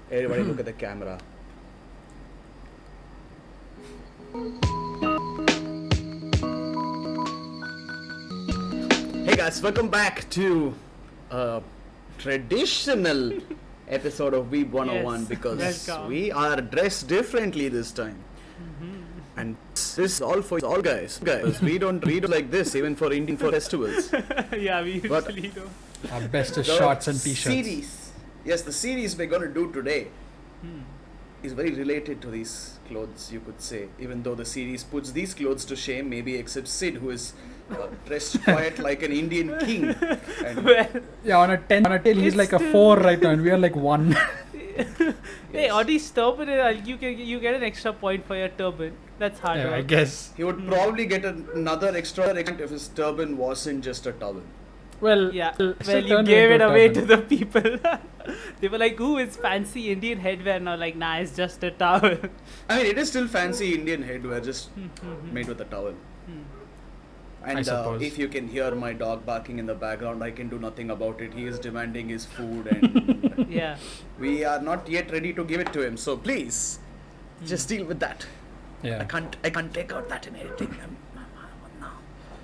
Everybody look at the camera. Hey guys, welcome back to a traditional episode of Weeb 101 Yes, because welcome. we are dressed differently this time. And this is all for all guys. Guys, we don't read like this even for Indian festivals. Yeah, we But- usually do. Our best is The shorts and t-shirts. Series. Yes, the series we're going to do today Hmm. is very related to these clothes, you could say. Even though the series puts these clothes to shame, maybe except Sid, who is dressed quite like an Indian king. And Well, Yeah, on a 10, he's It's like a still- 4 right now, and we are like 1. hey, Audie's turban, you get an extra point for your turban. That's hard Yeah, I work. guess. he would probably get another extra account if his turban wasn't just a towel. Well, Yeah, still well, you turn gave it into a away turban. to the people. They were like, "Ooh, it's fancy Indian headwear." Now, like, nah, it's just a towel. I mean, it is still fancy Indian headwear, just made with a towel. And I suppose. if you can hear my dog barking in the background, I can do nothing about it. He is demanding his food, and Yeah. we are not yet ready to give it to him. So please, just deal with that. Yeah. I can't take out that in editing. No.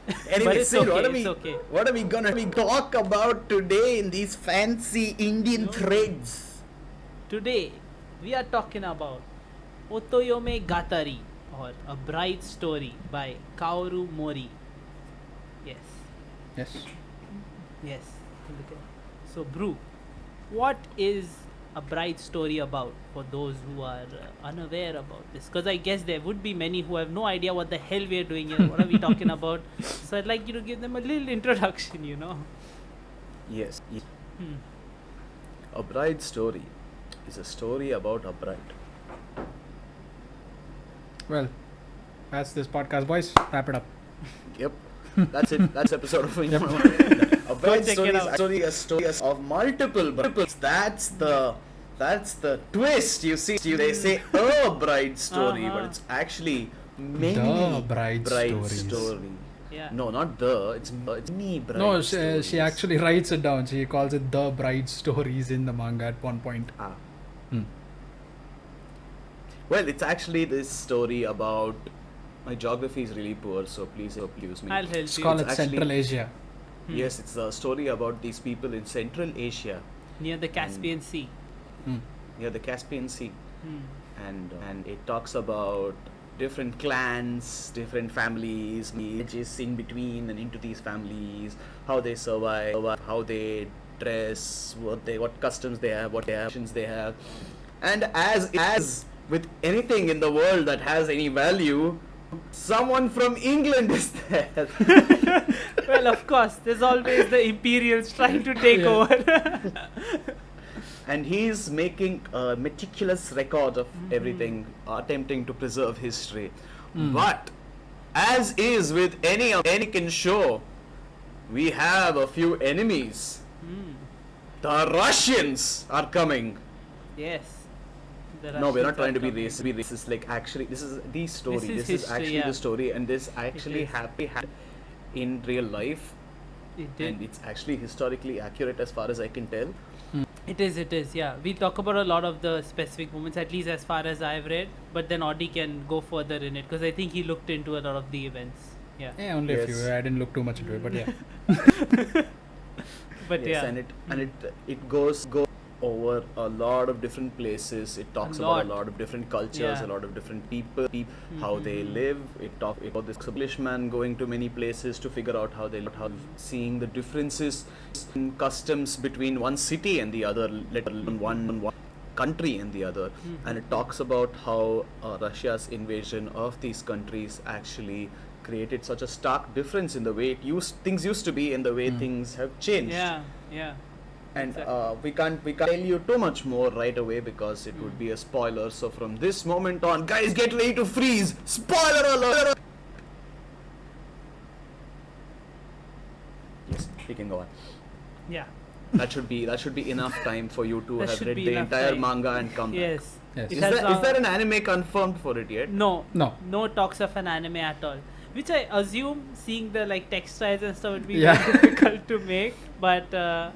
But Anyway, it's Sid, okay, it's okay. what are we gonna talk about today in these fancy Indian threads? Today, we are talking about Otoyome Gatari, or A Bride's Story by Kaoru Mori. Yes. Yes. Yes. Look at- So, Brew, what is A Bride's Story about for those who are unaware about this? Because I guess there would be many who have no idea what the hell we are doing here. What are we talking about? So, I'd like you to give them a little introduction, you know. Yes. Hmm. A Bride's Story is a story about a bride. Well, that's this podcast, boys. Wrap it up. Yep. That's it. That's episode of Yep. A Bride's check Story it is out. actually a story of multiple brides. That's the twist. You see, they say a bride story, but Uh-huh. it's actually many The bride stories. story. Yeah. No, not the. It's many bride No, stories. she actually writes it down. She calls it the bride stories in the manga at one point. Ah. Hmm. Well, it's actually this story about. My geography is really poor, so please excuse me. I'll help Let's you. call It's it actually- Central Asia. Yes, it's a story about these people in Central Asia, Near the Caspian Sea. Hmm. near the Caspian Sea, Hmm. and it talks about different clans, different families, marriages in between and into these families, how they survive, how they dress, what customs they have, what actions they have, and as with anything in the world that has any value, someone from England is there. Well, of course, there's always the Imperials trying to take Yeah. over. And he's making a meticulous record of everything, attempting to preserve history. But as is with any American show, we have a few enemies. The Russians are coming. Yes. The No, we're not Russians trying to are be coming. racist. Be racist. Like actually, this is the story. This is This is history, actually yeah. the story, and this actually is. happened in real life, It did. and it's actually historically accurate as far as I can tell. It is, yeah. We talk about a lot of the specific moments, at least as far as I've read, but then Audie can go further in it, because I think he looked into a lot of the events. Yeah. Yeah, only a Yes. few. I didn't look too much into it, but yeah. But Yes, yeah. and it goes over a lot of different places. It talks about a lot. lot of different cultures, Yeah. a lot of different people, how they live. It talks about this Englishman going to many places to figure out how they live, how seeing the differences in customs between one city and the other, let alone one country and the other. And it talks about how Russia's invasion of these countries actually created such a stark difference in the way things used to be and the way things have changed. Yeah. And Exactly. we can't tell you too much more right away because it would be a spoiler. So from this moment on, guys, get ready to freeze. Spoiler alert! Yes, we can go on. Yeah. That should be enough time for you to That have should read be the enough entire time. manga and come back. Yes. Yes. It Is has there an anime confirmed for it yet? No. No. No talks of an anime at all. which I assume, seeing the like textiles and stuff, would be Yeah. very difficult to make. But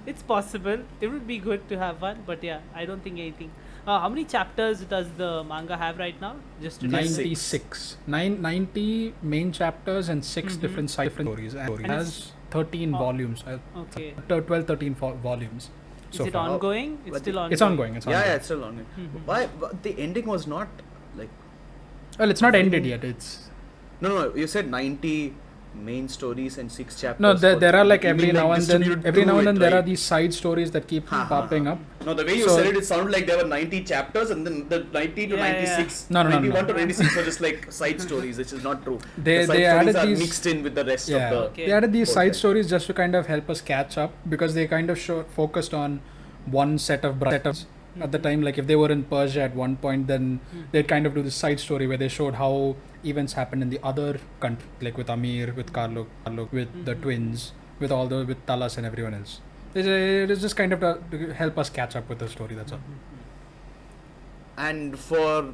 it's possible. It would be good to have one. But yeah, I don't think anything. How many chapters does the manga have right now? Just to tell- 96. 90 main chapters and 6 Mhm. different side stories. And it And has 13 Oh. volumes. Okay. 12, 13 volumes. Is So it far. ongoing? It's But still the- ongoing. It's ongoing. It's Yeah, ongoing. yeah, it's still on it. Mhm. Why? But the ending was not like. Well, it's not ended yet. It's No. You said 90 main stories and 6 chapters. no. There are like You every mean, now and then. distributed Every now through and then it, there are right? these side stories that keep Ha, ha, popping ha. up. No, the way you So- said it sounded like there were 90 chapters and then the 90 to Yeah, 96, yeah. No. 91 to 96 were just like side stories, which is not true. They- the side they stories added are these- mixed in with the rest Yeah, of the. Okay. they added these side content. stories just to kind of help us catch up because they kind of focused on one set of setups at the time. Like if they were in Persia at one point, then they'd kind of do this side story where they showed how events happened in the other country, like with Amir, with Karluk, with the twins, with Talas and everyone else. It is just kind of to help us catch up with the story. That's all. And for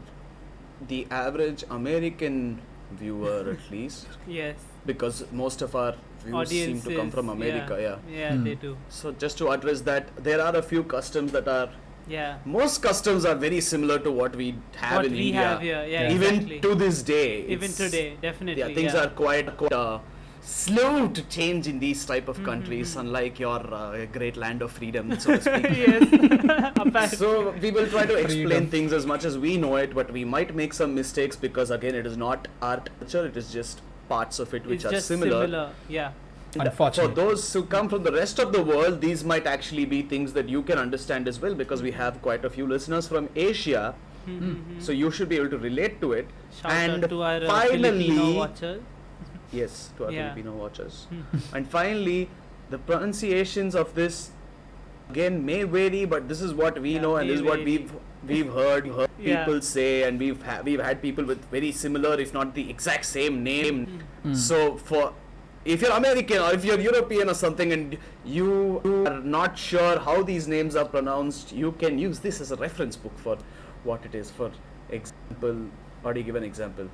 the average American viewer, at least, Yes. because most of our views seem to come from America, yeah. Yeah, Hmm. they do. So just to address that, there are a few customs that are. Yeah. Most customs are very similar to what we have What in we India. have here, yeah, Even exactly. to this day. Even it's- today, definitely. Yeah, things are quite slow to change in these type of countries, Mhm. unlike your great land of freedom, so to speak. Yes. Apparently. So we will try to explain Freedom. things as much as we know it, but we might make some mistakes because again, it is not our culture; it is just parts of it which it's are just similar. Yeah. And Unfortunately. for those who come from the rest of the world, these might actually be things that you can understand as well because we have quite a few listeners from Asia, Mhm. so you should be able to relate to it. Shout and out to our finally- Filipino watchers. Yes, to our Yeah. Filipino watchers. Mhm. And finally, the pronunciations of this again may vary, but this is what we Yeah, know, and may this is what vary. we've heard Yeah. people say, and we've had people with very similar, if not the exact same name. Mm. So if you're American or if you're European or something, and you are not sure how these names are pronounced, you can use this as a reference book for what it is. For example, how do you give an example?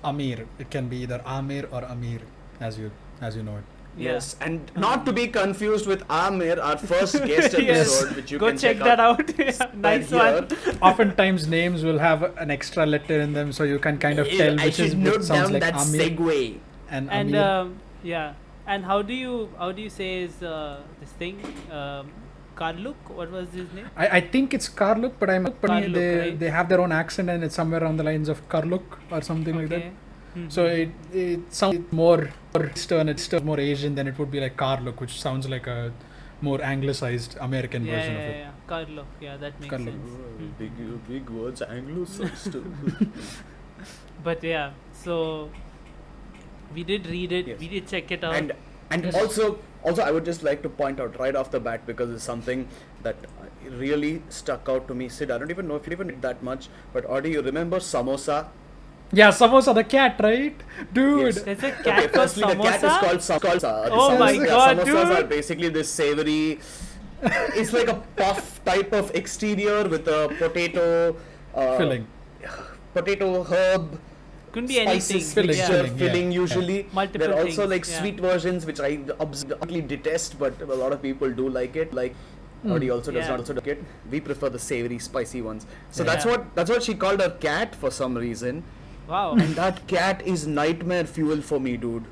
Amir. It can be either Amir or Amir, as you know it. Yeah. Yes, and not to be confused with Amir, our first guest Yes. episode, which you Go can check check that out. out. Yeah, nice here. one. Oftentimes names will have an extra letter in them, so you can kind of tell I which should is note which sounds down like that Amir segue. and And Amir. yeah. And how do you say is this thing? Karluk? What was his name? I think it's Karluk, but Karluk, they right? they have their own accent and it's somewhere around the lines of Karluk or something like that. Mhm. So it sounds more Eastern, it's still more Asian than it would be like Karluk, which sounds like a more anglicized American yeah, version yeah, of it. yeah. Karluk. Yeah, that makes Karluk. sense. Mhm. Big words, Anglo-Saxon. But yeah, so we did read it. Yes. We did check it out. and Yes. also I would just like to point out right off the bat, because it's something that really stuck out to me. Sid, I don't even know if you even did that much, but or do you remember Samosa? Yeah, Samosa the cat, right? Dude. Yes. There's a Okay, cat called firstly, the cat is Samosa. called Samosa. The Oh my samosas- God, samosas are dude. basically this savory. It's like a puff type of exterior with a potato Filling. potato herb. Couldn't be Spices, anything. Filling, yeah. mixture, filling, filling yeah. usually. Multiple There are also things, like yeah. sweet versions, which I absolutely detest, but a lot of people do like it. Like Audi also does Yeah. not also like it. We prefer the savory, spicy ones. So Yeah. that's what she called her cat for some reason. Wow. And that cat is nightmare fuel for me, dude.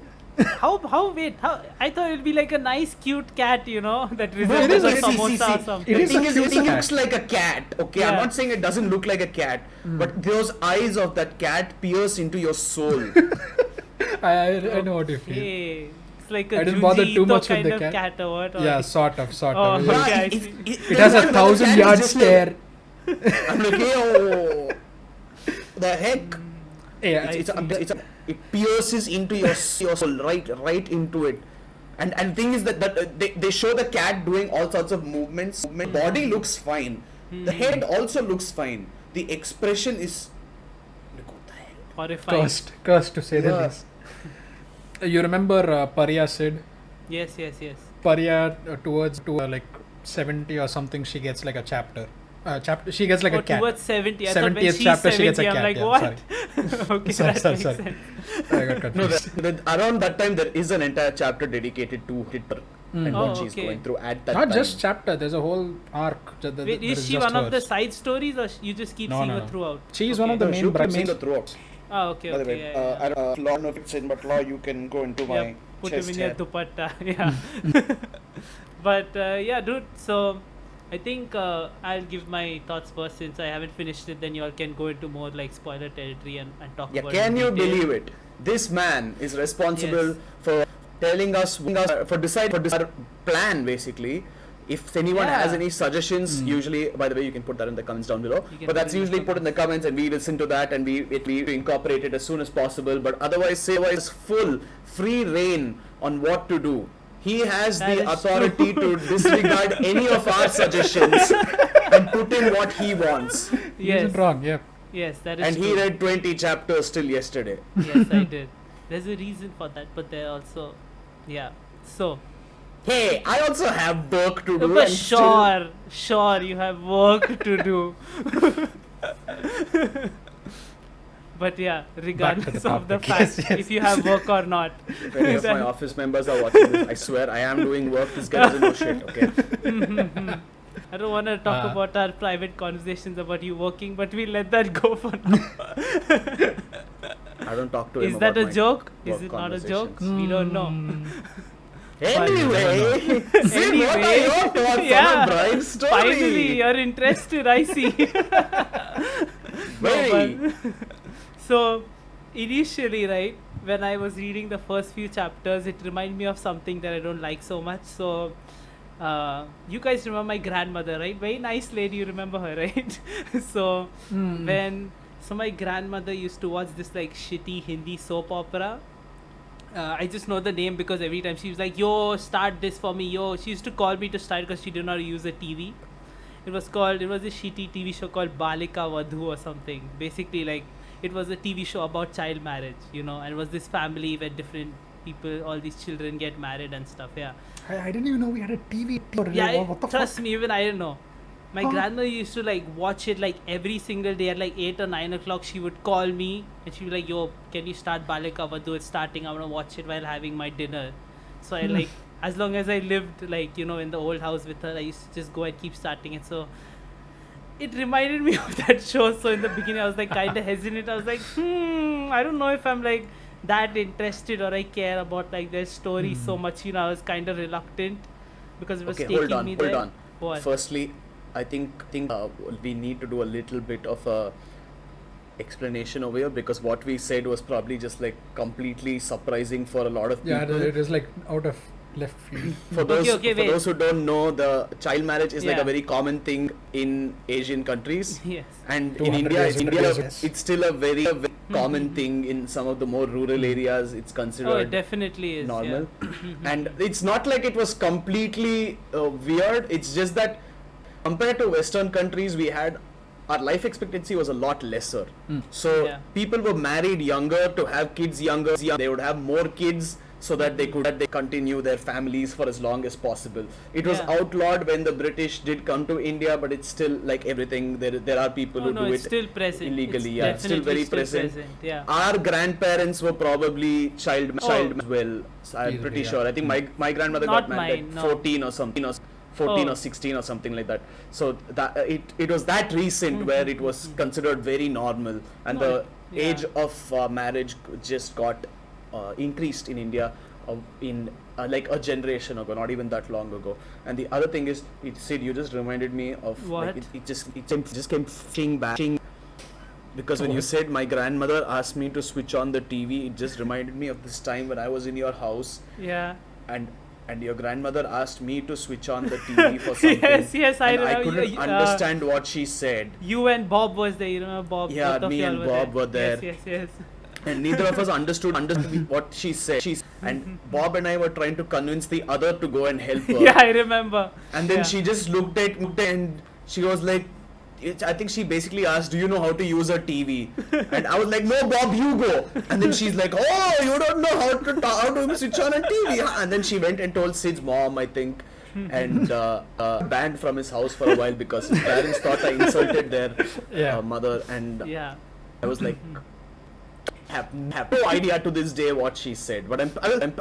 how wait, how I thought it'd be like a nice cute cat, that it resembles is a a- see, samosa or something. It is a It cute cat. looks like a cat, okay? I'm Yeah. not saying it doesn't look like a cat, but those eyes of that cat pierce into your soul. I know what you feel. Okay. It's like a I didn't bother Junji too Ito much with kind the of cat. cat or what? Or Yeah, sort of. Oh, It- okay. I it, see. It has a the 1,000-yard cat is just stare. I'm like, yo, the heck? Yeah, It pierces into your soul, right into it. And thing is that they show the cat doing all sorts of movements. The body looks fine. The head also looks fine. The expression is like, what the hell? Horrifying. cursed to say the Yeah. least. You remember Parya Sid? Yes. Parya towards like 70 or something, she gets like a chapter. chapter. She gets like a cat. Towards 70. I thought when 70th she's chapter 70, she gets a I'm cat. like, Yeah, what? Okay, Sorry, that sorry, makes sorry. sense. I got confused. No, around that time there is an entire chapter dedicated to her and Oh, what she's okay. going through at that Not time. just chapter. There's a whole arc. Wait, is she one of the side stories, or you just keep No, seeing no, her no. throughout? She's Okay. one of the No, main she'll keep brides. seeing the throughout. Ah, okay, By the okay. way, Yeah, yeah. I don't law no fits in, but law you can go into Yeah, my put him chest in your hair. dupatta. Yeah. But yeah, dude. So I think I'll give my thoughts first, since I haven't finished it. Then you all can go into more like spoiler territory and talk Yeah, about. can it you in detail. believe it? This man is responsible Yes. for telling us for deciding our plan basically. If anyone Yeah. has any suggestions, usually, by the way, you can put that in the comments down below. You can But that's put in the usually put in the comments, and we listen to that, and we incorporate it as soon as possible. But otherwise, Seva full free reign on what to do. He has That the is authority to disregard any of our suggestions and put in what he wants. He Yes. isn't wrong. Yeah. Yes, that is And he true. read 20 chapters till yesterday. Yes, I did. There's a reason for that, but there also, yeah. So, Hey, I also have work to do. but and still- sure, you have work to do. But yeah, regardless of the topic. fact Yes, yes. if you have work or not. If any of my office members are watching this, I swear I am doing work. This guy doesn't know shit, okay? I don't want to talk Ah. about our private conversations about you working, but we'll let that go for now. I don't talk to him Is that about a my joke? Is work it not a joke? conversations. We don't know. Anyway, Zin, what are your thoughts Yeah. on a bride story? Finally, you're interested, I see. Very. No, but- so, initially, right, when I was reading the first few chapters, it reminded me of something that I don't like so much. So, you guys remember my grandmother, right? Very nice lady, you remember her, right? So, so my grandmother used to watch this like shitty Hindi soap opera. I just know the name because every time she was like, yo, start this for me, yo. She used to call me to start because she did not use a TV. It was a shitty TV show called Balika Vadhu or something. Basically, like, it was a TV show about child marriage, you know, and it was this family where different people, all these children get married and stuff, yeah. I didn't even know we had a TV. Yeah, what the trust fuck? me, even I didn't know. My Huh? grandmother used to like watch it like every single day at like 8 or 9 o'clock. She would call me and she'd be like, yo, can you start Balika Vadhu? It's starting. I want to watch it while having my dinner. So I like, as long as I lived like, you know, in the old house with her, I used to just go and keep starting it. So it reminded me of that show. So in the beginning, I was like kind of hesitant. I was like, I don't know if I'm like that interested or I care about like their story so much. You know, I was kind of reluctant because it was Okay, taking hold on, me hold there. on. What? Firstly, I think we need to do a little bit of a explanation over here, because what we said was probably just like completely surprising for a lot of Yeah, people. it is like out of left field. For those Okay, for wait. those who don't know, the child marriage is like Yeah. a very common thing in Asian countries, Yes. and in 200 India, years ago, yes. it's still a very common thing in some of the more rural areas. It's Oh, it considered definitely is. normal, Yeah. and it's not like it was completely weird. It's just that compared to Western countries, our life expectancy was a lot lesser. So Yeah. people were married younger to have kids younger. They would have more kids so that they could continue their families for as long as possible. It was Yeah. outlawed when the British did come to India, but it's still like everything. There are people Oh, who no, do it's it still present. illegally. It's Yeah, it's still definitely very present. Yeah. Our grandparents were probably child Oh. as well. So I'm Easily, pretty yeah. sure. I think my grandmother Not got married mine, at no. 14 or something, or 14 Oh. or 16 or something like that. So that it was that recent where it was considered very normal, and No, the yeah. age of marriage just got increased in India in like a generation ago, not even that long ago. And the other thing is, Sid, you just reminded me of What? like it just came fing back. Because when you said my grandmother asked me to switch on the TV, it just reminded me of this time when I was in your house, Yeah. and your grandmother asked me to switch on the TV for something. Yes, I and I remember. couldn't understand what she said, You and Bob was there. You remember Bob? Yeah, Both of me y'all and were Bob were there. Yes, yes, and neither of us understood what she said. And Bob and I were trying to convince the other to go and help her. yes. Yeah, I remember. And then Yeah. she just looked at me and she was like, I think she basically asked, do you know how to use a TV? And I was like, no, Bob, you go. And then she's like, oh, you don't know how to switch on a TV, huh? And then she went and told Sid's mom, I think. and banned from his house for a while because his parents thought I insulted their Yeah. mother, and Yeah. I was like, have no idea to this day what she said. But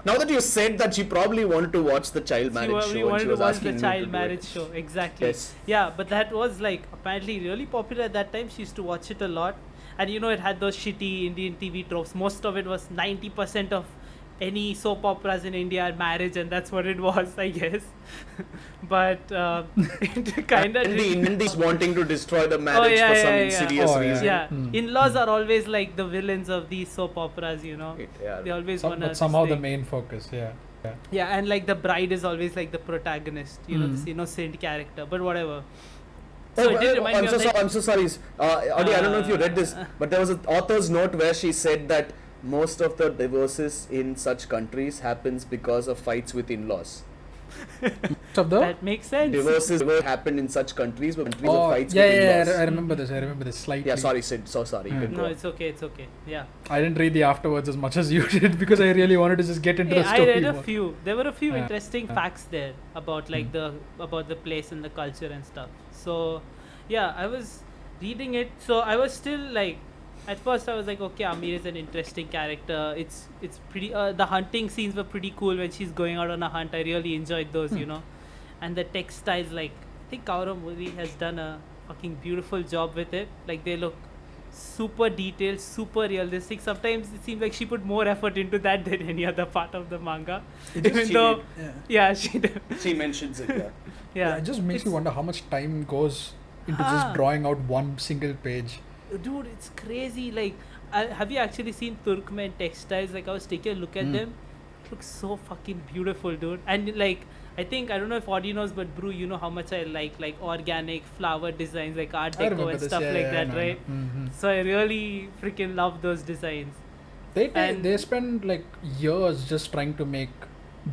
now that you said that, she probably wanted to watch the child marriage We show, and wanted she to was watch asking the me child to do marriage it. show. Exactly. Yes. Yeah, but that was like apparently really popular at that time. She used to watch it a lot. And you know, it had those shitty Indian TV tropes. Most of it was 90% of any soap operas in India are marriage, and that's what it was, I guess. But it kind of. And the Indians wanting to destroy the marriage yeah, for some yeah, yeah. insidious Oh, yeah. reason. Yeah, Hmm. in-laws are always like the villains of these soap operas, you know. Yeah. They always wanna. But somehow this the thing. main focus. Yeah. Yeah, and like the bride is always like the protagonist, you know, Hmm. this innocent character. But whatever. So it did remind I'm me so of sorry. that. I'm so sorry. Adi, I don't know if you read this, but there was an author's note where she said that most of the divorces in such countries happens because of fights with in-laws. Most of the. That makes sense. Divorces happen in such countries where countries of Oh, fights yeah, with yeah, in-laws. I remember this. I remember this slightly. Yeah, sorry, Sid. So sorry. You Hmm. can go No, on. it's okay. It's okay. Yeah. I didn't read the afterwards as much as you did because I really wanted to just get into Hey, the I story. read a more. few. There were a few Yeah. interesting Yeah. facts there about like about the place and the culture and stuff. So, yeah, I was reading it. So I was still like, at first I was like, okay, Amir is an interesting character. It's pretty. The hunting scenes were pretty cool when she's going out on a hunt. I really enjoyed those, you know. And the textiles, like I think Kaurav movie has done a fucking beautiful job with it. Like they look super detailed, super realistic. Sometimes it seems like she put more effort into that than any other part of the manga. Even She though, did. yeah, she did. She mentions it. Yeah. Yeah, It just makes It's- you wonder how much time goes into Ah. just drawing out one single page. Dude, it's crazy. Like, have you actually seen Turkmen textiles? Like, I was taking a look at Mm. them. It looks so fucking beautiful, dude. And like, I think I don't know if Audi knows, but Brew, you know how much I like organic flower designs, like Art I Deco remember and this. stuff Yeah, like yeah, that, I know, right? I know. Mhm. So I really freaking love those designs. And- They spend like years just trying to make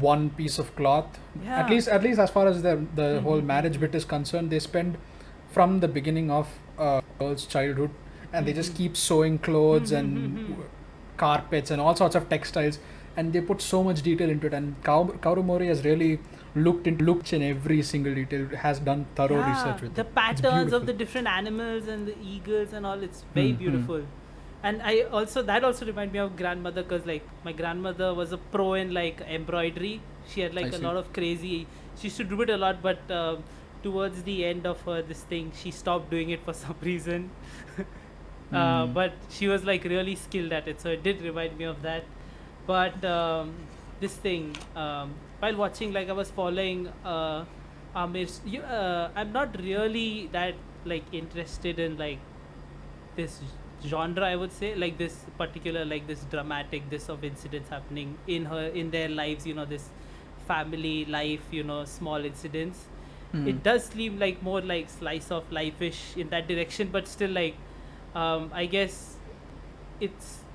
one piece of cloth. Yeah. At least as far as the whole Mhm. marriage bit is concerned, they spend from the beginning of girl's childhood, and they just Mhm. keep sewing clothes Mhm, and mhm. carpets and all sorts of textiles, and they put so much detail into it. And Kaoru Mori has really looked in every single detail, has done thorough Yeah, research with the it. It's patterns of beautiful. the different animals and the eagles and all. It's very Mhm. beautiful. And that also remind me of grandmother, because like my grandmother was a pro in like embroidery. She had like I a see. lot of crazy. She used to do it a lot, but towards the end of her this thing, she stopped doing it for some reason. Mm. But she was like really skilled at it, so it did remind me of that. But this thing, while watching, like I was following Amir's. I'm not really that like interested in like this genre, I would say, like this particular, like this dramatic, this of incidents happening in their lives, you know, this family life, you know, small incidents. Mm. It does seem like more like slice of life-ish in that direction, but still like I guess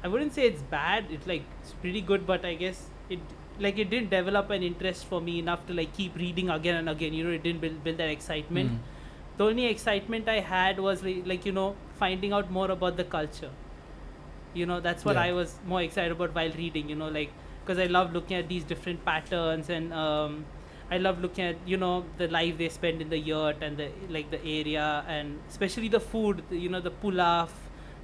I wouldn't say it's bad, it's pretty good, but I guess it didn't develop an interest for me enough to like keep reading again and again, you know. It didn't build that excitement. Mm. The only excitement I had was like, you know, finding out more about the culture, you know. That's what Yeah. I was more excited about while reading, you know, like, because I love looking at these different patterns, and I love looking at, you know, the life they spend in the yurt and the area, and especially the food, you know, the pulaf,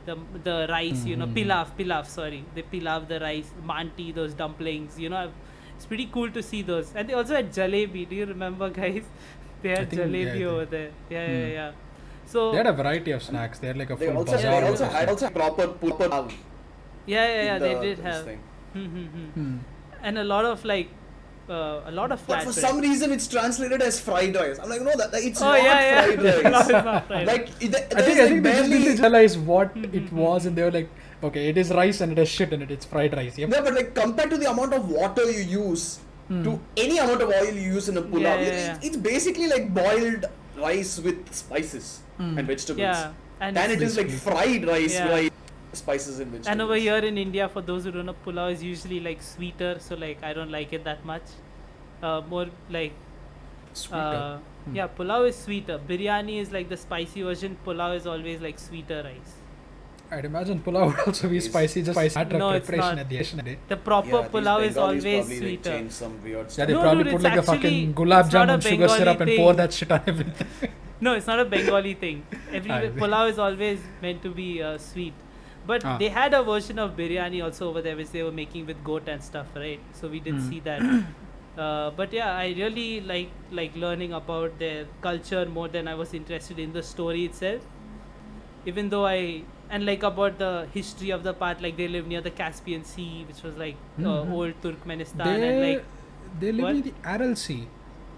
the rice, you know, Mhm. pilaf, sorry, the pilaf, the rice, manti, those dumplings, you know. It's pretty cool to see those. And they also had jalebi. Do you remember, guys? They had think, jalebi yeah, over there. Yeah, Hmm. yeah. So They had a variety of snacks. They had like a They full also, bazaar. they with also stuff. had proper yeah, they did this have. thing. Hmm. And a lot of like a lot of But for flatbread. some reason, it's translated as fried rice. I'm like, no, it's Oh, not yeah. fried No, rice. it's not fried. Like, I think they just didn't realize what it Mhm. was, and they were like, okay, it is rice and it has shit in it. It's fried rice. Yep. Yeah, but like compared to the amount of water you use Hmm. to any amount of oil you use in a pulao, Yeah. it's basically like boiled rice with spices Hmm. and vegetables. yeah, and And it's- it is like fried rice Yeah. with spices and vegetables. and over here in India, for those who don't know, pulao is usually like sweeter, so like I don't like it that much. More like Sweeter. yeah, pulao is sweeter. Biryani is like the spicy version. Pulao is always like sweeter rice. I'd imagine pulao would also be Is- spicy, just spicy matter No, of it's preparation not. at the end of the day. The proper Yeah, these pulao is Bengalis always probably, like, sweeter. change some weird Yeah, stuff. they No, probably dude, put it's like the actually- fucking gulab it's not a jamun sugar Bengali syrup and thing. pour that shit on everything. No, it's not a Bengali thing. Every Ah, pulao is always meant to be sweet. But Ah. they had a version of biryani also over there which they were making with goat and stuff, right? So we did Mm. see that. But yeah, I really like learning about their culture more than I was interested in the story itself. Even though like about the history of the part, like they live near the Caspian Sea, which was like Mhm. old Turkmenistan, and They, like they live what? in the Aral Sea.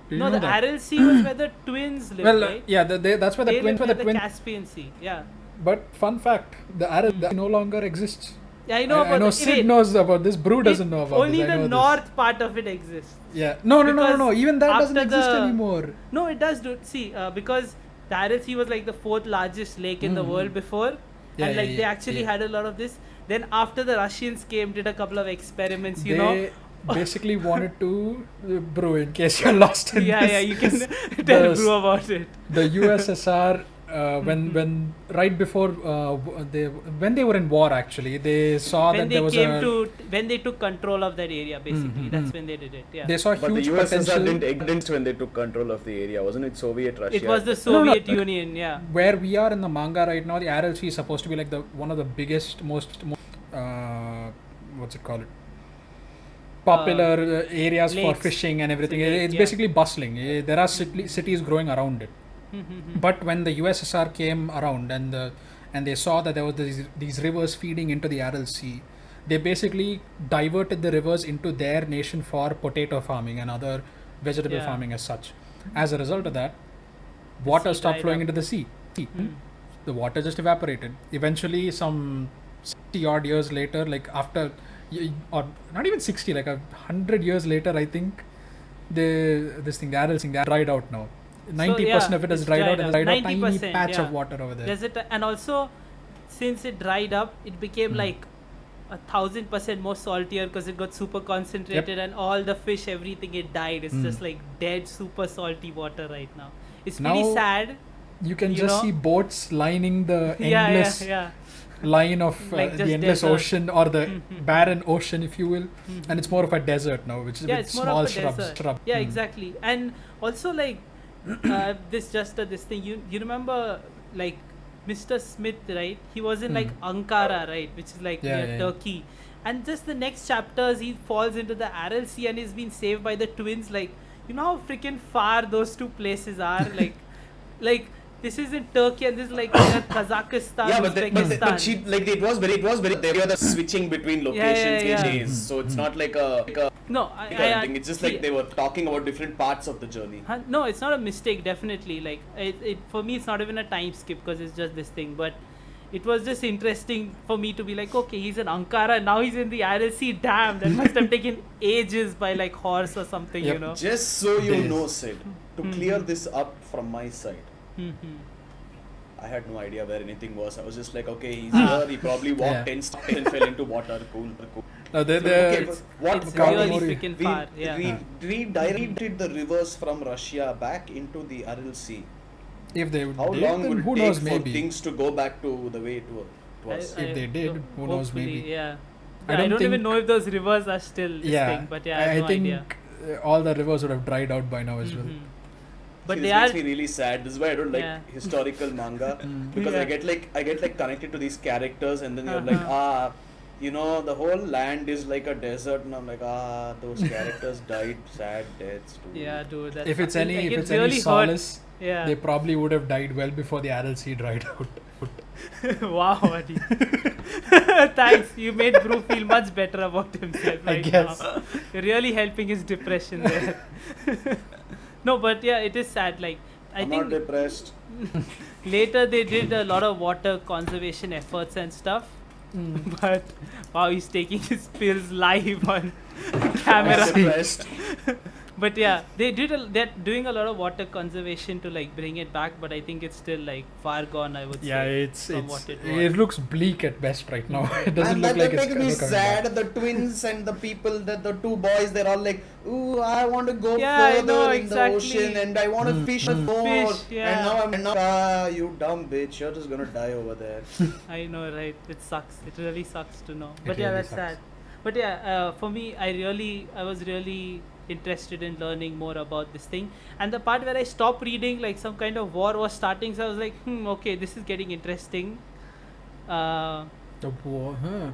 Did you no, know the that? Aral Sea was where the twins lived, Well, right? yeah, that's where the They twins lived were near the twins. Caspian Sea, yeah. But fun fact, the Aral no longer exists. Yeah, I know about I know the- Sid wait, knows about this. Brew doesn't it- know about only this. I the know north part of it exists. This. Yeah. No. Because Even that doesn't after exist the- anymore. No, it does do. See, because the Aral Sea was like the fourth largest lake in the Mhm. world before, Yeah, and like yeah, they yeah, actually yeah. had a lot of this. Then after the Russians came, did a couple of experiments, you know. They basically wanted to brew. In case you're lost in Yeah, this, yeah, you can tell the- Brew about it. the USSR when right before when they were in war, actually they saw When that they there was came a to when they took control of that area, basically, Mhm, that's mhm. when they did it. Yeah, they saw But the huge USSR potential didn't exist when they took control of the area, wasn't it? Soviet Russia. it was the No, no, Soviet no. Union. Yeah, where we are in the manga right now. The Aral Sea is supposed to be like the one of the biggest, most what's it called? Popular areas for lakes. fishing and everything. It's a lake, It's yeah. basically bustling. There are cities growing around it. Mhm. But when the USSR came around and they saw that there was these rivers feeding into the Aral Sea, they basically diverted the rivers into their nation for potato farming and other vegetable Yeah. farming as such. As a result of that, water sea stopped dried flowing up. into the sea. Hmm. The water just evaporated. Eventually, some 60 odd years later, like after, or not even 60, like 100 years later, I think, the Aral Sea dried out now. 90% of it has it's dried out, and there's a tiny 90%, patch yeah. of water over there. There's and also, since it dried up, it became Hmm. like 1,000% more saltier because it got super concentrated, and all the fish, everything, it died. It's Hmm. just like dead, super salty water right now. It's Now, pretty sad. You can you just know? see boats lining the Yeah, endless yeah. line of Like the just endless desert. ocean, or the Mhm. barren ocean, if you will. Mhm. And it's more of a desert now, which is Yeah, with it's more small of a shrubs. desert. Yeah, Hmm. exactly. And also like this thing. You remember like Mr. Smith, right? He was in like Ankara, right, which is like Yeah, near yeah. Turkey. And just the next chapters, he falls into the Aral Sea and he's been saved by the twins. Like, you know how freaking far those two places are? like this is in Turkey and this is like near Kazakhstan, Yeah, Uzbekistan. but she like it was very they were the switching between locations yeah. each days, so it's not like a No, thing. It's just see, like they were talking about different parts of the journey. No, it's not a mistake, definitely. Like it for me, it's not even a time skip because it's just this thing. But it was just interesting for me to be like, okay, he's in Ankara, now he's in the Aral Sea. Damn, that must have taken ages by like horse or something, Yep. you know. Just so you Days. know, Sid, to clear this up from my side, Mhm. I had no idea where anything was. I was just like, okay, he's here. He probably walked Yeah. 10 steps and fell into water. Cool. No, Okay, they're but what It's Count really more- freaking far. Yeah. we directed the rivers from Russia back into the Aral Sea. if they How did, long then would who it take knows? for Maybe things to go back to the way it was? If they did, who knows, hopefully, maybe. Yeah. I I don't don't even think- know if those rivers are still this Yeah, thing, but yeah, I have no think idea. all the rivers would have dried out by now as well. Mhm. But See, they this are makes me really sad. This is why I don't like Yeah. historical manga because Yeah. I get like connected to these characters, and then you're like, you know, the whole land is like a desert, and I'm like, those characters died sad deaths too. yeah, dude. That's If it's fucking- any, like, if it it's really any hurt. solace, Yeah. they probably would have died well before the Aral Sea dried out. Wow, Adi. Thanks. You made Brew feel much better about himself I right guess. now. You're really helping his depression there. No, but yeah, it is sad. Like I I'm not think depressed. later they did a lot of water conservation efforts and stuff. But wow, he's taking his pills live on I'm camera. depressed. But yeah, they're doing a lot of water conservation to like bring it back, but I think it's still like far gone, I would Yeah, say. it's from what it it was. looks bleak at best right now. It doesn't And look that like it's makes me ever coming back. sad. The twins and the people, the two boys, they're all like, "Ooh, I want to go Yeah, I further know, in exactly. the ocean, and I want to fish more." Fish, yeah. And now you dumb bitch, you're just gonna die over there. I know, right? It sucks. It really sucks to know. It But yeah, really that's sucks. sad. But yeah, for me, I was really interested in learning more about this thing. And the part where I stopped reading, like some kind of war was starting, so I was like, okay, this is getting interesting. The war, huh?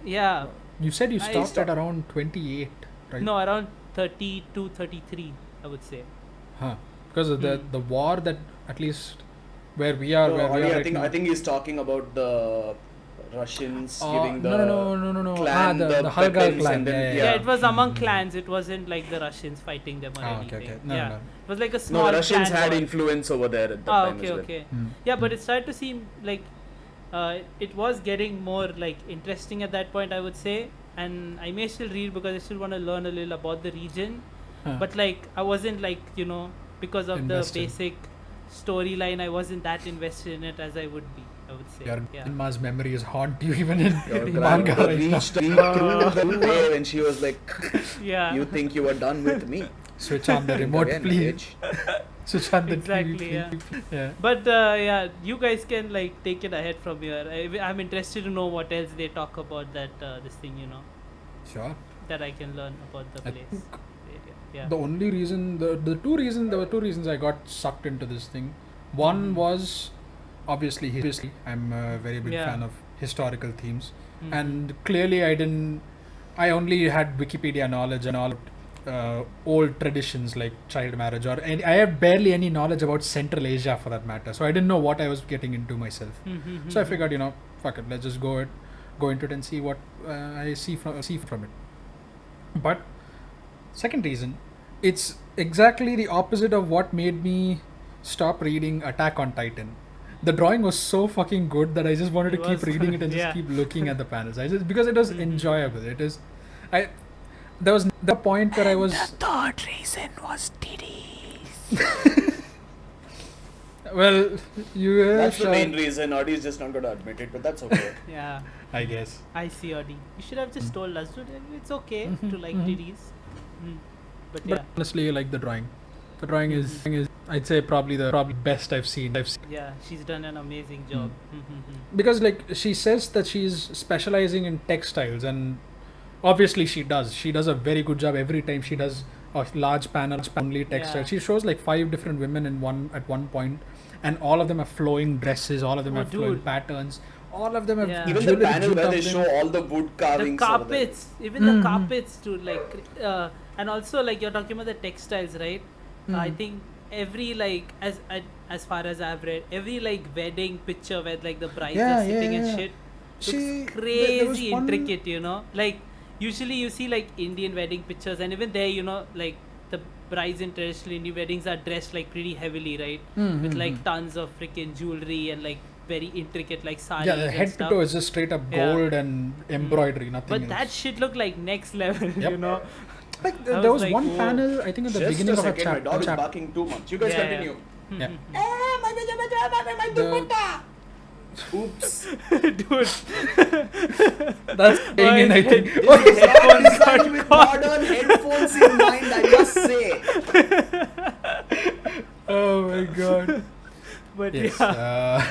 Yeah, You said you I stopped stopped- at around 28, right? no, around 32, 33, I would say. Huh. Because of the war that at least where we are, No, where we Adi, are right now. I think he's talking about the Russians giving the no. clan The Halgal weapons clan. and then- Yeah, Yeah. it was among clans. It wasn't like the Russians fighting them or Ah, anything. okay. No, yeah, no. it was like a small. No, the Russians clan had war. influence over there at that Ah, time okay, as well. okay. Hmm. Yeah, but it started to seem like it was getting more like interesting at that point, I would say. And I may still read because I still want to learn a little about the region. Huh. But like I wasn't like because of Invested. the basic storyline, I wasn't that invested in it as I would be. I would say. Your Yeah. grandma's memories haunt you even in Your manga grandmother right now. reached through the day when she was like, Yeah. "You think you were done with me? Switch on the remote, Again, please. bitch." Switch on the Exactly, TV, yeah. please. Yeah. But yeah, you guys can like take it ahead from here. I'm interested to know what else they talk about that this thing, Sure. that I can learn about the I place. think Area. Yeah. The only reason, there were two reasons I got sucked into this thing. One was obviously history. I'm a very big Yeah. fan of historical themes, Mhm. and clearly I only had Wikipedia knowledge and all old traditions like child marriage, and I have barely any knowledge about Central Asia for that matter. So I didn't know what I was getting into myself. Mhm, So I mhm. figured, fuck it, let's just go into it and see what I see from it. But second reason, it's exactly the opposite of what made me stop reading Attack on Titan. The drawing was so fucking good that I just wanted It to keep was, reading it and yeah. just keep looking at the panels. Because it was Mhm. enjoyable. There was the point where I was. third reason was titties. Well, you. That's sure. the main reason. Audie's just not going to admit it, but that's okay. Yeah, I guess. I see, Adi. You should have just told us, dude. It's okay Mhm, to like mhm. titties. But But yeah, honestly, I like the drawing. The drawing is I'd say probably the best I've seen. yeah, she's done an amazing job. Because like she says that she's specializing in textiles, and obviously she does a very good job every time she does a large panel only textile. Yeah. She shows like 5 different women at one point, and all of them have flowing dresses, all of them Oh, have flowing dude. patterns, all of them have Yeah. Even the jewelry panel where they jewelry. show all the wood The carvings. over there. carpets, even the Mhm. carpets, dude. Like, and also like you're talking about the textiles, right? I Mhm. think every like as far as I've read, every like wedding picture where like the brides Yeah, are sitting yeah, and yeah. shit She- looks there was crazy one- intricate, like usually you see like Indian wedding pictures, and even there, like the brides in traditional Indian weddings are dressed like pretty heavily, right? Mhm, With like mhm. tons of freaking jewelry and like very intricate like saris Yeah, the and head to stuff. toe is just straight up Yeah. gold and embroidery, nothing But else. that shit looked like next level, Yep. Like I there was was like, one whoa. panel, I think at the Just beginning a of a second, my dog is chapter. barking too much. You guys Yeah, continue. Yeah. Oops. Dude, That's staying in, I think. This is not designed with modern headphones in mind, I must say. Oh my god. but Yes. yeah.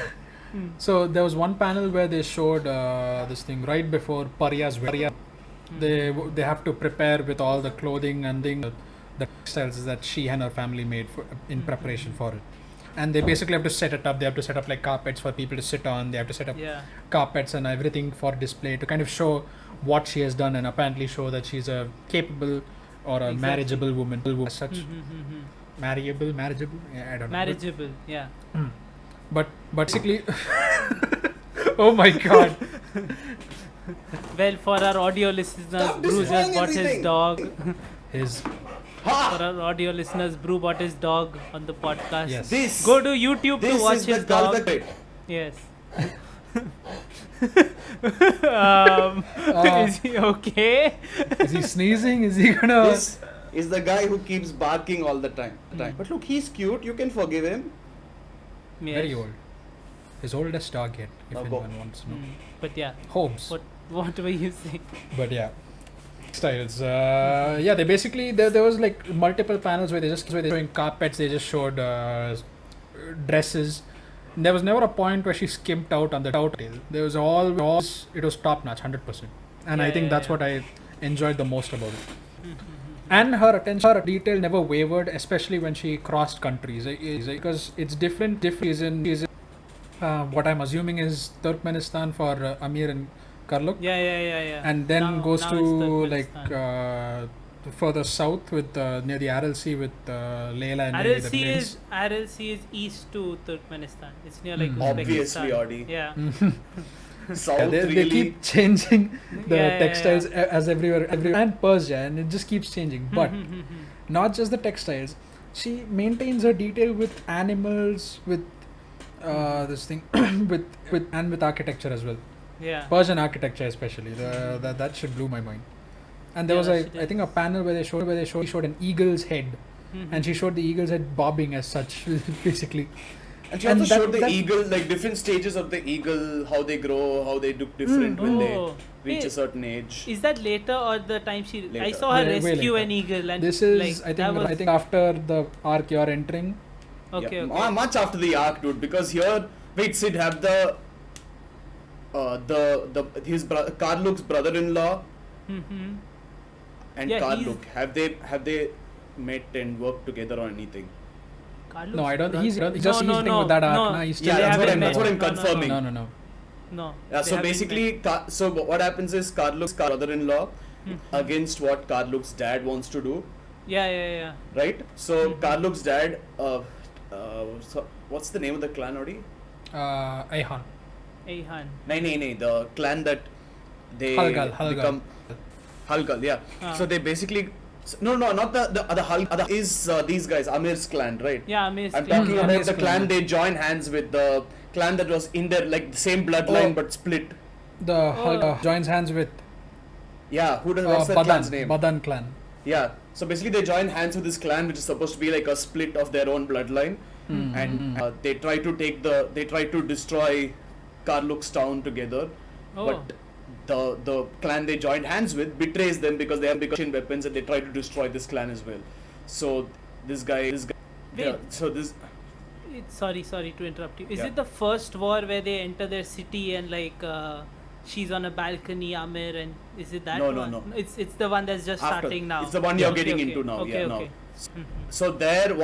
So there was one panel where they showed this thing right before Parya's wedding. They have to prepare with all the clothing and the textiles that she and her family made in preparation for it. And they basically have to set it up. They have to set up like carpets for people to sit on. They have to set up Yeah. carpets and everything for display to kind of show what she has done and apparently show that she's a capable or a Exactly. marriageable woman as such. Mhm. Marriageable? Yeah, I don't know. Marriageable, yeah. But basically, oh my god. Well, for our audio listeners, Stop Brew just destroying bought his everything. dog. His For our audio listeners, Brew bought his dog on the podcast. Yes. This, Go to YouTube this to watch is the his dog. culprit. Yes. Uh, Is he okay? is he sneezing? Is he gonna? This, is the guy who keeps barking all the time. But look, he's cute. You can forgive him. Very old. His oldest dog yet, if Now go. anyone wants to know. But yeah, Holmes. what were you saying? But yeah. Styles. Yeah, they basically there was like multiple panels where they showing carpets. They just showed dresses. There was never a point where she skimped out on the detail. There was all it was top notch, 100%. And I think that's what I enjoyed the most about it. And her attention to detail never wavered, especially when she crossed countries. Because it's different. Is in what I'm assuming is Turkmenistan for Amir and Karluk. Yeah. And then Now- goes now to it's like Turkmenistan. further south with near the Aral Sea with Layla and maybe the Prince. Aral Sea is east to Turkmenistan. It's near like Mhm. Obviously, Uzbekistan. Audi. Yeah. South Yeah, they really. keep changing the Yeah. textiles as everywhere and Persia, and it just keeps changing. But not just the textiles, she maintains her detail with animals, with this thing, with architecture as well. Yeah. Persian architecture especially. That shit blew my mind. And there Yeah, was that shit I think a panel where they showed an eagle's head, and she showed the eagle's head bobbing as such, basically. And she And also showed that- the that- eagle, like different stages of the eagle, how they grow, how they look different when they Oh. reach a Wait, certain age. Is that later or the time I Later. saw her Way rescue later. an eagle and This is like, I that was, think after the arc you're entering. okay, Yeah, okay. Much after the arc, dude. Because here, wait, Sid have his Karluk's brother-in-law Mm-hmm. and Yeah, Karluk, have they met and worked together or anything? No, I don't. He's no, just no, he's no, with that arc. no. Nah, he's Yeah, still that's what haven't I'm met. No, no, confirming. No. No. Yeah, they so haven't basically, so what happens is Karluk's brother-in-law met. against what Karluk's dad wants to do, Yeah. right? So Mhm. Karluk's dad, so what's the name of the clan, Odi? Ayhan. Ayhan. No, the clan that they Halgal. become Halgal, yeah. Ah. So they basically no, not the other Halgal is these guys, Amir's clan, right? Yeah, Amir's I'm clan. talking Mhm. about Amir's the clan. clan they join hands with the clan that was in their like the same bloodline Oh. but split. The Halga joins hands with Yeah, what's that clan's name? Badan clan. Yeah. So basically they join hands with this clan which is supposed to be like a split of their own bloodline. Mm. And they try to destroy Karluk's town together. Oh. But the clan they joined hands with betrays them because they have machine weapons and they try to destroy this clan as well. So this guy Wait. yeah, so this Sorry to interrupt you. Is Yeah. it the first war where they enter their city and like she's on a balcony, Amir, and is it that No, one? no. It's the one that's just after starting now. it's the one you're Okay, getting okay. into now. Okay, Yeah, okay. now. So there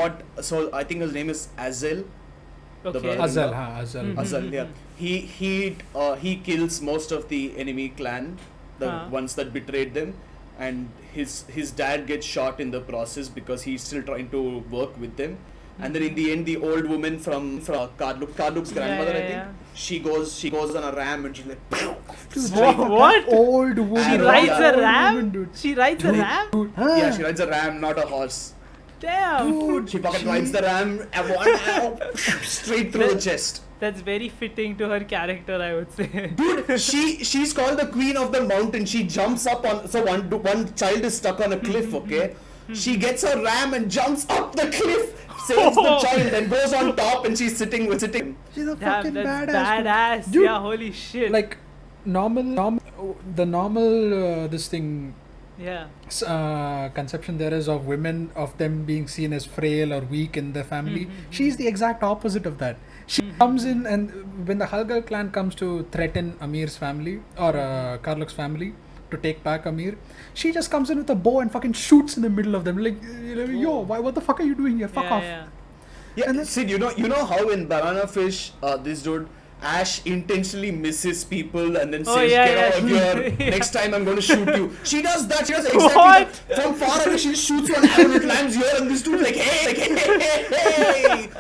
so I think his name is Azel. Okay. brother- Azal, Azal. Mhm. Azal, yeah. He kills most of the enemy clan, the ones that betrayed them, and his dad gets shot in the process because he's still trying to work with them. And then in the end, the old woman from Karluk's grandmother, I think, yeah. she goes on a ram and she's like, What? Old woman. She Arrow, rides yeah. a ram? She rides a ram? yeah, she rides a ram, not a horse. Damn. She fucking rides the ram and one arrow straight through the chest. That's very fitting to her character, I would say. Dude, she's called the queen of the mountain. She jumps up on one child is stuck on a cliff, okay? She gets a ram and jumps up the cliff, saves the child and goes on top and she's sitting. She's a Damn, fucking that's badass. badass. Dude, Yeah, holy shit. Like normal this thing yeah. conception there is of women, of them being seen as frail or weak in their family. She's the exact opposite of that. She comes in, and when the Halgal clan comes to threaten Amir's family or Karluk's family to take back Amir, she just comes in with a bow and fucking shoots in the middle of them. Like, yo, what the fuck are you doing here? Fuck off. Yeah. Yeah, And then- Sid, you know how in Banana Fish, this dude Ash intentionally misses people and then Oh, says, yeah, "Get yeah. out of here! Yeah. Next time I'm going to shoot you." She does that. She does exactly What? that. From far away, she shoots one arrow and it lands here, and this dude's like, "Hey!"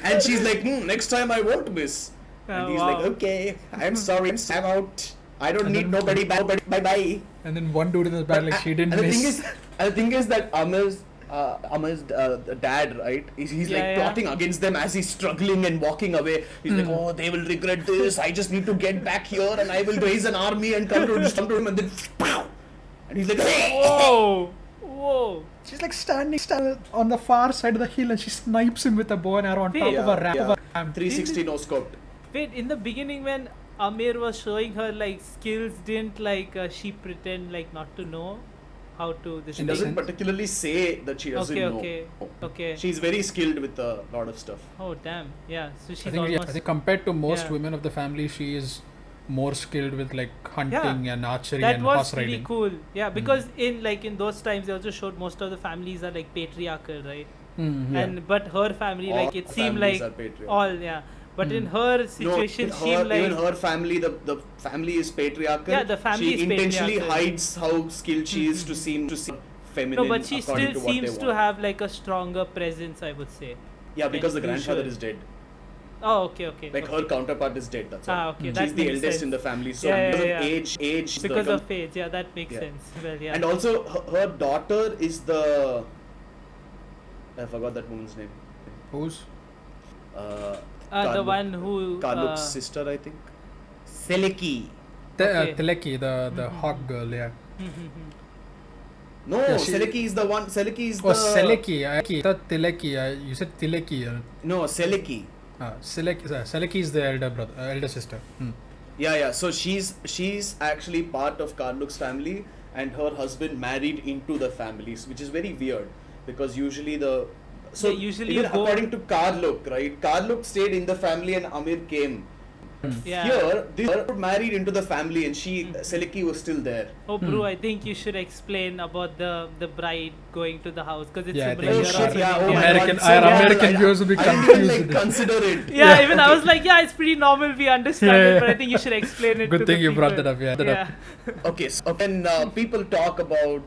And she's like, "Next time I won't miss." And Oh, he's wow. like, "Okay, I'm sorry, I'm out. I don't need nobody. Bye bye." And then one dude in the back, like, she didn't And miss. the thing is that Amir's dad, right? He's Yeah, like yeah. plotting against them as he's struggling and walking away. He's like, "Oh, they will regret this. I just need to get back here, and I will raise an army and come to him." And then, pow! And he's like, Whoa! Whoa. She's like standing on the far side of the hill and she snipes him with a bow and arrow on top of a ram. 360 no scoped. Wait, in the beginning when Amir was showing her like skills, didn't like she pretend like not to know how to this She thing? doesn't particularly say that she doesn't know. Okay. She's very skilled with a lot of stuff. Oh damn. Yeah. So she's I think, almost I think compared to most Yeah. women of the family, she is more skilled with like hunting and archery that and was horse really riding. cool. Yeah, because in those times they also showed most of the families are like patriarchal, right? Yeah. And but her family, All like it seemed families like are patriarchal. all, yeah. But in her situation, No, seemed like even her family, the family is patriarchal. Yeah, the family she is intentionally patriarchal. hides how skilled she is to seem feminine. no, but she according still to what they seems to want. have like a stronger presence, I would say. Yeah, because the Pretty grandfather sure. is dead. Oh, okay. Like her counterpart is dead. That's all. Okay, Mm. that She's the makes eldest sense. in the family, so Yeah, because yeah, of yeah. age, Because the, of age, yeah, that makes Yeah. sense. Well, yeah. and also her daughter is the. I forgot that woman's name. Who's? Uh, the Karluk- one who Karluk's sister, I think. Seleki. Okay. Tileki, the hawk girl, yeah. No, Yeah, Seleki is the one. Seleki is Oh, the. Seleki. I thought Tileki. You said Tileki. No, Seleki. Seleki is the elder sister. Yeah. So she's actually part of Karluk's family, and her husband married into the families, which is very weird because usually usually even you go- according to Karluk, right? Karluk stayed in the family, and Amir came. Yeah. Here, they were married into the family, and Seleki was still there. Oh, bro, I think you should explain about the bride going to the house because it's Yeah, I similar think here you also should. in Yeah, oh India. my American- God, so our bad. American viewers will be I didn't confused. even consider it. Yeah, even I okay. was like, yeah, it's pretty normal. We understand Yeah, it, but yeah. I think you should explain it. Good to thing the you brought people. that up. Yeah. Yeah. Okay, so when people talk about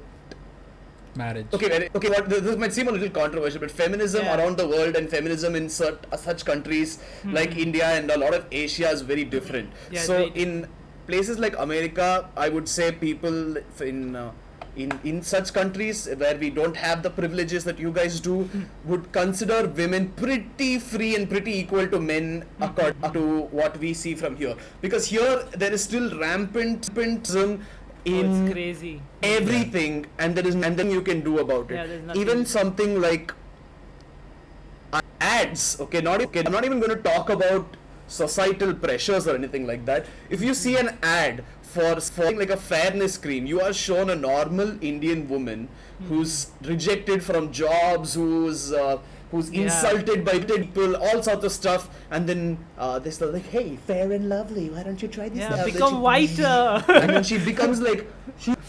Marriage. Okay, this might seem a little controversial, but feminism Yeah. around the world and feminism in such countries like India and a lot of Asia is very different. Yeah, So very in places like America, I would say people in such countries where we don't have the privileges that you guys do would consider women pretty free and pretty equal to men according to what we see from here. Because here there is still rampant feminism in It's crazy. everything, and there is nothing you can do about it. Yeah, there's nothing. Even something like ads. Okay, I'm not even going to talk about societal pressures or anything like that. If you see an ad for like a fairness cream, you are shown a normal Indian woman who's rejected from jobs, who's Yeah. insulted by people, all sorts of stuff, and then they start like, "Hey, fair and lovely, why don't you try this?" Yeah, Then become she- whiter. and then she becomes like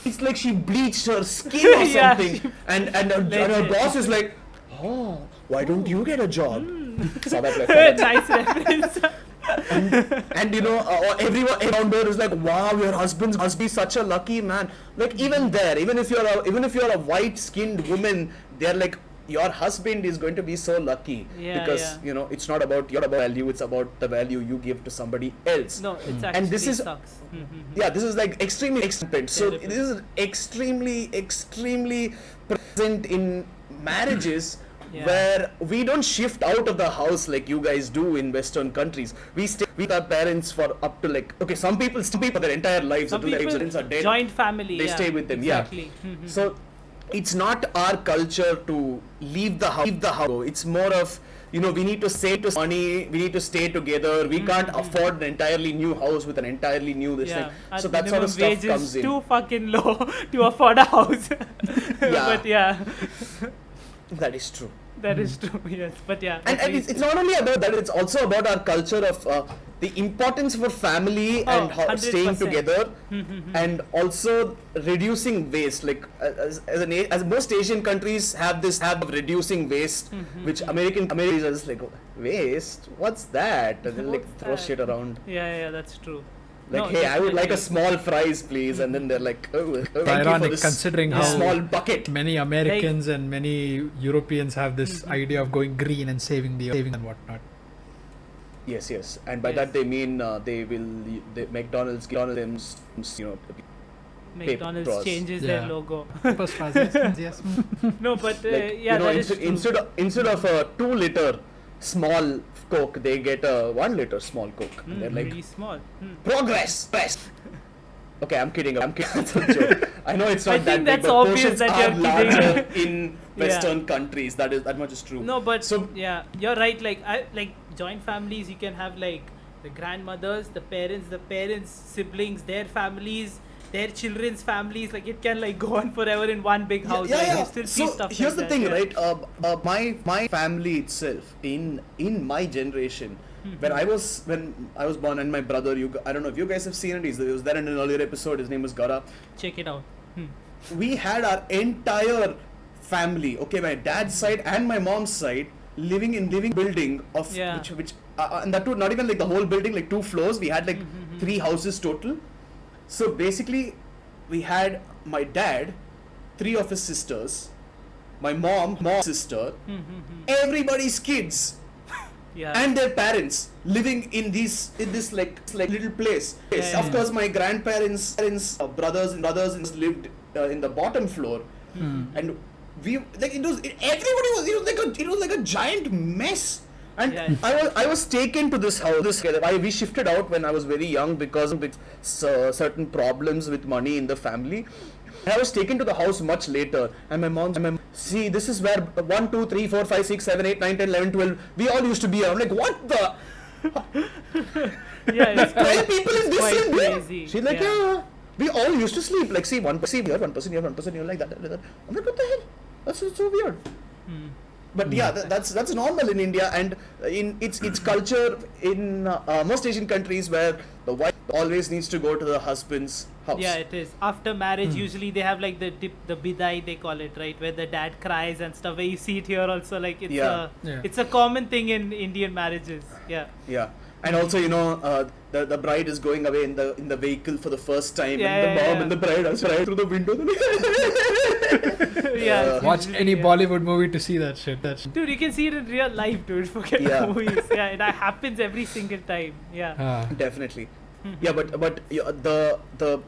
it's like she bleached her skin or Yeah, something, and her Legit. boss is like, "Oh, why don't you get a job?" Saw that like, Nice reference. and everyone around her is like, "Wow, your husband must be such a lucky man." Like even there, even if you're a white-skinned woman, they're like, your husband is going to be so lucky Yeah, because yeah. it's not about your value, it's about the value you give to somebody else. No, it's actually And this is- sucks. Yeah, this is like extremely extent. So Terrible. this is extremely present in marriages Yeah. where we don't shift out of the house like you guys do in Western countries. We stay with our parents for up to some people stay for their entire lives Some until their people, parents are dead. joint family. They yeah, stay with them. Exactly. Yeah. So it's not our culture to leave the house. It's more of we need to save money. We need to stay together. We can't afford an entirely new house with an entirely new this Yeah. thing. At So that sort of minimum stuff wage comes is in. too fucking low to afford a house. But yeah, That is true. that is true. Yes, but yeah. And it's not only about that, it's also about our culture of the importance for family and how 100%. staying together and also reducing waste. Like as most Asian countries have of reducing waste, which American countries are just like, waste? What's that? And they'll What's throw that? shit around. Yeah, that's true. Like, No, hey, I would like a definitely. small fries, please. And then they're like, oh, thank you for Ironic this considering Yeah. how small bucket. many Americans and many Europeans have this idea of going green and saving and whatnot. Yes. And by Yes. that they mean McDonald's McDonald's straws. changes Yeah. their logo. Super straws, yes. No, but like, yeah, that is true. instead of a 2-liter small Coke, they get a 1-liter small Coke. And they're like, Pretty small. progress. Okay, I'm kidding. It's a joke. I know it's not I that think big, that's but obvious portions that are you're larger kidding. in Western countries. That much is true. No, but So- yeah, you're right. Like joint families, you can have like the grandmothers, the parents, siblings, their families, their children's families. Like it can like go on forever in one big house. Yeah, right? yeah. You still see So stuff here's like the thing, that, yeah. right? My family itself, in my generation, when I was born, and my brother, I don't know if you guys have seen it. He was there in an earlier episode. His name was Gara. Check it out. We had our entire family, okay, my dad's side and my mom's side, living in building of Yeah. which and that too, not even like the whole building, like 2 floors. We had like 3 houses total. So basically, we had my dad, 3 of his sisters, my mom's sister, everybody's kids, Yeah. and their parents living in this like little place. Yes, Yeah, of yeah. course, my grandparents, brothers lived in the bottom floor, and we like everybody was it was like a giant mess. And Yeah. I was taken to this house. We shifted out when I was very young because of certain problems with money in the family. And I was taken to the house much later, and my mom, see, this is where 1, 2, 3, 4, 5, 6, 7, 8, 9, 10, 11, 12, we all used to be. I'm like, what the? Yeah, it's 12 people in this quite same room? crazy. She's like, yeah. We all used to sleep. Like, see, one person here, one person here, one person here, like that. I'm like, what the hell? That's so weird. But yeah, that's normal in India, and in its culture in most Asian countries where the wife always needs to go to the husband's house. Yeah, it is. After marriage, usually they have like the bidai, they call it, right, where the dad cries and stuff. Where you see it here also, like it's Yeah. it's a common thing in Indian marriages. Yeah. Yeah, and also the bride is going away in the vehicle for the first time, Yeah, and the yeah, mom yeah. and the bride are right through the window. Yeah. it's Watch usually, any yeah. Bollywood movie to see that shit. That's Dude, you can see it in real life, dude. Forget Yeah. the movies. Yeah, it happens every single time. Yeah. Definitely. Yeah, but the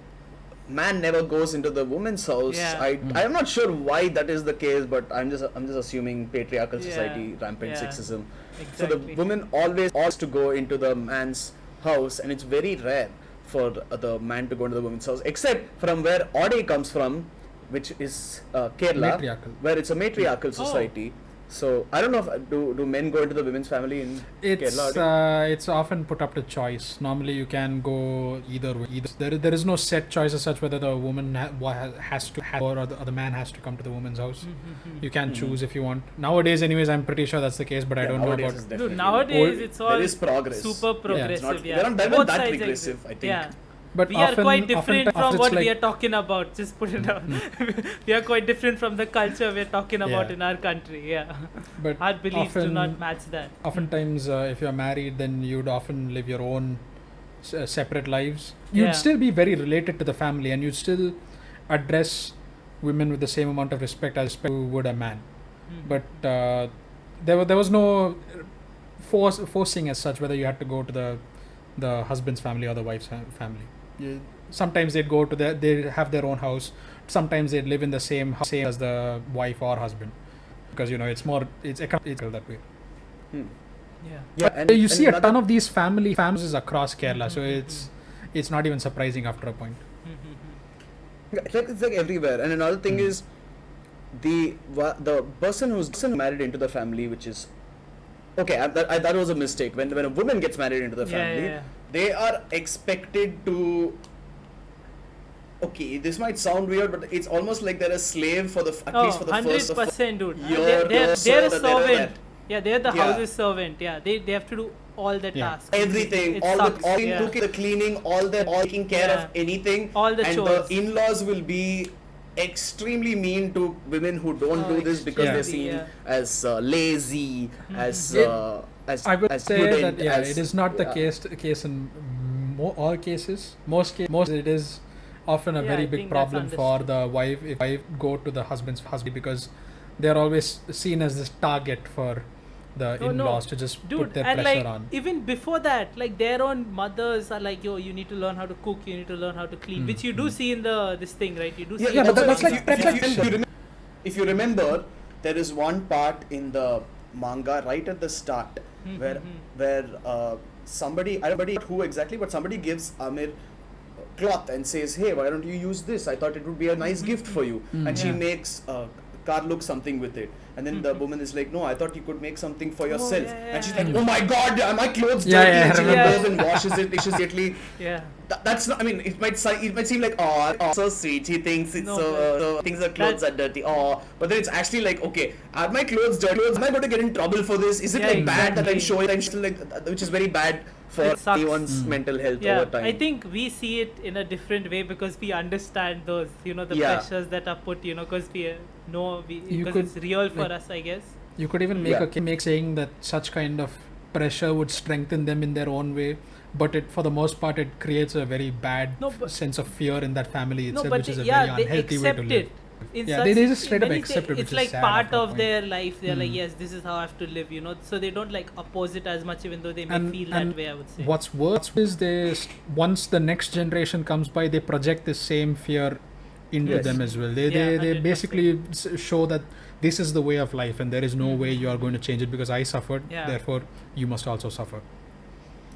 man never goes into the woman's house. Yeah. I'm not sure why that is the case, but I'm just assuming patriarchal Yeah. society, rampant Yeah. sexism. Exactly. So the woman always has to go into the man's house, and it's very rare for the man to go into the woman's house, except from where Ode comes from, which is Kerala, Matriarchal. where it's a matriarchal Oh. society. So I don't know if do men go into the women's family in Kerala? Ode? It's often put up to choice. Normally, you can go either way. There is no set choice as such whether the woman has to or the man has to come to the woman's house. You can choose if you want. Nowadays, anyways, I'm pretty sure that's the case, but I Yeah, don't know nowadays about. it's Dude, definitely nowadays Old- it's all there is progress. super progressive. It's not- Yeah, they're not Both that sides regressive, exist. I think. Yeah. But We often, are quite different often from it's what like, we are talking about. Just put it down. We are quite different from the culture we are talking about Yeah. in our country. Yeah. But Our beliefs do often- not match that. Oftentimes, if you're married, then you'd often live your own separate lives. Yeah. You'd still be very related to the family, and you'd still address women with the same amount of respect as you would a man. But there was no forcing as such whether you had to go to the husband's family or the wife's family. Sometimes they'd go to they have their own house. Sometimes they'd live in the same house as the wife or husband, because it's economical that way. Yeah. Yeah, You see a another- ton of these families across Kerala, so it's not even surprising after a point. It's like everywhere. And another thing is the person who's married into the family, which is okay. That was a mistake. When a woman gets married into the family, Yeah. they are expected to. Okay, this might sound weird, but it's almost like they're a slave for at least for the first 100%, dude. year They're or a so that they're servant. there. Yeah, they're the Yeah. house's servant. Yeah, they have to do all the Yeah. tasks. Everything, It all sucks, the cooking, the cleaning, all taking care Yeah. of anything, All the and chores. the in-laws will be extremely mean to women who don't Oh, do this because they're seen yeah. as lazy, as I would as say prudent, that as- it is not the yeah. case in all cases. Most it is often a Yeah, very I big think that's problem for the wife if wife go to the husband's husband, because they are always seen as this target for the Oh, no. in-laws to just Dude, put their and pressure like on. even before that, like their own mothers are like, yo, you need to learn how to cook, you need to learn how to clean, which you do see in this thing, right? You do see. Yeah, but also, that's if like- you- that's if like- you- if you remember- if you remember, there is one part in the manga right at the start where somebody, I don't know who exactly, but somebody gives Amir cloth and says, hey, why don't you use this? I thought it would be a nice gift for you. And she Yeah. makes Karluk something with it. And then the woman is like, no, I thought you could make something for yourself. yeah, And she's yeah. like, oh my god, are my clothes Yeah, dirty? yeah, And she yeah. goes and washes it immediately. Yeah. That's not, I mean, it might seem like, oh, so sweet. He thinks it's No, so thinks the clothes are dirty. Oh, but then it's actually like, okay, are my clothes dirty? Am I going to get in trouble for this? Is it Yeah, like bad that I'm exactly. showing? I'm still like, which is very bad for It sucks. anyone's mental health Yeah, over time. I think we see it in a different way because we understand those, the Yeah. pressures that are put, because we know, You because could, it's real for like- us, I guess. You could even make Yeah. a case make saying that such kind of pressure would strengthen them in their own way, but it for the most part it creates a very bad No, but- sense of fear in that family No, itself, but which is a they very unhealthy way to accept live. it. In Yeah, such- they just straight up when you accept say it, which it's is like sad part after a of point. their life. They're like, Mm. yes, this is how I have to live, so they don't like oppose it as much, even though they may And- feel and that way, I would say. What's worse is once the next generation comes by, they project the same fear into Yes. them as well. They Yeah, they 100%. basically show that this is the way of life and there is no way you are going to change it because I suffered, Yeah. therefore you must also suffer.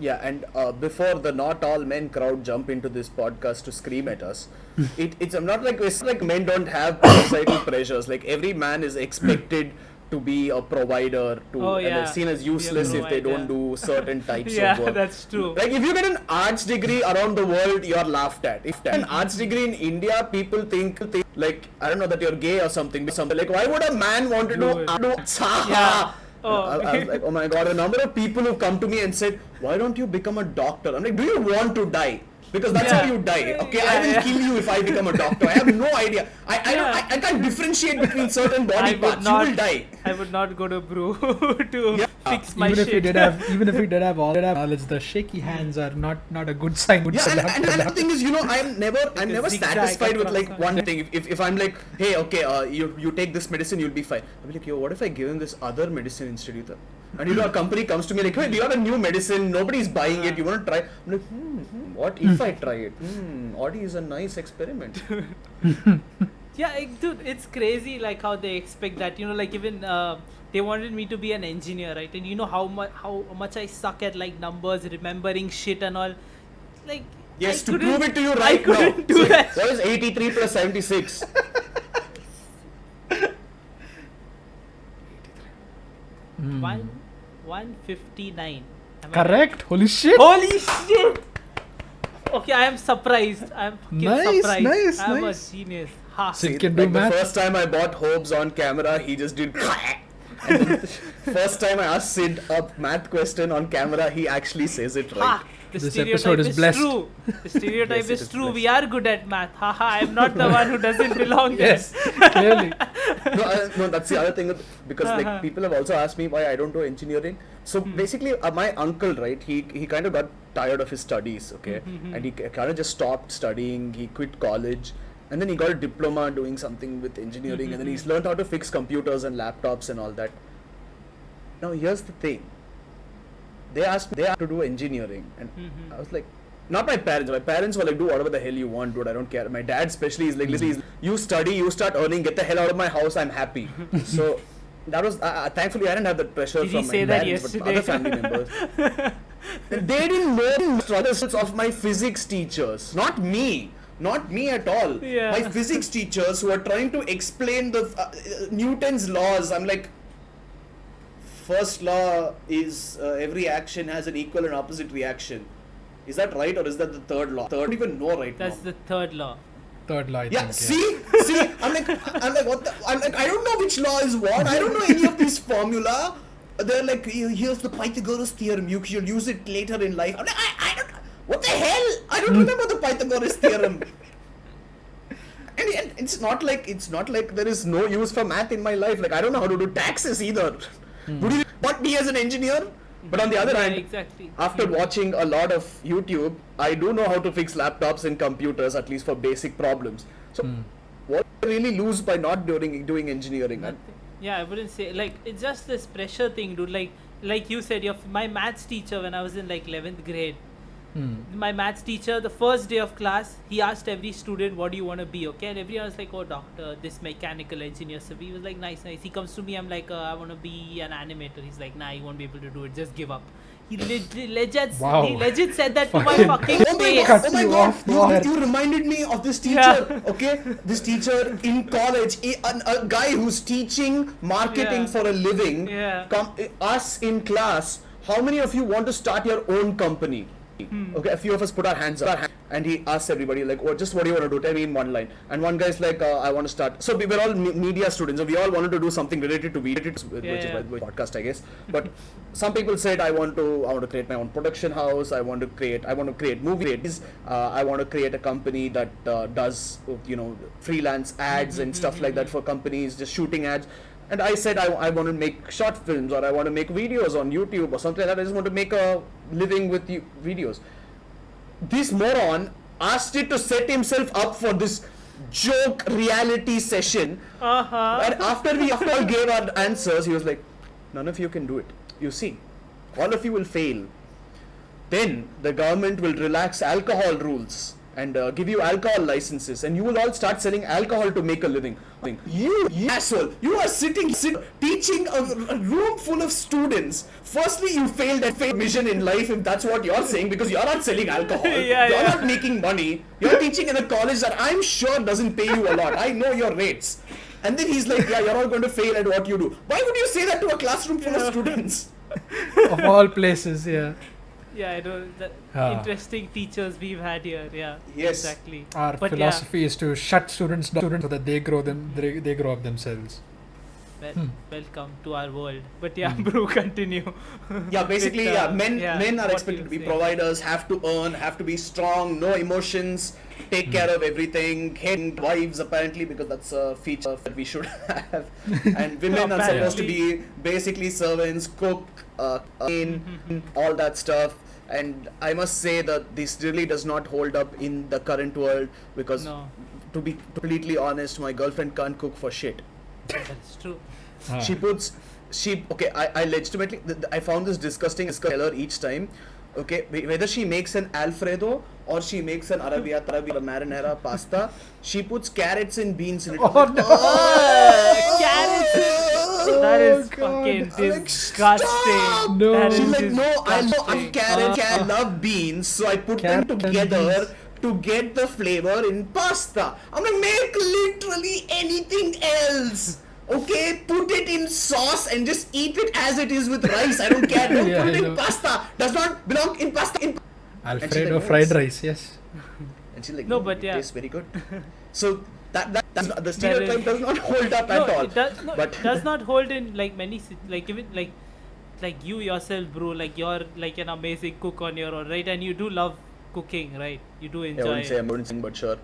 Yeah, and before the not all men crowd jump into this podcast to scream at us, it's not like men don't have societal pressures. Like every man is expected to be a provider, Oh, and yeah. they're seen as Be a useless if they provider. don't do certain types Yeah, of work. that's true. Like if you get an arts degree around the world, you're laughed at. If an arts degree in India, people think like I don't know that you're gay or something. Like why would a man want to Do it. do Yeah. Oh. I was like, oh my god, the number of people who come to me and said, why don't you become a doctor? I'm like, do you want to die? Because that's Yeah. how you die. Okay, Yeah, I will yeah. kill you if I become a doctor. I have no idea. I can't differentiate between certain body I would parts. not- You will die. I would not go to brew to Yeah. fix my Even if shit. we did have all that knowledge, the shaky hands are not a good sign. Yeah, and the thing is, I'm never zigzag satisfied with like across one thing. If I'm like, hey, okay, you take this medicine, you'll be fine. I'll be like, yo, what if I give him this other medicine instead of that? And a company comes to me like, hey, do you have a new medicine? Nobody's buying it. You want to try? I'm like, what if I try it? Audi is a nice experiment. Yeah, dude, it's crazy like how they expect that. Like even they wanted me to be an engineer, right? And you know how much I suck at like numbers, remembering shit and all. Like Yes, I to couldn't- prove it to you I right now. couldn't do So, that. what is 83 plus 76? Hmm. 159. Am I Correct. Holy shit. right? Holy shit! Okay, I am surprised. I am fucking Nice, surprised. nice, I am nice. a genius. Ha. So you See, can do like the math. first time I bought Hobbes on camera, he just did. And then first time I asked Sid a math question on camera, he actually says it right. Ha. The This stereotype episode is blessed. true. The stereotype Yes, it is is true. blessed. We are good at math. Haha, I am not the one who doesn't belong Yes, there. clearly. No, that's the other thing because Uh-huh. like people have also asked me why I don't do engineering. So basically, my uncle, right? He kind of got tired of his studies, okay, and he kind of just stopped studying. He quit college, and then he got a diploma doing something with engineering, and then he's learned how to fix computers and laptops and all that. Now here's the thing. They asked to do engineering, and I was like, not my parents. My parents were like, do whatever the hell you want, dude. I don't care. My dad especially is like, listen, you study, you start earning, get the hell out of my house. I'm happy. So that was thankfully I didn't have that pressure Did he from say my that parents, but yesterday? other family members. They didn't know the struggles of my physics teachers, not me. Not me at all. Yeah. My physics teachers who are trying to explain the Newton's laws. I'm like, first law is every action has an equal and opposite reaction. Is that right, or is that the third law? I don't even know right That's now. the third law. Third lie. Yeah, see, I'm like, what the? I'm like, I don't know which law is what. I don't know any of these formula. They're like, here's the Pythagoras theorem. You'll use it later in life. I'm like, I don't. What the hell? I don't remember the Pythagoras theorem. And it's not like there is no use for math in my life. Like I don't know how to do taxes either. Would you want me as an engineer? But on the other Yeah, hand, exactly. after watching a lot of YouTube, I do know how to fix laptops and computers, at least for basic problems. So, what do I really lose by not doing engineering? Nothing. Yeah, I wouldn't say like it's just this pressure thing, dude. Like you said, my maths teacher when I was in like 11th grade, My maths teacher, the first day of class, he asked every student, what do you want to be, okay? And everyone was like, oh, doctor, this mechanical engineer. So he was like, nice. He comes to me, I'm like, I want to be an animator. He's like, nah, you won't be able to do it, just give up. He legit said that to my fucking Oh my face. god, oh my you god. off there. You reminded me of this teacher, Yeah. okay? This teacher in college, a guy who's teaching marketing Yeah. for a living, Yeah. us in class, how many of you want to start your own company? Okay, a few of us put our hands up, and he asks everybody like, what do you want to do? Tell me in one line. And one guy's like, I want to start. So we were all media students, so we all wanted to do something related to media, which is why podcast, I guess. But some people said, I want to create my own production house. I want to create movies. I want to create a company that does freelance ads and stuff like that for companies, just shooting ads. And I said, I want to make short films, or I want to make videos on YouTube or something like that. I just want to make a living with videos. This moron asked it to set himself up for this joke reality session. And after we all gave our answers, he was like, none of you can do it. You see, all of you will fail. Then the government will relax alcohol rules and give you alcohol licenses, and you will all start selling alcohol to make a living. You asshole! You are teaching a room full of students. Firstly, you failed mission in life, if that's what you're saying, because you're not selling alcohol. You're not making money. You're teaching in a college that I'm sure doesn't pay you a lot. I know your rates. And then he's like, yeah, you're all going to fail at what you do. Why would you say that to a classroom full of students? Of all places, yeah. Yeah, I know. Interesting teachers we've had here. Yeah, Yes. exactly. Our But philosophy is to shut students down so that they grow up themselves. Welcome to our world. But yeah, bro, continue. Yeah, basically, With, men are what expected you to be say. providers, have to earn, have to be strong, no emotions, take care of everything, hate wives apparently, because that's a feature that we should have. And women are supposed to be basically servants, cook, clean, all that stuff. And I must say that this really does not hold up in the current world, because No, to be completely honest, my girlfriend can't cook for shit. that's true. I legitimately, I found this disgusting color each time. Okay, whether she makes an Alfredo or she makes an arrabbiata or a marinara pasta, she puts carrots and beans in it. Oh, no. Carrots! That is fucking I'm like, disgusting. stop! No. That She's is like, no, I love disgusting. carrots, I love beans, so I put them Carrot and together beans. to get the flavor in pasta. I'm like, make literally anything else. Okay, put it in sauce and just eat it as it is with rice. I don't care. Don't Yeah, put it I in know. pasta. Does not belong in pasta. Alfredo like, fried "No, rice, yes. And she's like, No, no, but it yeah. tastes very good. So that's not, the stereotype is- does not hold up No, at all. it does, no, but it does not hold in like many like even like you yourself, bro. Like you're like an amazing cook on your own, right? And you do love cooking, right? You do I enjoy. wouldn't say I'm going to sing, but sure.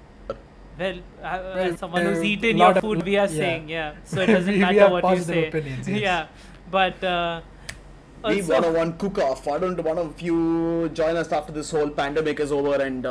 Well, as someone who's eaten lot your of- food, we are yeah. saying, yeah. So it doesn't We matter have what you positive say. opinions, yes. Yeah, but We also, 101 cook off. Why don't one of you join us after this whole pandemic is over, and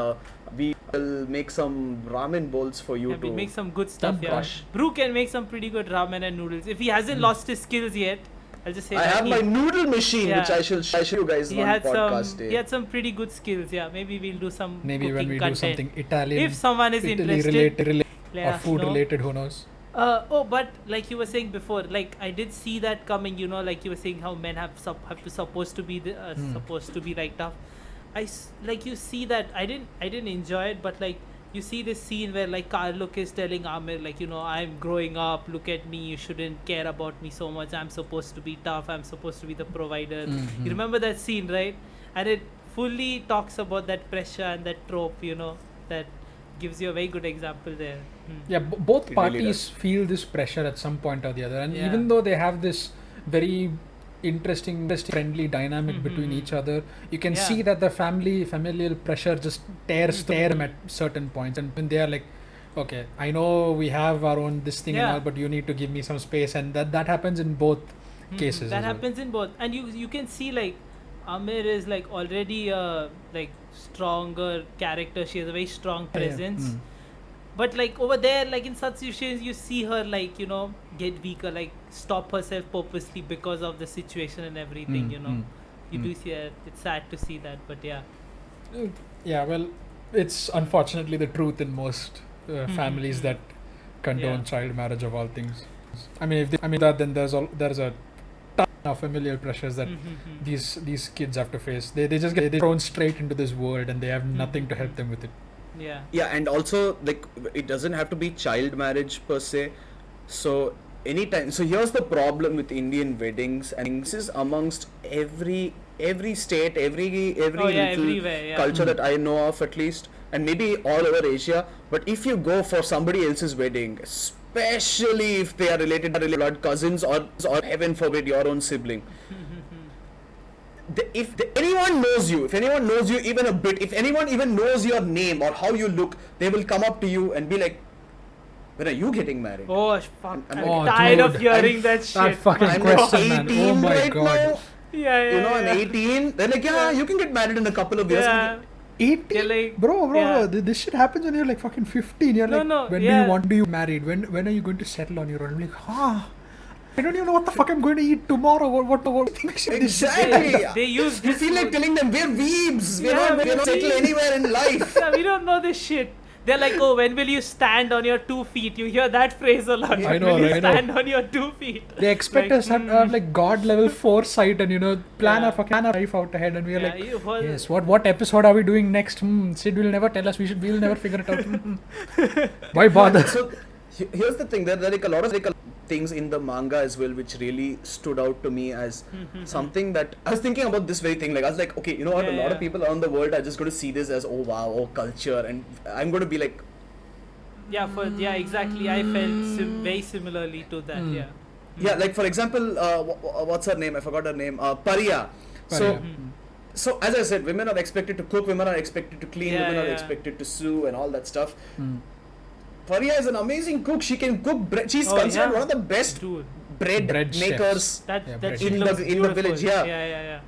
we will make some ramen bowls for you yeah, to we'll make some good stuff. Yeah, crush. Brew can make some pretty good ramen and noodles. If he hasn't lost his skills yet, I'll just say I that have he- my noodle machine, which Yeah. I shall show you guys he on had podcast some day. he had some pretty good skills. Yeah, maybe we'll do some Maybe cooking when we content. do something Italian, If someone is Italy interested, related let or us food know. related, who knows? But like you were saying before, like I did see that coming. You know, like you were saying how men have to supposed to be supposed to be like tough. Like you see that I didn't enjoy it, but like you see this scene where like Karluk is telling Amir like, you know, I'm growing up. Look at me. You shouldn't care about me so much. I'm supposed to be tough. I'm supposed to be the provider. You remember that scene, right? And it fully talks about that pressure and that trope. You know, that gives you a very good example there. Yeah, both It really parties feel this pressure at some point or the other, and Yeah. even though they have this very interesting, friendly dynamic between each other, you can Yeah. see that the familial pressure just tears them at certain points, and when they are like, okay, I know we have our own this thing and Yeah. all, but you need to give me some space, and that happens in both cases. That as well. happens in both, and you can see like Amir is like already a like stronger character. She has a very strong Yeah, yeah. presence. But like over there, like in such situations, you see her like, you know, get weaker, like stop herself purposely because of the situation and everything. You know, you do see that. It's sad to see that, but yeah. Yeah, well, it's unfortunately the truth in most families that condone Yeah. child marriage of all things. I mean, if they, I mean that, then there's a ton of familial pressures that these kids have to face. They just get thrown straight into this world and they have nothing to help them with it. Yeah. Yeah, and also like it doesn't have to be child marriage per se. So anytime, so here's the problem with Indian weddings, and this is amongst every state, every Oh, yeah, little everywhere, yeah. culture that I know of at least, and maybe all over Asia. But if you go for somebody else's wedding, especially if they are related blood cousins or heaven forbid your own sibling, anyone knows you, if anyone knows you even a bit, if anyone even knows your name or how you look, they will come up to you and be like, when are you getting married? Oh, fuck. I'm I'm like, tired dude, of hearing I'm- that shit. That fucking I'm question, like man. 18 Oh my right god. now. Yeah, yeah. You know, I'm yeah. 18. They're like, yeah, you can get married in a couple of years. Yeah. 18? You're like, Bro, yeah. this shit happens when you're like fucking 15. You're No, like, no, when yeah. do you married? When are you going to settle on your own? I'm like, I don't even know what the fuck I'm going to eat tomorrow. What this Exactly. They use You this feel like word- telling them we're weebs. Yeah, We're not settle weebs. anywhere in life. Yeah, we don't know this shit. They're like, oh, when will you stand on your 2 feet? You hear that phrase a lot. I When know, will you I know. stand on your 2 feet? They expect Like, us to have like god level foresight and plan Yeah. our life out ahead, and we're Yeah, like, you heard- yes, what episode are we doing next? Sid will never tell us. We'll never figure it out. Why bother? So here's the thing: there are like a lot of things in the manga as well, which really stood out to me as something that I was thinking about this very thing. Like I was like, okay, you know what? Yeah, a lot yeah. of people around the world are just going to see this as oh wow, oh culture, and I'm going to be like, Yeah, exactly. I felt very similarly to that. Hmm. Yeah. yeah, like for example, what's her name? I forgot her name. Pariya. So. Mhm. So as I said, women are expected to cook, women are expected to clean, Yeah, women are yeah. expected to sew and all that stuff. Hmm. Faria is an amazing cook. She can cook bread. She's Oh, considered yeah. one of the best Dude, bread Bread makers. chefs. that Yeah, that bread shit in looks the village, beautiful. yeah. Yeah.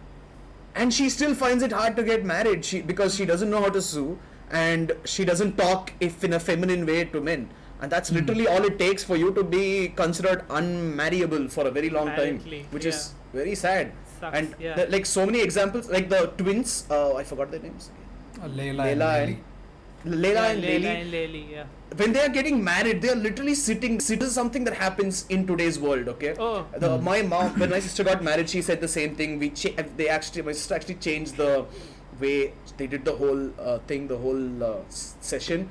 And she still finds it hard to get married because she doesn't know how to sew and she doesn't talk if in a feminine way to men. And that's literally all it takes for you to be considered unmarriable for a very long Apparently, time, which yeah. is very sad. Sucks, And yeah. like so many examples, like the twins. I forgot their names. Layla Layla and Lily. and Layla and Layla Lily. and Lily, yeah. When they are getting married, they are literally sitting. This is something that happens in today's world. Okay. Oh. My mom, when my sister got married, she said the same thing. My sister actually changed the way they did the whole thing, the whole session.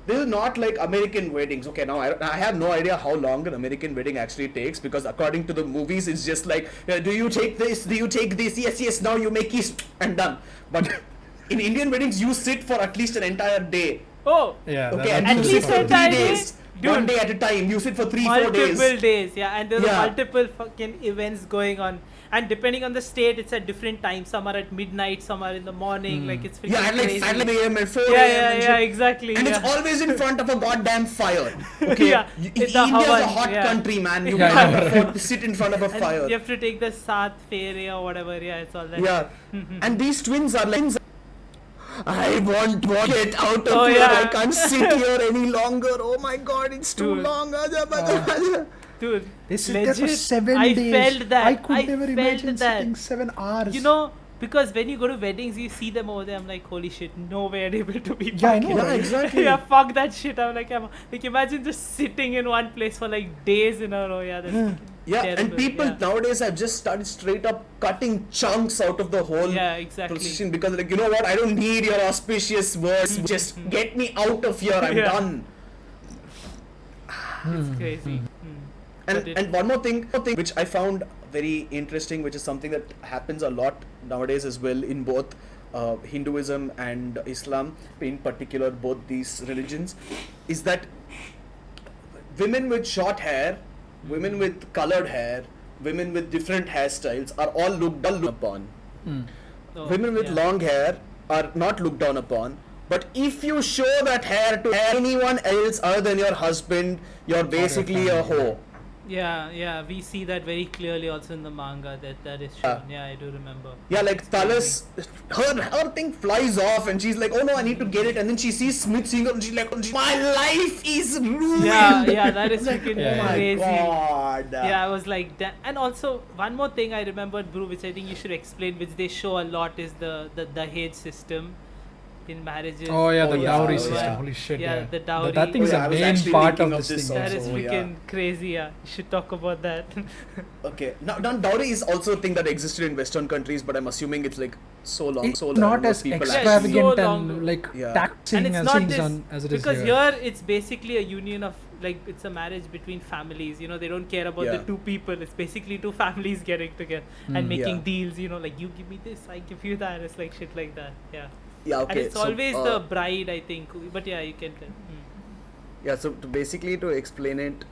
This is not like American weddings. Okay, now I have no idea how long an American wedding actually takes because according to the movies, it's just like, do you take this? Do you take this? Yes. Now you make kiss and done. But in Indian weddings, you sit for at least an entire day. Oh, Yeah. Okay, that- and At you that's sit least for fun. entire 3 day? days. Dude. One day at a time. You sit for 3-4 multiple days. days, yeah, and there's Yeah. multiple fucking events going on. And depending on the state, it's at different times. Some are at midnight, some are in the morning. Like it's freaking Yeah, at like crazy. 5 a.m. and 4 yeah, a.m. yeah, and yeah, shit. exactly. And yeah. it's always in front of a goddamn fire. Okay, Yeah, India's it's the a Havan, hot yeah. country, man. You Yeah, can't yeah. afford to sit in front of a And fire. you have to take the Saath Fere or whatever. Yeah, it's all that. Yeah, and these twins are like, I want to get out of Oh, here. yeah. I can't sit here any longer. Oh my god, it's too Dude. long. Dude, They sit there for legit, 7 I days. felt that. I could never felt imagine that. sitting 7 hours. You know, because when you go to weddings, you see them over there. I'm like, holy shit, no way I'm able to be. Yeah, I know, fucking- right? Yeah, exactly. yeah, fuck that shit. I'm like, imagine just sitting in one place for like days in a row. Yeah, that's fucking Yeah, and terrible, people yeah. nowadays have just started straight up cutting chunks out of the whole Yeah, exactly. procession because, like, you know what? I don't need your auspicious words. Just get me out of here. I'm Yeah. done. It's crazy. And But it- and one more thing which I found very interesting, which is something that happens a lot nowadays as well in both Hinduism and Islam, in particular, both these religions, is that women with short hair, women with colored hair, women with different hairstyles are all looked down upon. Oh, Women with yeah. long hair are not looked down upon. But if you show that hair to anyone else other than your husband, you're basically a family, hoe. Yeah, we see that very clearly also in the manga that is shown. Yeah, I do remember. Yeah, like Talis, her thing flies off and she's like, oh no, I need to get it. And then she sees Smith Singer and she's like, my life is ruined. Yeah, that is freaking Yeah. Oh my crazy. god. Yeah, I was like that. And also, one more thing I remembered, Bru, which I think you should explain, which they show a lot, is the Dahej system. in marriages. Oh yeah, the Oh, yeah. dowry Oh, system. yeah. Holy shit. Yeah, Yeah, the dowry. That thing's Oh, yeah, I a was main actually part of thinking of this this thing. That also. is yeah. freaking crazy. Yeah, you should talk about that. Okay. Now dowry is also a thing that existed in Western countries, but I'm assuming it's like so long. It's so not long as people Yeah, it's extravagant so and long. like Yeah. taxing And it's as not things this on as it is because here. here it's basically a union of like it's a marriage between families. You know, they don't care about the Yeah. two people. It's basically two families getting together and Mm. making Yeah. deals. You know, like you give me this, I give you that. It's like shit like that. Yeah. Yeah. And Okay. it's so, always the bride, I think. But yeah, you can tell. Yeah. So basically, to explain it,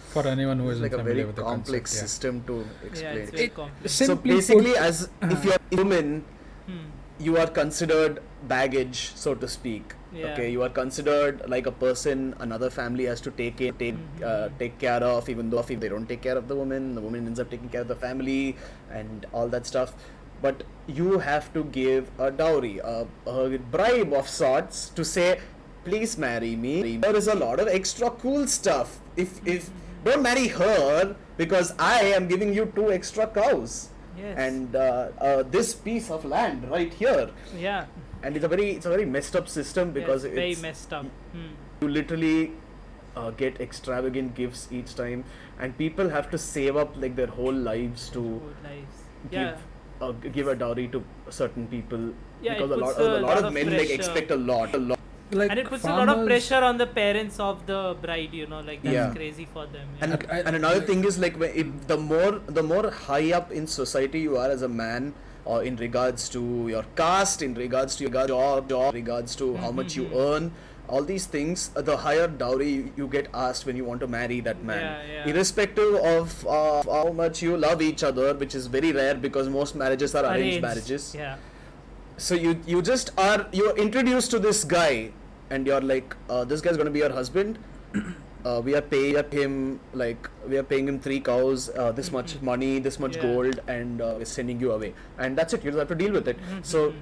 For anyone who it's isn't like a very familiar with the complex concept, system to Yeah, explain. it's very It- complex. So Simply basically, put, as if you're a woman, Hmm. you are considered baggage, so to speak. Yeah. Okay, you are considered like a person another family has to take care of, even though if they don't take care of the woman ends up taking care of the family and all that stuff. But you have to give a dowry, a bribe of sorts to say, please marry me. There is a lot of extra cool stuff. If don't marry her because I am giving you 2 extra cows. Yes. And this piece of land right here, Yeah. and it's a very messed up system because Yes, very it's messed up. you literally get extravagant gifts each time, and people have to save up like their whole lives to Good lives. give Yeah. give a dowry to certain people Yeah, it because a puts lot a of men like pressure. expect a lot. like And it puts a lot of farmers- pressure on the parents of the bride, you know, like that's Yeah. crazy for them. Yeah. And, I- and another thing is like if the more high up in society you are as a man, or in regards to your caste, in regards to your job, regards to how much you earn, all these things, the higher dowry you get asked when you want to marry that man. Yeah, yeah. Irrespective of how much you love each other, which is very rare because most marriages are arranged marriages. Yeah. So you're introduced to this guy, and you're like, this guy's gonna be your husband. We are paying him 3 cows, this much money, this much Yeah. gold, and we're sending you away, and that's it. You just have to deal with it. So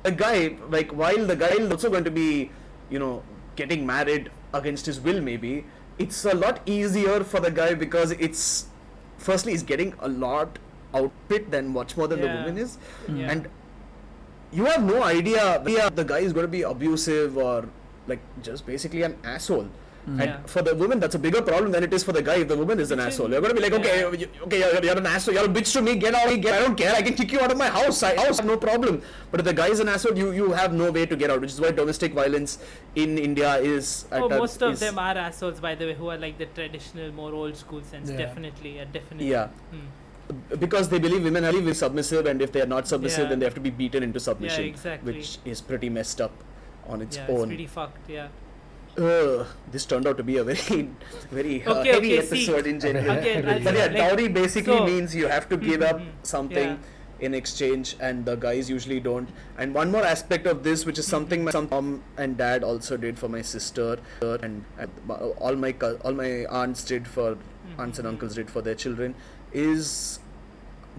a guy, like, while the guy is also going to be, you know, getting married against his will, maybe it's a lot easier for the guy because it's firstly he's getting a lot outfit than much more than the Yeah. woman is, Yeah. and you have no idea the guy is going to be abusive or like just basically an asshole. And Yeah. for the woman, that's a bigger problem than it is for the guy. If the woman is an Which is- asshole, you're going to be like, okay, Yeah. you're an asshole, you're a bitch to me, get out, I don't care, I can kick you out of my house, no problem. But if the guy is an asshole, you have no way to get out, which is why domestic violence in India is Most of them are assholes, by the way, who are like the traditional, more old school sense. Yeah. Definitely, definitely. Yeah. Because they believe women are really submissive, and if they are not submissive, Yeah. then they have to be beaten into submission, exactly. which is pretty messed up on its Yeah, it's own. pretty fucked. Yeah. This turned out to be a very, very Okay, heavy okay, see. episode in general. Again, I'll But say, yeah, like, dowry basically so- means you have to give up something Yeah. in exchange, and the guys usually don't. And one more aspect of this, which is something my mom and dad also did for my sister, and all my aunts did for aunts and uncles did for their children, is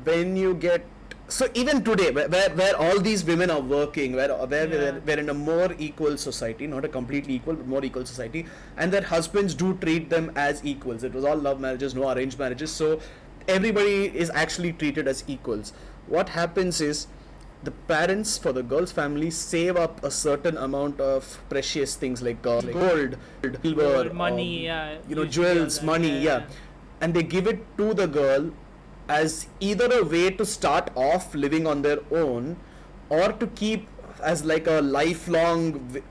when you get. So even today, where all these women are working, where Yeah. we're in a more equal society, not a completely equal, but more equal society, and their husbands do treat them as equals. It was all love marriages, no arranged marriages, so everybody is actually treated as equals. What happens is the parents for the girl's family save up a certain amount of precious things like gold, silver, Gold, money, yeah, you know, usually all jewels, that, money, yeah. and they give it to the girl as either a way to start off living on their own, or to keep as like a lifelong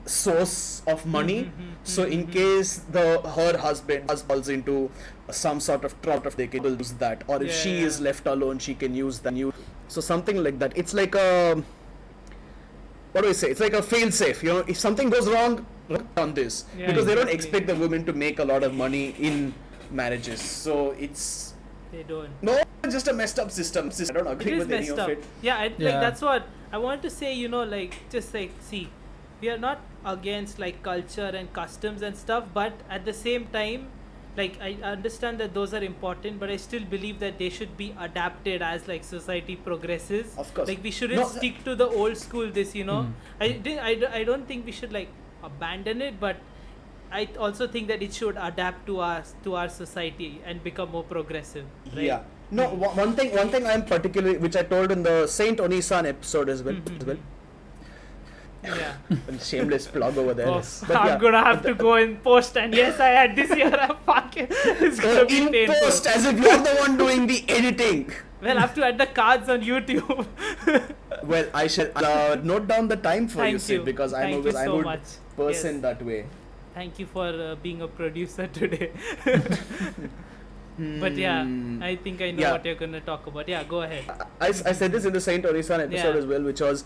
source of money. So in case her husband falls into some sort of trouble, they can use that, or if she is left alone, she can use that. So something like that. It's like a, what do I say? It's like a fail safe. You know, if something goes wrong, on this, Yeah, because they don't exactly. expect the women to make a lot of money in marriages. So it's They don't. no, it's just a messed up system. I don't It agree is with any messed of up. it. Yeah, like Yeah. that's what I want to say. You know, like just like see, we are not against like culture and customs and stuff, but at the same time, like I understand that those are important, but I still believe that they should be adapted as like society progresses. Of course. Like we shouldn't No, stick to the old school. This, you know, I don't think we should like abandon it, but I also think that it should adapt to our society and become more progressive. Right? Yeah. No, one thing I'm particularly, which I told in the Saint Onisan episode as well. Yeah. Shameless plug over there. Oh, But I'm yeah, gonna have to go in post, and yes, I had this year. I'm fucking. It's gonna be in painful. post, as if you're the one doing the editing. Well, I have to add the cards on YouTube. Well, I shall note down the time for you, Thank Sid, you. because I'm Thank a you so good much. person Yes. that way. Thank you for being a producer today. But yeah, I think I know Yeah. what you're gonna talk about. Yeah, go ahead. I said this in the Saint Onisan episode Yeah. as well, which was,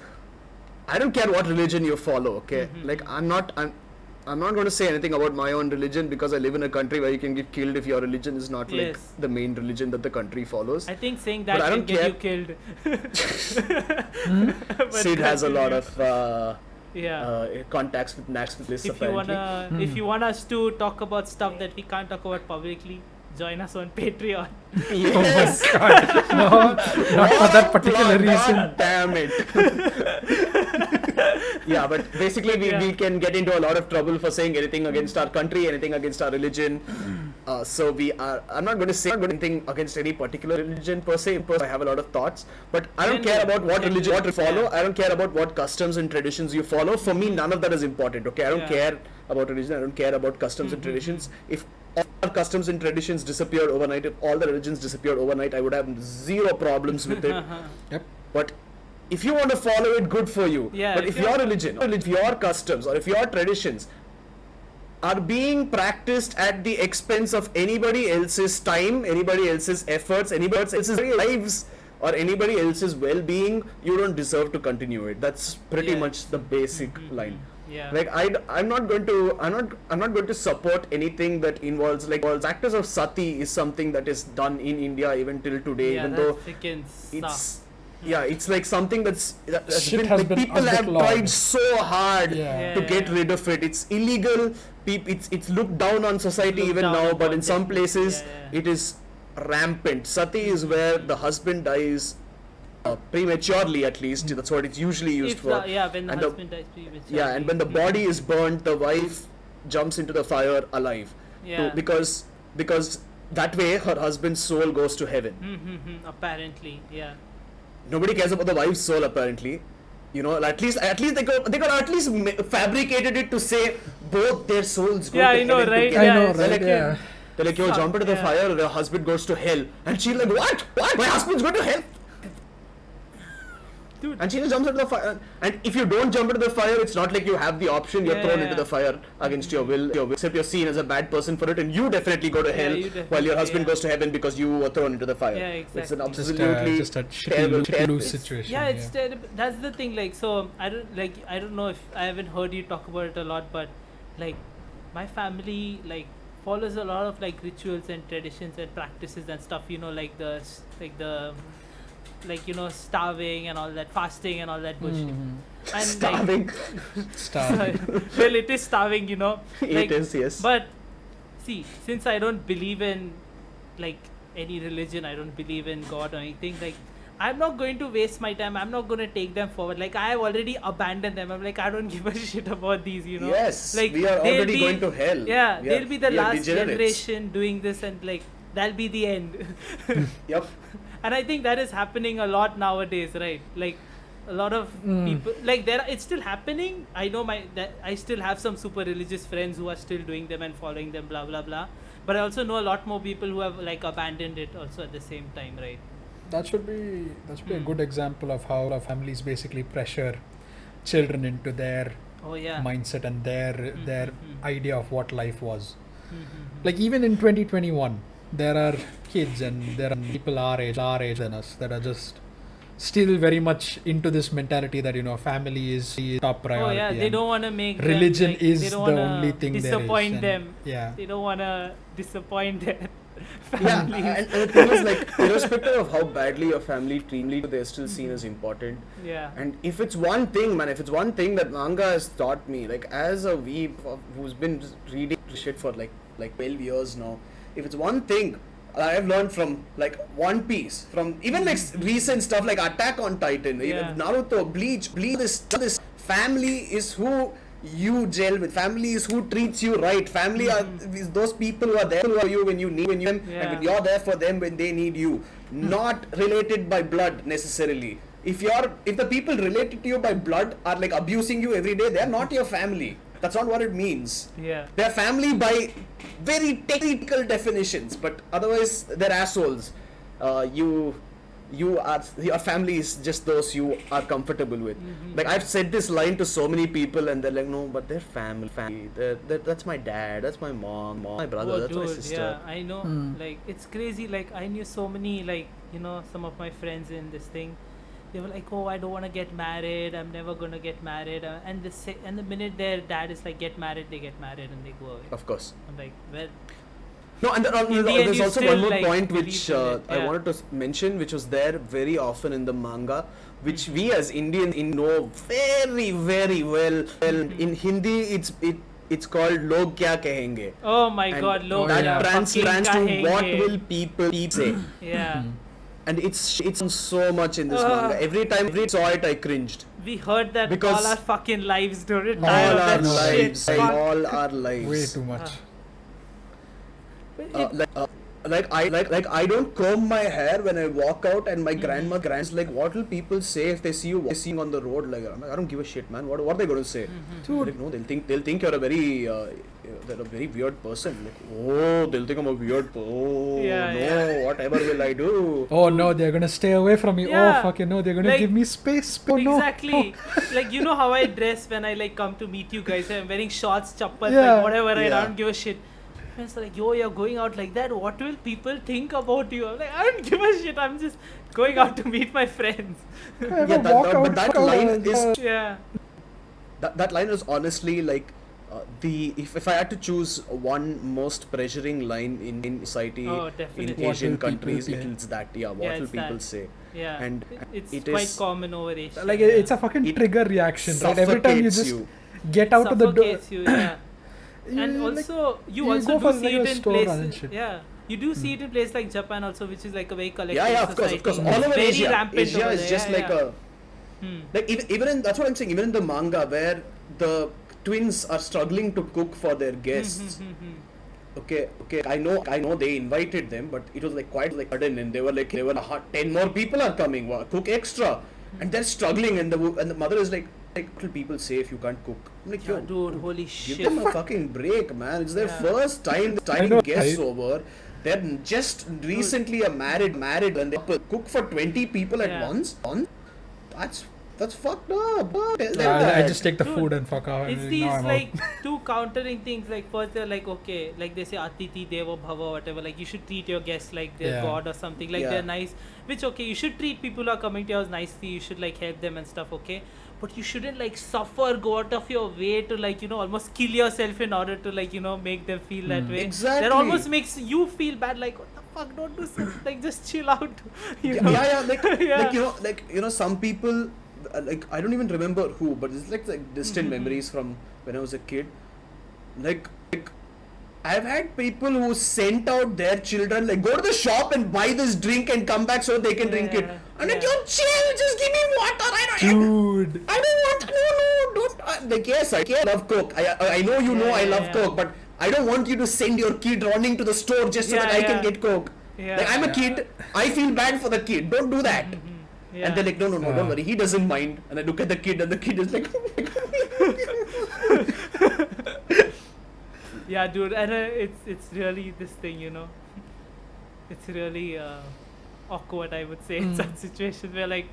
I don't care what religion you follow, okay? Mhm. Like, I'm not going to say anything about my own religion, because I live in a country where you can get killed if your religion is not like Yes. the main religion that the country follows. I think saying But that I can don't get care. you killed. But Sid has a lot continue. of Yeah. contacts with Max with this If you apparently. if you want us to talk about stuff that we can't talk about publicly, join us on Patreon. Yes. Oh my god. No, not for that particular reason. God damn it. Yeah, but basically we can get into a lot of trouble for saying anything against our country, anything against our religion. So I'm not going to say anything against any particular religion per se. I have a lot of thoughts, but I don't care about what religion you follow. Yeah. I don't care about what customs and traditions you follow. For me, none of that is important. Okay, I don't Yeah. care about religion. I don't care about customs and traditions. If all customs and traditions disappeared overnight, if all the religions disappeared overnight, I would have zero problems with it. Yep. But if you want to follow it, good for you. Yeah, But if if you're- your religion, or if your customs, or if your traditions are being practiced at the expense of anybody else's time, anybody else's efforts, anybody else's lives, or anybody else's well-being, you don't deserve to continue it. That's pretty Yeah. much the basic line. Yeah. Like I'm not going to support anything that involves practice of sati is something that is done in India even till today, yeah, even that though freaking it's it's like something that's Shit been, has like, been people have outlawed. tried so hard Yeah. to get rid of it. It's illegal. It's looked down on society Looked even down now, but upon, in some definitely. places Yeah. it is rampant. Sati is where the husband dies prematurely, at least. That's what it's usually used If for. when the And husband dies prematurely. Yeah, and when the body is burnt, the wife jumps into the fire alive. Yeah. Because that way her husband's soul goes to heaven. Apparently, yeah. Nobody cares about the wife's soul, apparently. You know, at least they could at least fabricated it to say both their souls go Yeah, to I know, heaven right? together. I know, Yeah, right? like, Yeah. They're like, yo, Fuck, jump into the yeah. fire, your husband goes to hell. And she's like, what? My husband's going to hell? Dude. And she just jumps into the fire. And if you don't jump into the fire, it's not like you have the option. You're Yeah, thrown yeah. into the fire against your will. Except you're seen as a bad person for it, and you definitely go to Yeah, hell, you while your definitely, husband yeah. goes to heaven because you were thrown into the fire. Yeah, It's an exactly. absolutely Just a shitty terrible, lose terrible- situation. Yeah, it's terrible. That's the thing. Like, so I don't know if I haven't heard you talk about it a lot, but like my family follows a lot of rituals and traditions and practices and stuff. You know, starving and all that, fasting and all that bullshit. And Starving. Starving. well, it is starving, you know. It is, yes. But see, since I don't believe in any religion, I don't believe in God or anything, I'm not going to waste my time. I'm not going to take them forward. I have already abandoned them. I'm I don't give a shit about these, you know. Yes, Like, we are they'll already be- going to hell. Yeah, We they'll are- be the we are last degenerates. generation doing this, and that'll be the end. Yep. And I think that is happening a lot nowadays, right? A lot of people it's still happening. I know I still have some super religious friends who are still doing them and following them, blah blah blah. But I also know a lot more people who have abandoned it also at the same time, right? That should be a good example of how families basically pressure children into their Oh yeah. mindset and their idea of what life was. Mhm. Like even in 2021, there are kids and there are people our age than us that are just still very much into this mentality that family is top Oh priority. yeah, they and don't want to make religion them, is they the don't wanna only thing there is. disappoint and- them. Yeah. They don't want to disappoint their Yeah, families. and the thing is, irrespective of how badly your family treats you, they're still seen as important. Yeah. And if it's one thing, man, if it's one thing that manga has taught me, as a weeb who's been reading shit for 12 years now, if it's one thing I've learned from One Piece, from even recent stuff like Attack on Titan, Yeah. even Naruto, Bleach, this family is who you gel with. Family is who treats you right. Family are is those people who are there for you when you need them, and when you're there for them when they need you. Not related by blood necessarily. If the people related to you by blood are like abusing you every day, they're not your family. That's not what it means. Yeah. They're family by very technical definitions, but otherwise they're assholes. Your family is just those you are comfortable with. Like I've said this line to so many people, and they're like, no, but they're family. That's my dad. That's my mom. My brother. Oh, that's my dude, sister. yeah, I know. Like, it's crazy. Like, I knew so many, like, you know, some of my friends in this thing. They were like, oh, I don't want to get married. I'm never gonna get married. And the minute their dad is like, get married, they get married and they go away. Of course. I'm like, well, No, and In the end, there's you also still, one more like, point believe which in it, I yeah. wanted to mention, which was there very often in the manga, which we as Indians know very, very well. In Hindi, it's called "Log Kya Kahenge." oh my And god, log that kya translates fucking to what kahenge. will people say, Yeah. and it's on so much in this Ugh. manga. Every time I saw it, I cringed. We heard that Because all our fucking lives, dude. All All Tired of our that lives, shit. Fuck. all our lives. Way too much. But I don't comb my hair when I walk out, and my grand's like, what will people say if they see you walking on the road? Like, I'm like, I don't give a shit, man. What are they going to say? Dude. Like, no, they'll think you're a very weird person. Like, oh, they'll think I'm a weird person. Oh Yeah, no, yeah. whatever will I do? Oh no, they're gonna stay away from me. Yeah. Oh fuck, no, they're gonna Like, give me space. Oh no. exactly. Like, you know how I dress when I like come to meet you guys. I'm wearing shorts, chappals, Yeah. like whatever. I Yeah. don't give a shit. Friends are like, yo, you're going out like that. What will people think about you? I'm like, I don't give a shit. I'm just going out to meet my friends. Ever Yeah, walk out but that from line a- is Yeah. that line is honestly like if I had to choose one most pressuring line in society Oh, in definitely. What Asian will people countries, say? it's that. Yeah, what Yeah, will it's people that. say? Yeah. And It's it quite is common over Asia. Like yeah. it's a fucking It trigger reaction, right? Every time you suffocates just get out of the door. Suffocates you, yeah. And you, like, also, you you also go do for see like a it in store run and places. shit. Yeah. You do see it in places like Japan also, which is like a very collective Yeah, of course, society. all over Very Asia. rampant Asia over is there, just yeah, like yeah. like even in that's what I'm saying. Even in the manga where the twins are struggling to cook for their guests. Okay. I know they invited them, but it was like quite like sudden, and they were 10 more people are coming. Wow, cook extra, and they're struggling, and the mother is like, what will people say if you can't cook? I'm like, Yeah, yo, dude, holy give shit. them a fucking break, man. It's their Yeah. first time know, guests right? over. They're just recently married, and they cook for 20 people at Yeah. once. That's fucked up. Tell them I that. just take the Dude, food and fuck off. It's and these now I'm like out. two countering things. Like first they're like, okay, like they say Atiti Devo Bhava, whatever. Like you should treat your guests like they're Yeah. god or something. Like Yeah. they're nice. Which okay, you should treat people who are coming to your house nicely. You should like help them and stuff. Okay, but you shouldn't like suffer, go out of your way to like almost kill yourself in order to like make them feel that way. Exactly. That almost makes you feel bad. Like what the fuck? Don't do something. Like just chill out. You Yeah, know? yeah, like some people, like I don't even remember who, but it's like distant memories from when I was a kid. Like I've had people who sent out their children, like, go to the shop and buy this drink and come back so they can drink it. I'm like, Yeah. yo, chill, just give me water. Dude. I don't want, no, don't. Like, yes, I love Coke. I know you know I Yeah, love yeah. Coke, but I don't want you to send your kid running to the store just so Yeah, that I can yeah. get Coke. Yeah. Like, I'm a kid. I feel bad for the kid. Don't do that. Yeah. And they're like, no, don't worry. He doesn't mind. And I look at the kid, and the kid is like, Yeah, dude, and it's really this thing, it's really awkward, I would say, in such situations where like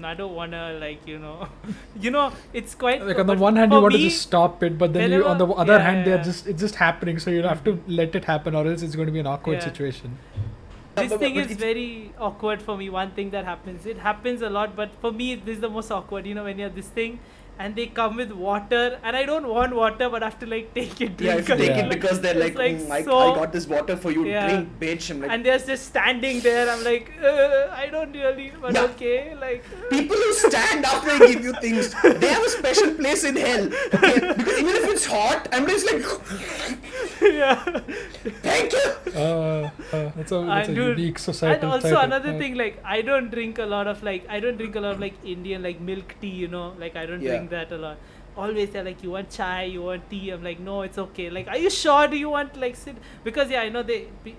I don't wanna like it's quite Like on the but one hand for you want to me, just stop it, but then you on the whenever- other yeah, hand they're yeah. it's just happening, so you'll have to let it happen, or else it's going to be an awkward Yeah. situation. this But thing is it's- very awkward for me. One thing that happens, it happens a lot, but for me this is the most awkward, when you're this thing and they come with water and I don't want water, but I have to like take it, yeah, drink if you take Yeah. it because they're It's like, like I so- got this water for you, Yeah. drink, bitch. I'm like, and they're just standing there. I'm like, I don't really, but Yeah. okay, like. people who stand after I give you things, they have a special place in hell. Okay? Because even if it's hot, I'm just like, Yeah. thank you. That's a Dude, unique societal and also type of- another thing, like I don't drink a lot of like Indian like milk tea, like I don't Yeah. drink that a lot. always they're like, you want chai, you want tea. I'm like, no, it's okay. Like, are you sure? Do you want like sit? Because yeah, I know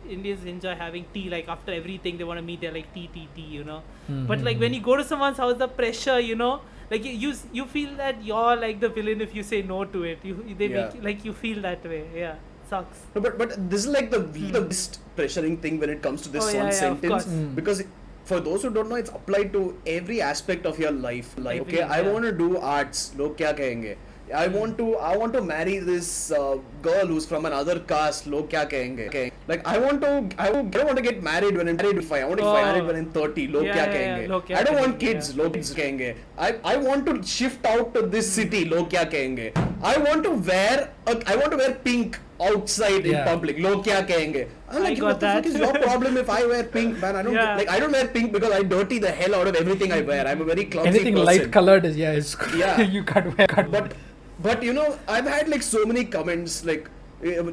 Indians enjoy having tea. Like after everything, they want to meet. They're like tea, tea, tea. You know. But like when you go to someone's house, the pressure, you know, like you feel that you're like the villain if you say no to it. They Yeah. make you, like you feel that way. Yeah, sucks. No, but this is like the best pressuring thing when it comes to this Oh, one yeah, of sentence, course. because for those who don't know, it's applied to every aspect of your life. Like, okay, Everything, I yeah. want to do arts. Log kya kahenge? I want to marry this girl who's from another caste. Log kya kahenge? Okay. Like I don't want to get married when I'm 35. I want to get married when I'm 30. Log Yeah, kya yeah, yeah. kahenge? Log kya I don't want kahenge, kids. yeah. Log kids kahenge. I want to shift out to this city. Log kya kahenge? I want to wear pink outside in Yeah. public. Log kya kahenge? I'm I like, got what the fuck that. is your problem if I wear pink, man? I don't Yeah. like. I don't wear pink because I dirty the hell out of everything I wear. I'm a very clumsy Anything person. light colored is it's Yeah. you can't wear. But you know, I've had like so many comments like,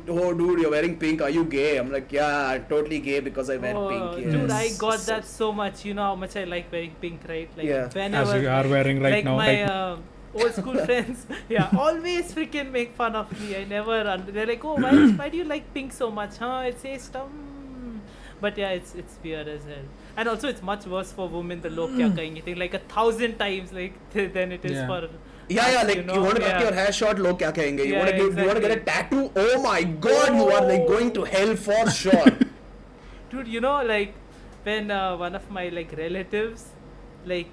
oh dude, you're wearing pink. Are you gay? I'm like, yeah, I'm totally gay because I wear pink. Yes. Dude, I got that so much. You know how much I like wearing pink, right? Like Yeah. whenever, As you are wearing right like now. my old school friends, yeah, always freaking make fun of me. I never. They're like, oh, why do you like pink so much? Huh? It says But yeah, it's weird as hell. And also, it's much worse for women. The log kya kahenge thing, like 1,000 times like than it is Yeah. for. Yeah, us, like you want to cut your hair short, log kya kahenge? You Yeah, want to get a tattoo? Oh my god, you are like going to hell for sure. Dude, you know, like when one of my like relatives, like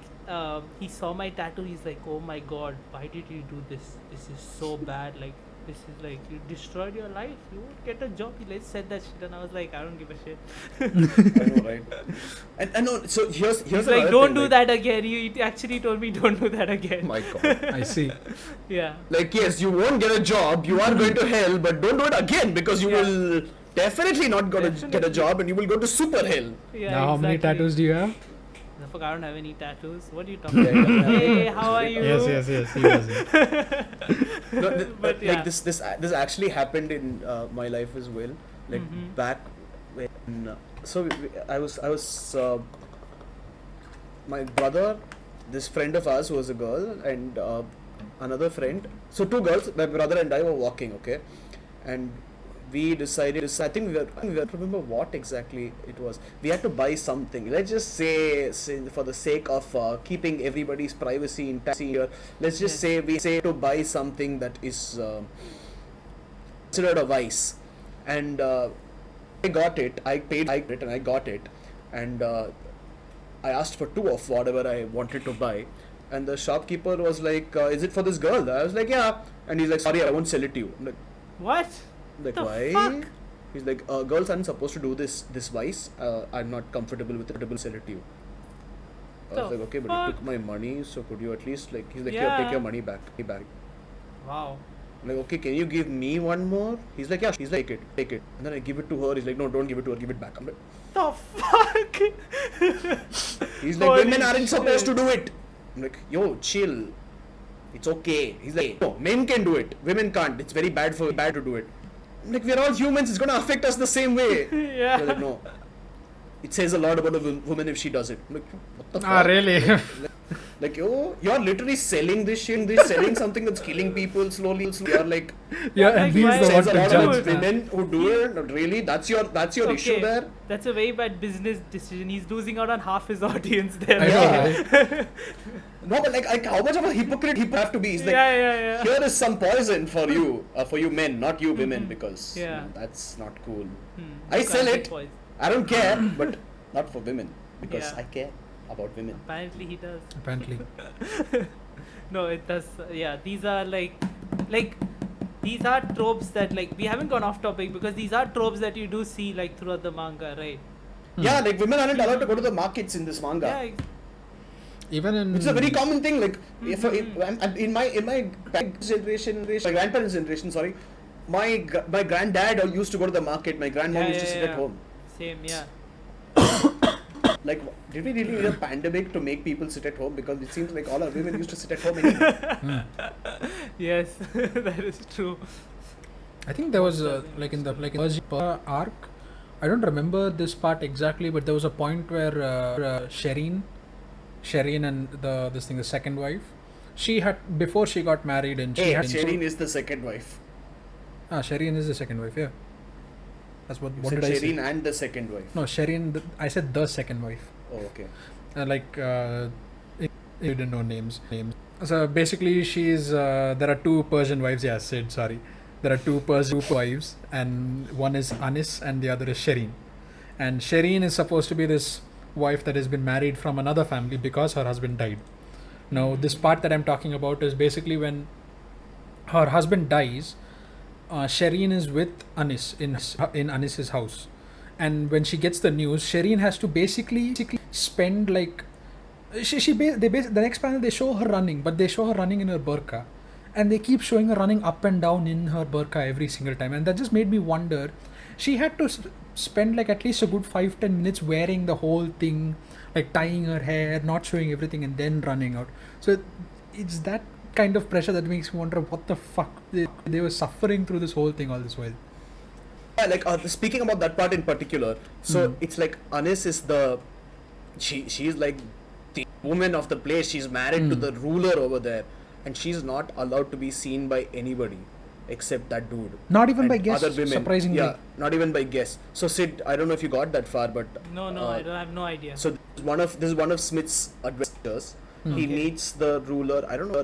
he saw my tattoo, he's like, oh my god, why did you do this? This is so bad. Like this is like you destroyed your life. You won't get a job. He like said that shit, and I was like, I don't give a shit. I know, right? And no, so here's He's another like, don't thing, do like, that again. He actually told me, don't do that again. My god. I see. Yeah. Like, yes, you won't get a job, you are going to hell, but don't do it again because you Yeah. will definitely not gonna get a Definitely. job and you will go to super hell. Yeah. Now, how many exactly. tattoos do you have? The fuck, I don't have any tattoos. What are you talking Yeah, about? yeah, yeah. Hey, how are you? Yes. He was. No, But yeah. like this actually happened in my life as well. Like Mhm. back when I was my brother, this friend of ours who was a girl, and another friend. So two girls, my brother and I were walking, okay, and we decided. I think I don't remember what exactly it was. We had to buy something. Let's just say for the sake of keeping everybody's privacy intact here, let's just Yes. say we say to buy something that is considered a vice, and I got it. I paid it, and I got it, and I asked for two of whatever I wanted to buy, and the shopkeeper was like, "Is it for this girl?" I was like, "Yeah," and he's like, "Sorry, I won't sell it to you." I'm What? like, The why? fuck? He's like, "Girls aren't supposed to do this vice. I'm not comfortable with it. I will sell it to you." I was The like, "Okay, but you fuck? took my money, so could you at least like?" He's like, "Here, Yeah. take your money back. Wow. I'm like, "Okay, can you give me one more?" He's like, "Yeah." He's like, take it. And then I give it to her. He's like, "No, don't give it to her. Give it back." I'm like, The fuck? he's like, Holy "Women aren't supposed to shit. do it." I'm like, "Yo, chill. It's okay." He's like, "No, men can do it. Women can't. It's very bad to do it." I'm like, "We're all humans. It's gonna affect us the same way." Yeah. They're like, "No. It says a lot about a woman if she does it." I'm like, "What the fuck?" Ah, really? Like, you're literally selling this shit. Selling something that's killing people slowly. You're like, Yeah, Like, and he's why- the says one a to lot judge. about women who do it. Not really, that's your issue Okay, there. That's a very bad business decision. He's losing out on half his audience there. I know, Yeah. right? No, but like how much of a hypocrite he have to be? He's like, yeah. here is some poison for you men, not you women, because Yeah. that's not cool. Hmm, I you sell can't it. be poisoned. I don't care, but not for women because Yeah. I care about women. Apparently he does. Apparently. No, it does. Yeah, these are like these are tropes that like we haven't gone off topic because these are tropes that you do see like throughout the manga, right? Yeah, like women aren't allowed to go to the markets in this manga. Yeah. Even in. Which is a very common thing. Like, if Mhm. in my parents' generation, my grandparents' generation, sorry, my granddad used to go to the market. My grandmom used to sit at home. Same, yeah. Like, did we really need a pandemic to make people sit at home? Because it seems like all our women used to sit at home anyway. Yes, that is true. I think there was like in the first arc. I don't remember this part exactly, but there was a point where Shireen and the second wife, she had before she got married, and she Hey, had Shireen is the second wife. Shireen is the second wife. Yeah, that's what. You What said did I Shireen say? and the second wife. No, Shireen. I said the second wife. Oh, okay. You didn't know names. So basically, she's there are two Persian wives. Yeah, Sid. Sorry, there are two Persian wives, and one is Anis, and the other is Shireen. And Shireen is supposed to be this wife that has been married from another family because her husband died. Now, this part that I'm talking about is basically when her husband dies. Shireen is with Anis in Anis's house, and when she gets the news, Shireen has to basically spend like the next panel they show her running, but they show her running in her burqa, and they keep showing her running up and down in her burqa every single time, and that just made me wonder. She had to spend like at least a good 5-10 minutes wearing the whole thing, like tying her hair, not showing everything, and then running out. So it's that kind of pressure that makes me wonder what the fuck they were suffering through this whole thing all this while. Yeah, like speaking about that part in particular, so it's like Anis is she is like the woman of the place. She's married to the ruler over there, and she's not allowed to be seen by anybody except that dude. Not even And by guests, other women. surprisingly. Yeah, not even by guests. So Sid, I don't know if you got that far, but No, I have no idea. so this is one of Smith's advisors. He Okay. meets the ruler. I don't know.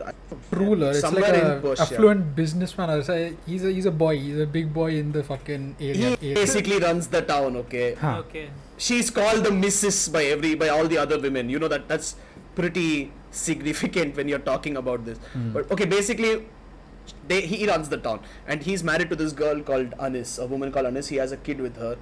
Ruler, it's somewhere like in a Persia. affluent businessman. I'll say he's a boy. He's a big boy in the fucking area. He basically runs the town. Okay. Huh. Okay. She's called the Mrs. by all the other women. You know that's pretty significant when you're talking about this. But okay, basically, he runs the town, and he's married to this girl called Anis, a woman called Anis. He has a kid with her,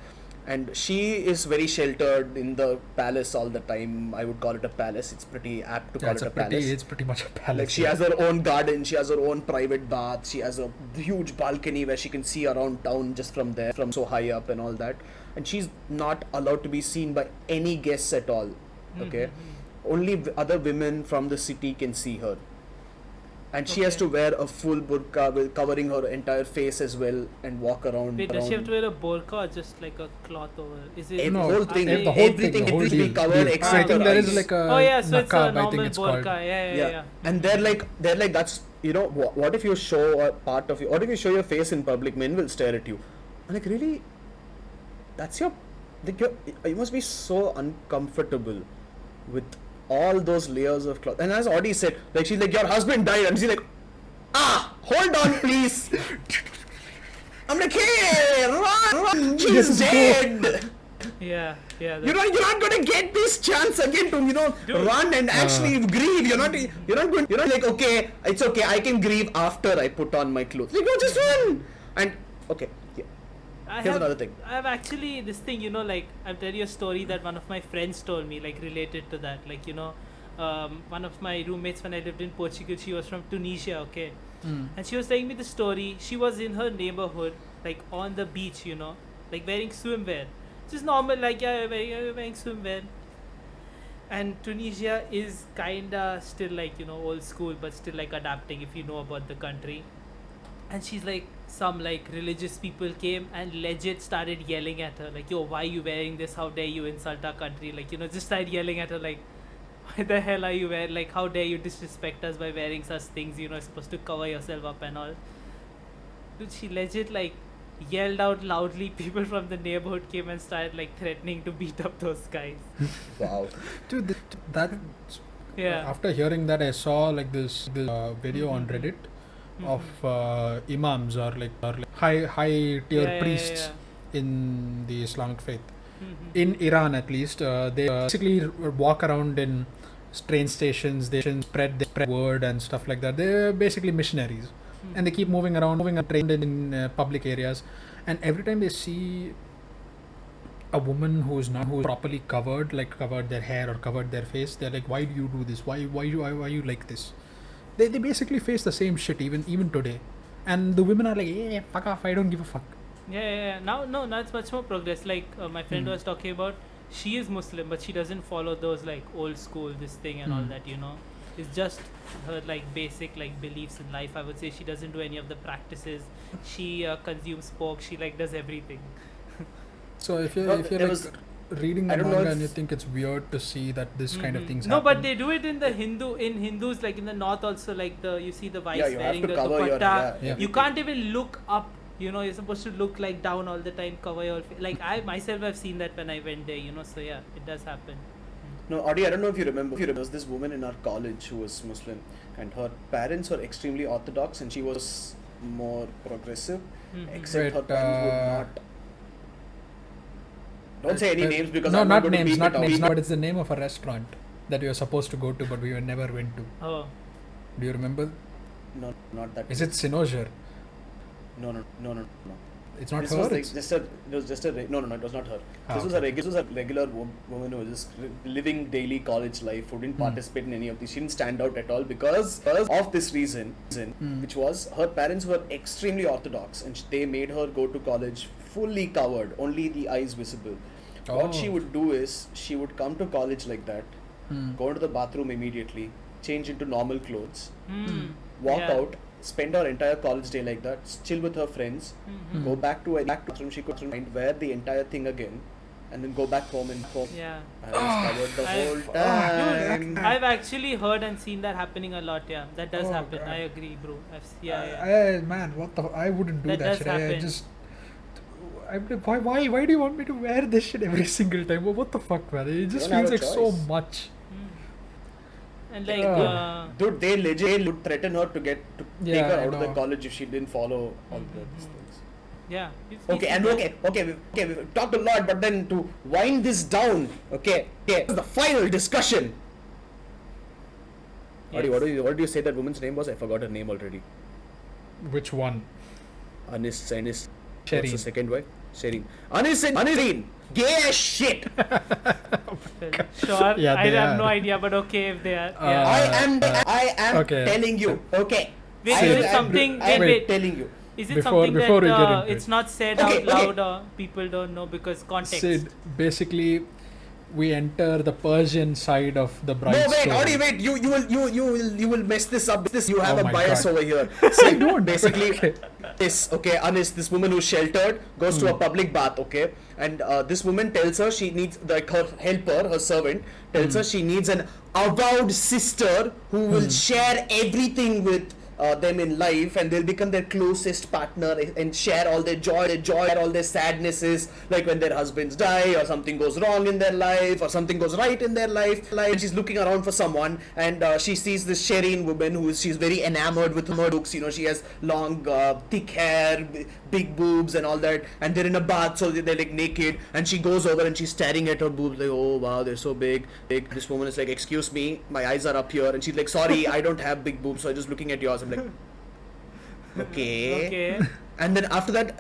and she is very sheltered in the palace all the time. I would call it a palace. It's pretty apt to call it a palace. It's pretty much a palace. Like she has her own garden, she has her own private bath, she has a huge balcony where she can see around town just from there, from so high up and all that. And she's not allowed to be seen by any guests at all. Okay, only other women from the city can see her. And she has Okay. to wear a full burqa covering her entire face as well and walk around. Wait, does she have around. to wear a burqa or just like a cloth over? Is it? The No, whole thing, the whole everything thing, the needs to whole be deal. covered I except think her there is eyes. like a Oh yeah, so it's a niqab, I normal think it's burqa. called. Yeah. And they're like that's what if you show a part of you, what if you show your face in public, men will stare at you. I'm like, really? That's you must be so uncomfortable with all those layers of cloth. And as Audie said, like she's like, your husband died, and she's like, hold on please. I'm like, hey, run, he's Yes, go. Yeah. dead. That's- You're not going to get this chance again to Dude. run and actually grieve. You're not like, okay, it's okay, I can grieve after I put on my clothes. Like, no, just run. And okay, yeah. Here's another thing. I have actually this thing, like I'll tell you a story that one of my friends told me, like related to that. Like, one of my roommates when I lived in Portugal, she was from Tunisia, okay? And she was telling me the story. She was in her neighborhood, like on the beach, like wearing swimwear. Just normal, like, yeah, wearing swimwear. And Tunisia is kinda still like, old school, but still like adapting if you know about the country. And she's like, some like religious people came and legit started yelling at her, like, yo, why are you wearing this? How dare you insult our country? Like, just started yelling at her, like, why the hell are you wearing, like, how dare you disrespect us by wearing such things? You're supposed to cover yourself up and all. Dude, she legit like yelled out loudly. People from the neighborhood came and started like threatening to beat up those guys. Wow. Dude, that Yeah. after hearing that, I saw like this video on Reddit of imams or like high tier priests in the Islamic faith. In Iran, at least, they basically walk around in train stations. They spread word and stuff like that. They're basically missionaries, and they keep moving around trained in public areas. And every time they see a woman who's properly covered, like covered their hair or covered their face, they're like, "Why do you do this? Why you like this?" They basically face the same shit even today, and the women are like, "Yeah, fuck off! I don't give a fuck." Yeah. Now it's much more progress. Like my friend was talking about, she is Muslim, but she doesn't follow those like old school this thing and all that. It's just her like basic like beliefs in life. I would say she doesn't do any of the practices. She consumes pork. She like does everything. So if you're No, if you're there like was- reading I the don't know manga if- and you think it's weird to see that this kind of things No, happen. but they do it in the Hindus, like in the north also, like you see the wives Yeah, you have wearing to the cover your- dupatta. yeah, Yeah. You everything. can't even look up. You know, you're supposed to look like down all the time, cover your like I myself have seen that when I went there. You know, so yeah, it does happen. No, Audi, I don't know if you remember. There was this woman in our college who was Muslim, and her parents were extremely orthodox, and she was more progressive. Mhm. Except her Wait, parents would not. Don't say any names because no, I'm not going to names, beep not it out. names, but it's the name of a restaurant that you were supposed to go to, but we were never went to. Oh, Do you remember? No, not that. Is it Sinoger? No. It's not This her. was like it's- just a. It was just a. No, it was not her. Ah, This was okay. this was a regular woman who was just living daily college life, who didn't participate in any of these. She didn't stand out at all because of this reason, which was her parents were extremely orthodox, and they made her go to college fully covered, only the eyes visible. What she Oh. would do is she would come to college like that, go into the bathroom immediately, change into normal clothes, walk Yeah. out, spend her entire college day like that, chill with her friends, go back to a bathroom. She could find wear the entire thing again, and then go back home and home. yeah. I was covered the I- whole Dude, time. I've actually heard and seen that happening a lot. Yeah, that does Oh, happen. God. I agree, bro. Yeah. Man, what the? I wouldn't do That that, does shit. I happen. just. Why do you want me to wear this shit every single time? What the fuck, man? It just don't have feels a like so choice. much. And like, Yeah. Dude, they legit would threaten her to take Yeah, her I out of the know. college if she didn't follow all these things. yeah. Okay, and we talked a lot, but then to wind this down, okay, the final discussion. Adi, Yes. what do you say that woman's name was? I forgot her name already. Which one? Anis. What's Shireen. the second wife? Shireen. Anis, gay as shit. Sure. Yeah, I they have no are. idea, but okay if they are. Uh, yeah. I am okay. telling you. Okay. Wait, I is it am- something? I am Wait. telling you. Is it Before- something before we that get into it's it. not said Okay, out loud or people don't know because context? Sid, basically, we enter the Persian side of the bride No, wait, story. Audi, wait. You will mess this up. You have Oh a my bias God. over here. So I don't. basically. Okay. Anis, this woman who's sheltered, goes to a public bath, okay? And this woman tells her she needs, like her helper, her servant, tells her she needs an avowed sister who will share everything with them in life, and they'll become their closest partner and share all their joy, all their sadnesses, like when their husbands die or something goes wrong in their life or something goes right in their life. Like she's looking around for someone, and she sees this Shireen woman she's very enamored with her looks. You know, she has long, thick hair, big boobs, and all that. And they're in a bath, so they're like naked. And she goes over and she's staring at her boobs, like, oh wow, they're so big. This woman is like, excuse me, my eyes are up here, and she's like, sorry, I don't have big boobs, so I'm just looking at yours. I'm like, okay. Okay. And then after that,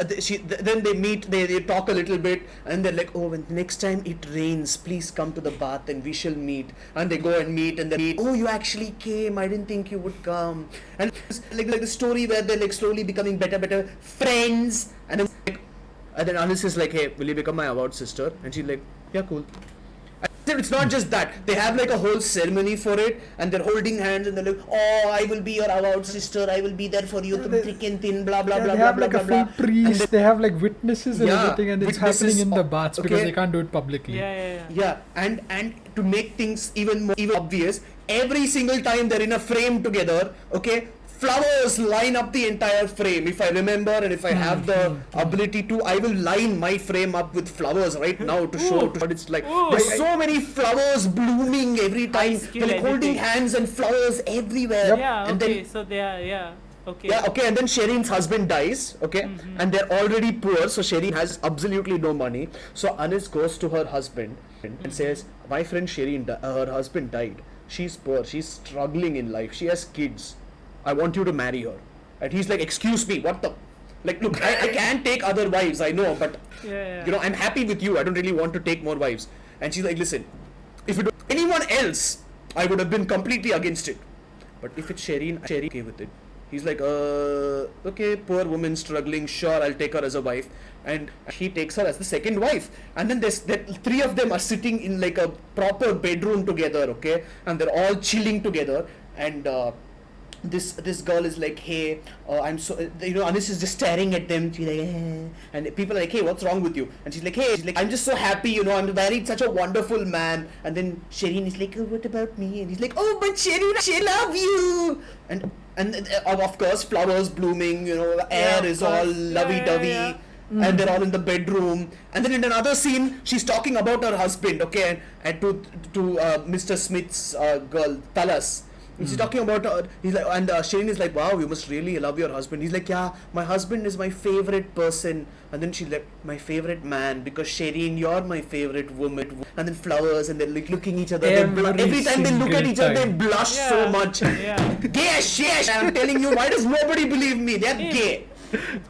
then they meet, they talk a little bit, and they're like, oh, when next time it rains, please come to the bath and we shall meet. And they go and meet, and they meet. Oh, you actually came. I didn't think you would come. And it's like the story where they're like slowly becoming better friends. And then Anis is like, hey, will you become my avowed sister? And she's like, yeah, cool. And it's not just that. They have like a whole ceremony for it, and they're holding hands, and they're like, oh, I will be your avowed sister. I will be there for you, they- thick and thin, blah, blah, Yeah, blah, they blah, have blah, like blah, a blah. full priest. And They have like witnesses and Yeah, everything, and it's witnesses, happening in the baths because okay. they can't do it publicly. Yeah. Yeah, and to make things even more obvious, every single time they're in a frame together, okay, flowers line up the entire frame. If I remember, and if I have the ability to, I will line my frame up with flowers right now to show what it's like. Ooh. There's so many flowers blooming every time. skill They're like holding editing. hands and flowers everywhere. Yeah. And Okay. then, So they are. Yeah. Okay. yeah, okay, and then Shireen's husband dies, okay, and they're already poor, so Shireen has absolutely no money. So Anis goes to her husband and says, my friend Shireen, her husband died. She's poor, she's struggling in life, she has kids. I want you to marry her. And he's like, excuse me, what the? Like, look, I can take other wives, I know, but, Yeah. you know, I'm happy with you, I don't really want to take more wives. And she's like, listen, if it was anyone else, I would have been completely against it. But if it's Shireen okay with it. He's like, okay, poor woman struggling, sure, I'll take her as a wife. And he takes her as the second wife. And then three of them are sitting in like a proper bedroom together, okay? And they're all chilling together. And this girl is like, hey, I'm so, Anis is just staring at them. She's like, and people are like, hey, what's wrong with you? And she's like, I'm just so happy, I'm married such a wonderful man. And then Shireen is like, oh, what about me? And he's like, oh, but Shireen, I love you. And of course, flowers blooming, air is all lovey-dovey. Yeah. And they're all in the bedroom, and then in another scene she's talking about her husband, okay, and to Mr. Smith's girl Talas. And she's talking about he's like, and Shane is like, wow, you must really love your husband. He's like, yeah, my husband is my favorite person. And then she's like, my favorite man, because Shireen, you're my favorite woman. And then flowers, and they're like looking each other. Every time they look at each other, they blush so much. Yeah. Gay as shit. I'm telling you, why does nobody believe me? They're gay.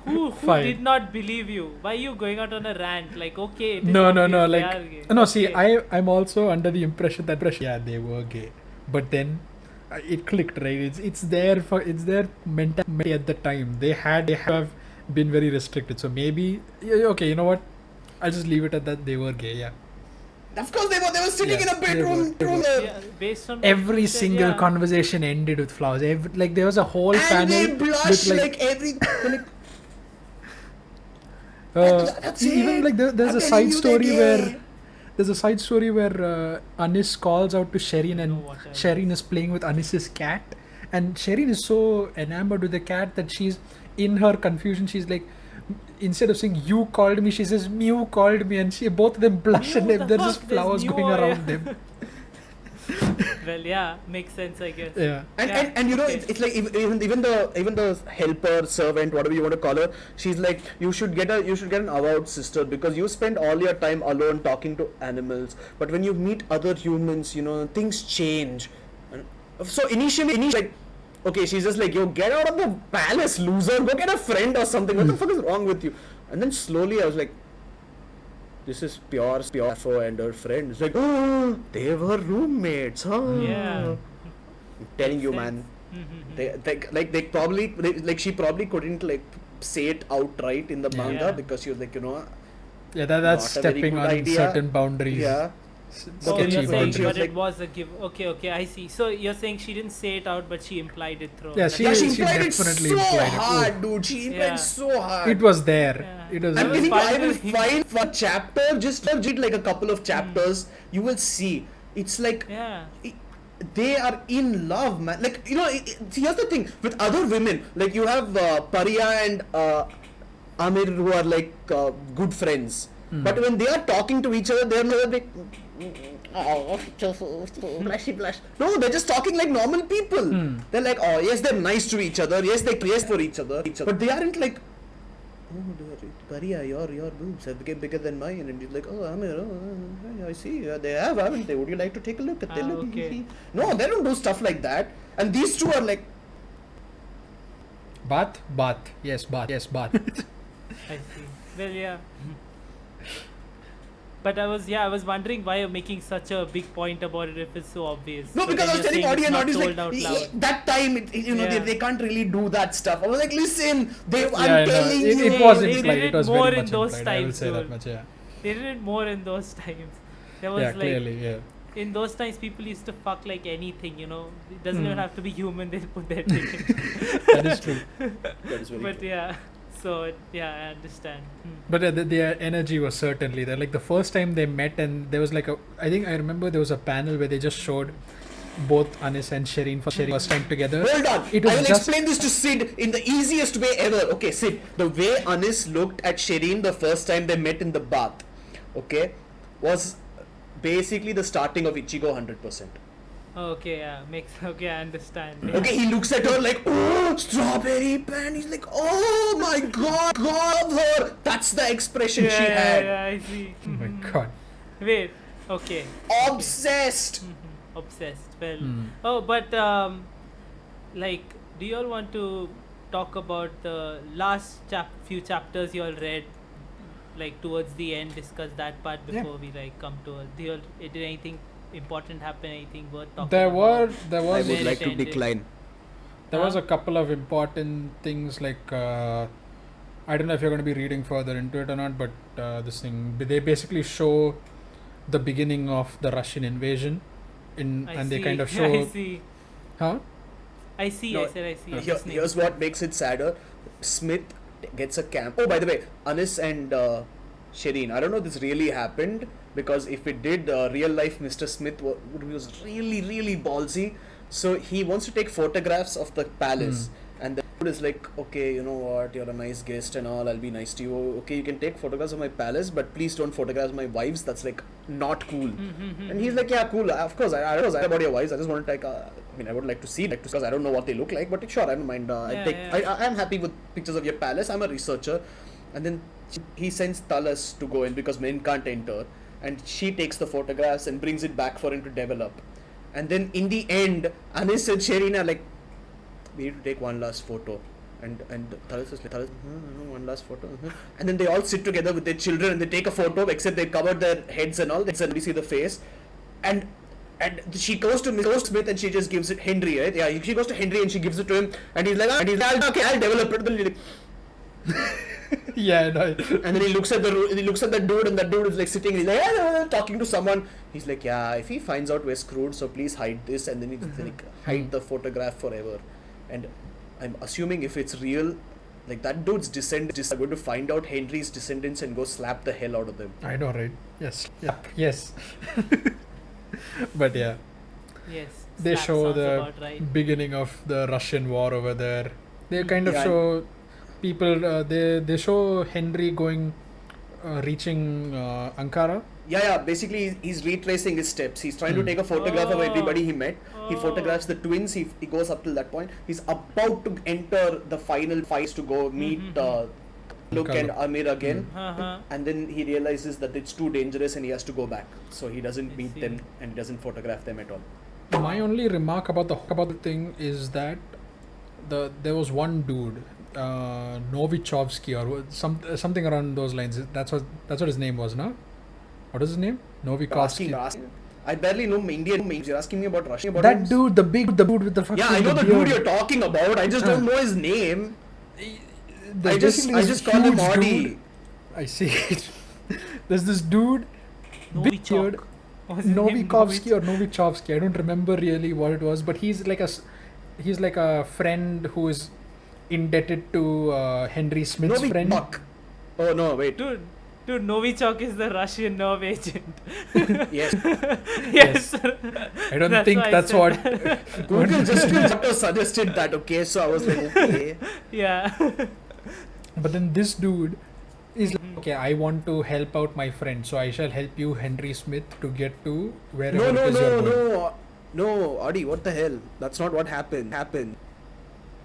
Who Fine. did not believe you? Why are you going out on a rant? Like, okay, it is No, obvious they like, are gay. no, see, Okay. I'm also under the impression that, yeah, they were gay. But then it clicked, right? It's their mentality at the time. They have been very restricted. So maybe, okay, you know what? I'll just leave it at that. They were gay, yeah. Of course they were sitting Yeah, in a bedroom. they were. Yeah, based on what Every you said, single yeah. conversation ended with flowers. Like there was a whole And panel they blush with like every... That's even it. like there's I'm a telling side you, story they're where gay. there's a side story where Anis calls out to Shireen know and what I Shireen is playing with Anis's cat, and Shireen is so enamored with the cat that she's in her confusion. She's like, instead of saying you called me, she says Mew called me, and both of them blush, and Mew, the there's just fuck, there's flowers Mew, going yeah. around them. Well, yeah, makes sense, I guess. Yeah. And okay. it's like even the helper, servant, whatever you want to call her, she's like, you should get an award, sister, because you spend all your time alone talking to animals, but when you meet other humans, things change. And so initially like, okay, she's just like, yo, get out of the palace, loser, go get a friend or something. What the fuck is wrong with you? And then slowly I was like, this is pure Sappho and her friend. It's like, oh, they were roommates, huh? Yeah. I'm telling you, man. Mhm. She probably couldn't like say it outright in the manga Yeah. because she was like, Yeah, that's Not a very stepping good on idea. certain boundaries. yeah. Oh, Okay, you're she saying, was but like- it was a give. Okay, I see. So you're saying she didn't say it out, but she implied it through. Yeah, That's she- Yeah, she she implied it definitely so implied it. hard, dude. She implied Yeah. so hard. It was there. Yeah. It was I'm It was there. telling you, I part will of the find for chapter, just read like a couple of chapters, you will see. It's like Yeah. they are in love, man. Like, here's the thing with other women, like you have Pariya and Amir who are like good friends, but when they are talking to each other, they're not like, oh, blushy blush. No, they're just talking like normal people. They're like, oh yes, they're nice to each other. Yes, they praise for each other, but they aren't like, oh, Pariya, your boobs have become bigger than mine, and he's like, oh, Amir, I see, they haven't they? Would you like to take a look at them? Okay. No, they don't do stuff like that. And these two are like, Bath? Yes, bath. I see. Well, yeah. But I was wondering why you're making such a big point about it if it's so obvious. no, But because then I was you're telling saying it's audience, not like, told out loud. that time, Yeah. they can't really do that stuff. I was like, listen, Yeah, I'm telling you. it was They implied. did It was more very in much those implied. I will times, say that dude. much. Yeah. They did it more in those times. There was Yeah, like clearly. Yeah. in those times people used to fuck like anything, It doesn't even Hmm. have to be human. They put their dick in. That is true. That is very But true. yeah, so I understand. But their energy was certainly there. Like the first time they met, and there was like I think I remember there was a panel where they just showed both Anis and Shireen first time together. Hold on, It I was will just explain this to Sid in the easiest way ever. Okay, Sid, the way Anis looked at Shireen the first time they met in the bath, okay, was basically the starting of Ichigo 100%. Okay, yeah, I understand. Yeah. Okay, he looks at her like, oh, strawberry pen. He's like, oh my god, God of her. That's the expression she had. Yeah, I see. oh my god. Wait, okay. Obsessed. Obsessed. Well, Hmm. oh, but like, do you all want to talk about the last few chapters you all read? Like towards the end, discuss that part Yeah. before we like come to. Did anything important happen? Anything worth talking There about? I I would Where like it to ended. decline. There was Huh? a couple of important things like I don't know if you're going to be reading further into it or not, but this thing they basically show the beginning of the Russian invasion I and see. they kind of I show see. huh I see. No, I said I see. I'm Here, listening. here's what makes it sadder. Smith gets a camp. Oh, by the way, Anis and Shireen. I don't know if this really happened, because if it did, real life Mr. Smith was really, really ballsy. So he wants to take photographs of the palace, and the dude is like, okay, you know what, you're a nice guest and all, I'll be nice to you. Okay, you can take photographs of my palace, but please don't photograph my wives. That's like not cool. And he's like, yeah, cool. Of course, I don't know about your wives. I just want to take. I mean, I would like to see, because I don't know what they look like. But sure, I don't mind. I'm happy with pictures of your palace. I'm a researcher. And then he sends Talas to go in because men can't enter, and she takes the photographs and brings it back for him to develop. And then in the end, Anis and Shireen are like, we need to take one last photo. And Talas is like, one last photo. And then they all sit together with their children and they take a photo, except they cover their heads and all. And we see the face. And she goes to Mr. Smith and she just gives it Henry, right? Yeah, she goes to Henry and she gives it to him. And he's like, okay, I'll develop it. Then he's like, Yeah, no. and then he looks at the dude, and that dude is like sitting, he's like talking to someone. He's like, yeah, if he finds out we're screwed, so please hide this. And then he's like, hide the photograph forever. And I'm assuming if it's real, like that dude's descendants are going to find out Henry's descendants and go slap the hell out of them. I know, right? Yes. Yeah. Yes. But yeah, Yes. they slap show sounds the about right. beginning of the Russian war over there. They kind of Yeah. show people. They show Henry going, reaching Ankara. Yeah. Basically, he's retracing his steps. He's trying to take a photograph of everybody he met. He photographs the twins. He goes up till that point. He's about to enter the final fights to go meet Luke and Amir again. And then he realizes that it's too dangerous and he has to go back. So he doesn't meet them and he doesn't photograph them at all. My only remark about the thing is that there was one dude, Novichovsky or something around those lines. That's what his name was, no? What is his name? Novikovsky. Asking. I barely know Indian names. You're asking me about Russian. That names? dude, the dude with the fucking Yeah, I know the beard. dude you're talking about. I just don't know his name. There's I just basically this call him huge Audi. dude. I see it. There's this dude, big beard, Novichok. What was his name? Novikovsky or Novichovsky. I don't remember really what it was, but he's like a friend who is indebted to Henry Smith's friend. Novik. Oh no, wait. Dude, Novichok is the Russian nerve agent. Yes. Yes. I don't think that's what. Google just suggested that. Okay, so I was like, okay. Yeah. But then this dude is like, okay, I want to help out my friend, so I shall help you, Henry Smith, to get to wherever it is you're going. No, Audi, what the hell? That's not what happened.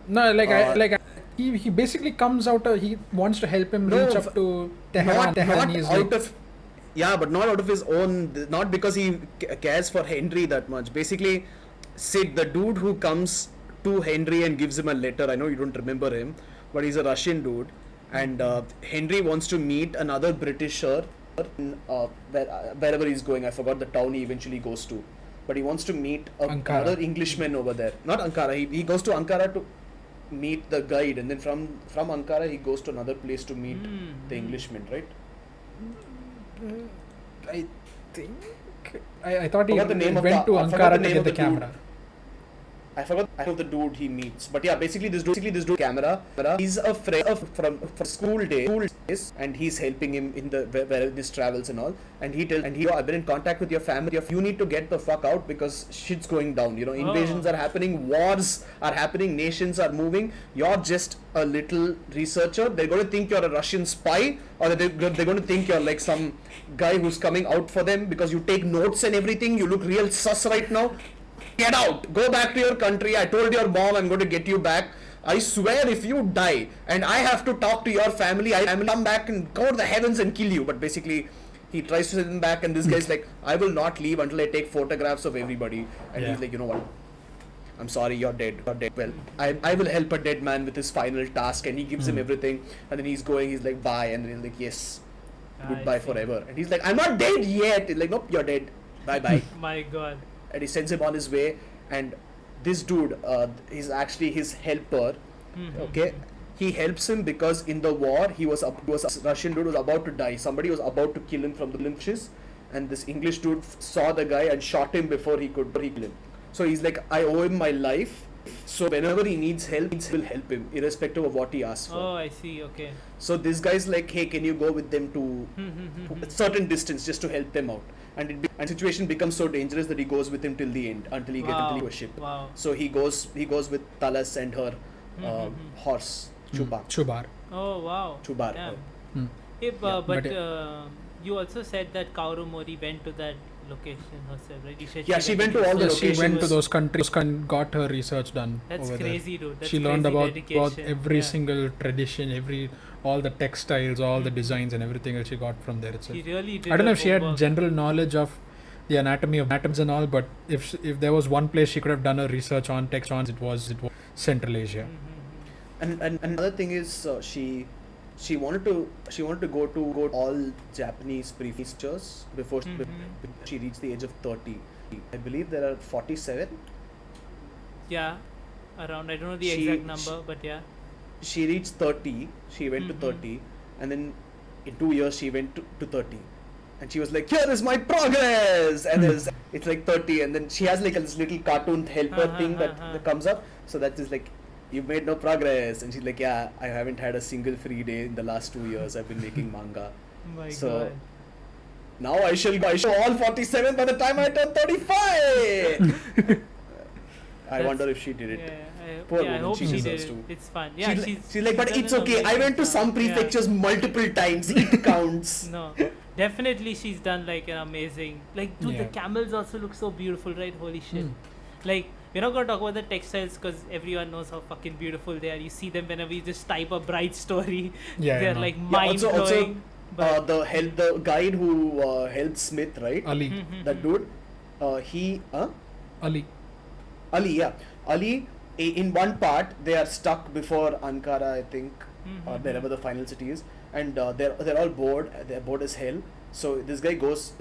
No, he basically comes out. He wants to help him reach up to Tehran. Not He's out like, of. Yeah, but not out of his own. Not because he cares for Henry that much. Basically, Sid, the dude who comes to Henry and gives him a letter. I know you don't remember him, but he's a Russian dude, and Henry wants to meet another Britisher in, wherever he's going. I forgot the town he eventually goes to, but he wants to meet another Englishman over there. Not Ankara. He goes to Ankara to meet the guide, and then from Ankara he goes to another place to meet the Englishman, right? I think I thought he Forgot the name of went to I forgot Ankara the to name get of the the camera. I forgot the dude he meets, but yeah, basically this dude camera. He's a friend from school days, and he's helping him in the where his travels and all. And he tells, I've been in contact with your family. You need to get the fuck out because shit's going down. You know, invasions are happening, wars are happening, nations are moving. You're just a little researcher. They're going to think you're a Russian spy, or they're going to think you're like some guy who's coming out for them because you take notes and everything. You look real sus right now. Get out! Go back to your country. I told your mom I'm going to get you back. I swear if you die and I have to talk to your family, I will come back and go to the heavens and kill you. But basically, he tries to send him back, and this guy's like, I will not leave until I take photographs of everybody. And he's like, you know what? I'm sorry, you're dead. Well, I will help a dead man with his final task. And he gives him everything. And then he's going, he's like, bye. And then he's like, yes, goodbye forever. And he's like, I'm not dead yet. He's like, nope, you're dead. Bye-bye. My God. And he sends him on his way, and this dude is actually his helper. Okay, he helps him because in the war he was a Russian dude was about to die. Somebody was about to kill him from the lynches, and this English dude saw the guy and shot him before he could kill him. So he's like, I owe him my life. So whenever he needs help, he will help him, irrespective of what he asks for. Oh, I see. Okay. So this guy's like, hey, can you go with them to Hmm. a certain distance just to help them out? And situation becomes so dangerous that he goes with him till the end until he gets into a ship. Wow. So he goes with Talas and her horse Chuba. Chubar. Oh, wow. Chubar. Damn. Hmm. If, Yeah, but but, you also said that Kaoru Mori went to that location herself, right? You said Yeah, she went to all the Yeah, she went to locations. those countries and got her research done That's over crazy, dude. there. That's She learned crazy about dedication. every Yeah. single tradition, all the textiles, all the designs and everything that she got from there itself. She really did. I don't know her if she had homework. general knowledge of the anatomy of atoms and all, but if there was one place she could have done her research on textiles, it was Central Asia. Mhm. And another thing is she wanted to go to all Japanese prefectures before she reached the age of 30. I believe there are 47. Yeah, around. I don't know the She- exact number, but yeah. She reached 30. She went to 30, and then in 2 years she went to 30. And she was like, here is my progress! And it's like 30, and then she has like this little cartoon helper thing that comes up. So that is like, you've made no progress. And she's like, yeah, I haven't had a single free day in the last 2 years. I've been making manga. My So, God. Now I shall all 47 by the time I turn 35! I wonder if she did it. Yeah, Poor I woman, hope she she deserves did. to. It's fun. Yeah, She's like, but done it's an okay. I amazing went to job. some Yeah. prefectures multiple times. It counts. No, definitely she's done like an amazing. Like, dude, the Yeah. camels also look so beautiful, right? Holy shit! Hmm. Like, we're not gonna talk about the textiles because everyone knows how fucking beautiful they are. You see them whenever you just type a bright story. Yeah, They're I know. like Yeah, mind also- blowing. The guide who helped Smith, right? Ali. That dude. Ali. Ali, yeah. Ali, in one part, they are stuck before Ankara, I think, or wherever the final city is, and they're all bored. They're bored as hell. So this guy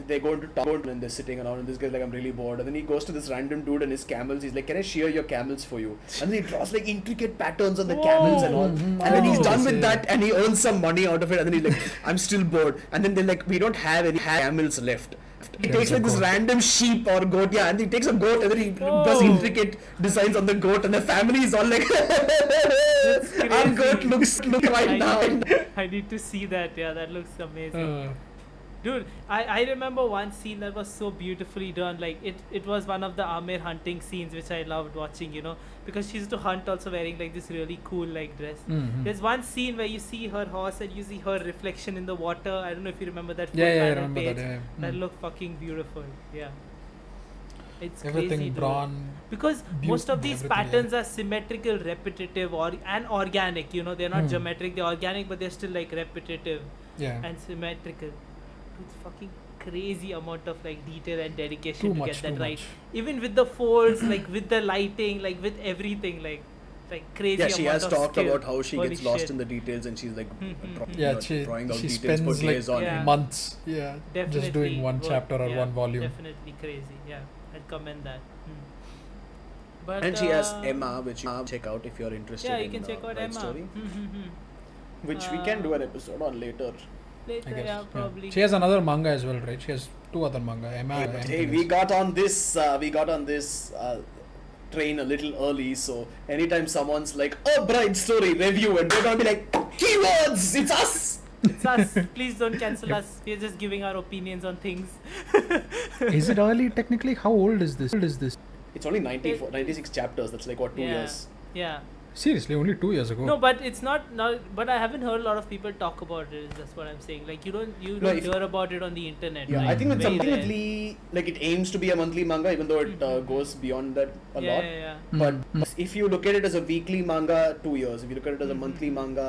they go into town and they're sitting around, and this guy's like, I'm really bored. And then he goes to this random dude and his camels. He's like, can I shear your camels for you? And then he draws like intricate patterns on the camels and all. Mhm. And then he's Oh. done with that and he earns some money out of it. And then he's like, I'm still bored. And then they're like, we don't have any camels left. He Yeah, takes it's a like this goat. random sheep or goat, yeah, and he takes a goat and then he Whoa. does intricate designs on the goat, and the family is all like, our goat looks right now. I need to see that. Yeah, that looks amazing. Uh, Dude, I remember one scene that was so beautifully done. Like, it was one of the Amir hunting scenes which I loved watching, you know, because she used to hunt also wearing like this really cool like dress. mhm. There's one scene where you see her horse and you see her reflection in the water. I don't know if you remember that. full Yeah, I panel remember page. that. Yeah. That Mm. looked fucking beautiful. Yeah. It's Everything crazy, dude. drawn. Because most of these everything, yeah. patterns are symmetrical, repetitive, and organic. You know, they're not Hmm. geometric. They're organic, but they're still like repetitive Yeah. and symmetrical. It's fucking crazy amount of like detail and dedication Too to much. get that Too right. much. Even with the folds, like with the lighting, like with everything, like crazy. Yeah, she amount has of talked skill. about how she Holy gets lost shit. in the details, and she's like Yeah, she drawing out she details for spends like days on Yeah. end. months. Yeah. Definitely Just doing one worth- chapter or yeah, one volume. Definitely crazy. Yeah, I'd commend that. But And she has Emma, which you can check out if you're interested. Yeah, you in, can check out Bright Emma. Story, which we can do an episode on later. Later, I guess. yeah, probably. She has another manga as well, right? She has 2 other manga. Emma. Hey, but hey, we got on this. Train a little early, so anytime someone's like, "Oh, Bright Story review," and we're gonna be like, "Keywords, it's us." It's us. Please don't cancel us. We're just giving our opinions on things. Is it early technically? How old is this? It's only 96 chapters. That's like what 2 years. Yeah. Seriously, only 2 years ago. No, but it's not. But I haven't heard a lot of people talk about it. That's what I'm saying. Like you don't if- hear about it on the internet. Yeah, like, I think it's very rare. ultimately like it aims to be a monthly manga, even though it goes beyond that a lot. Yeah. But Mm. if you look at it as a weekly manga, 2 years. If you look at it as a monthly manga,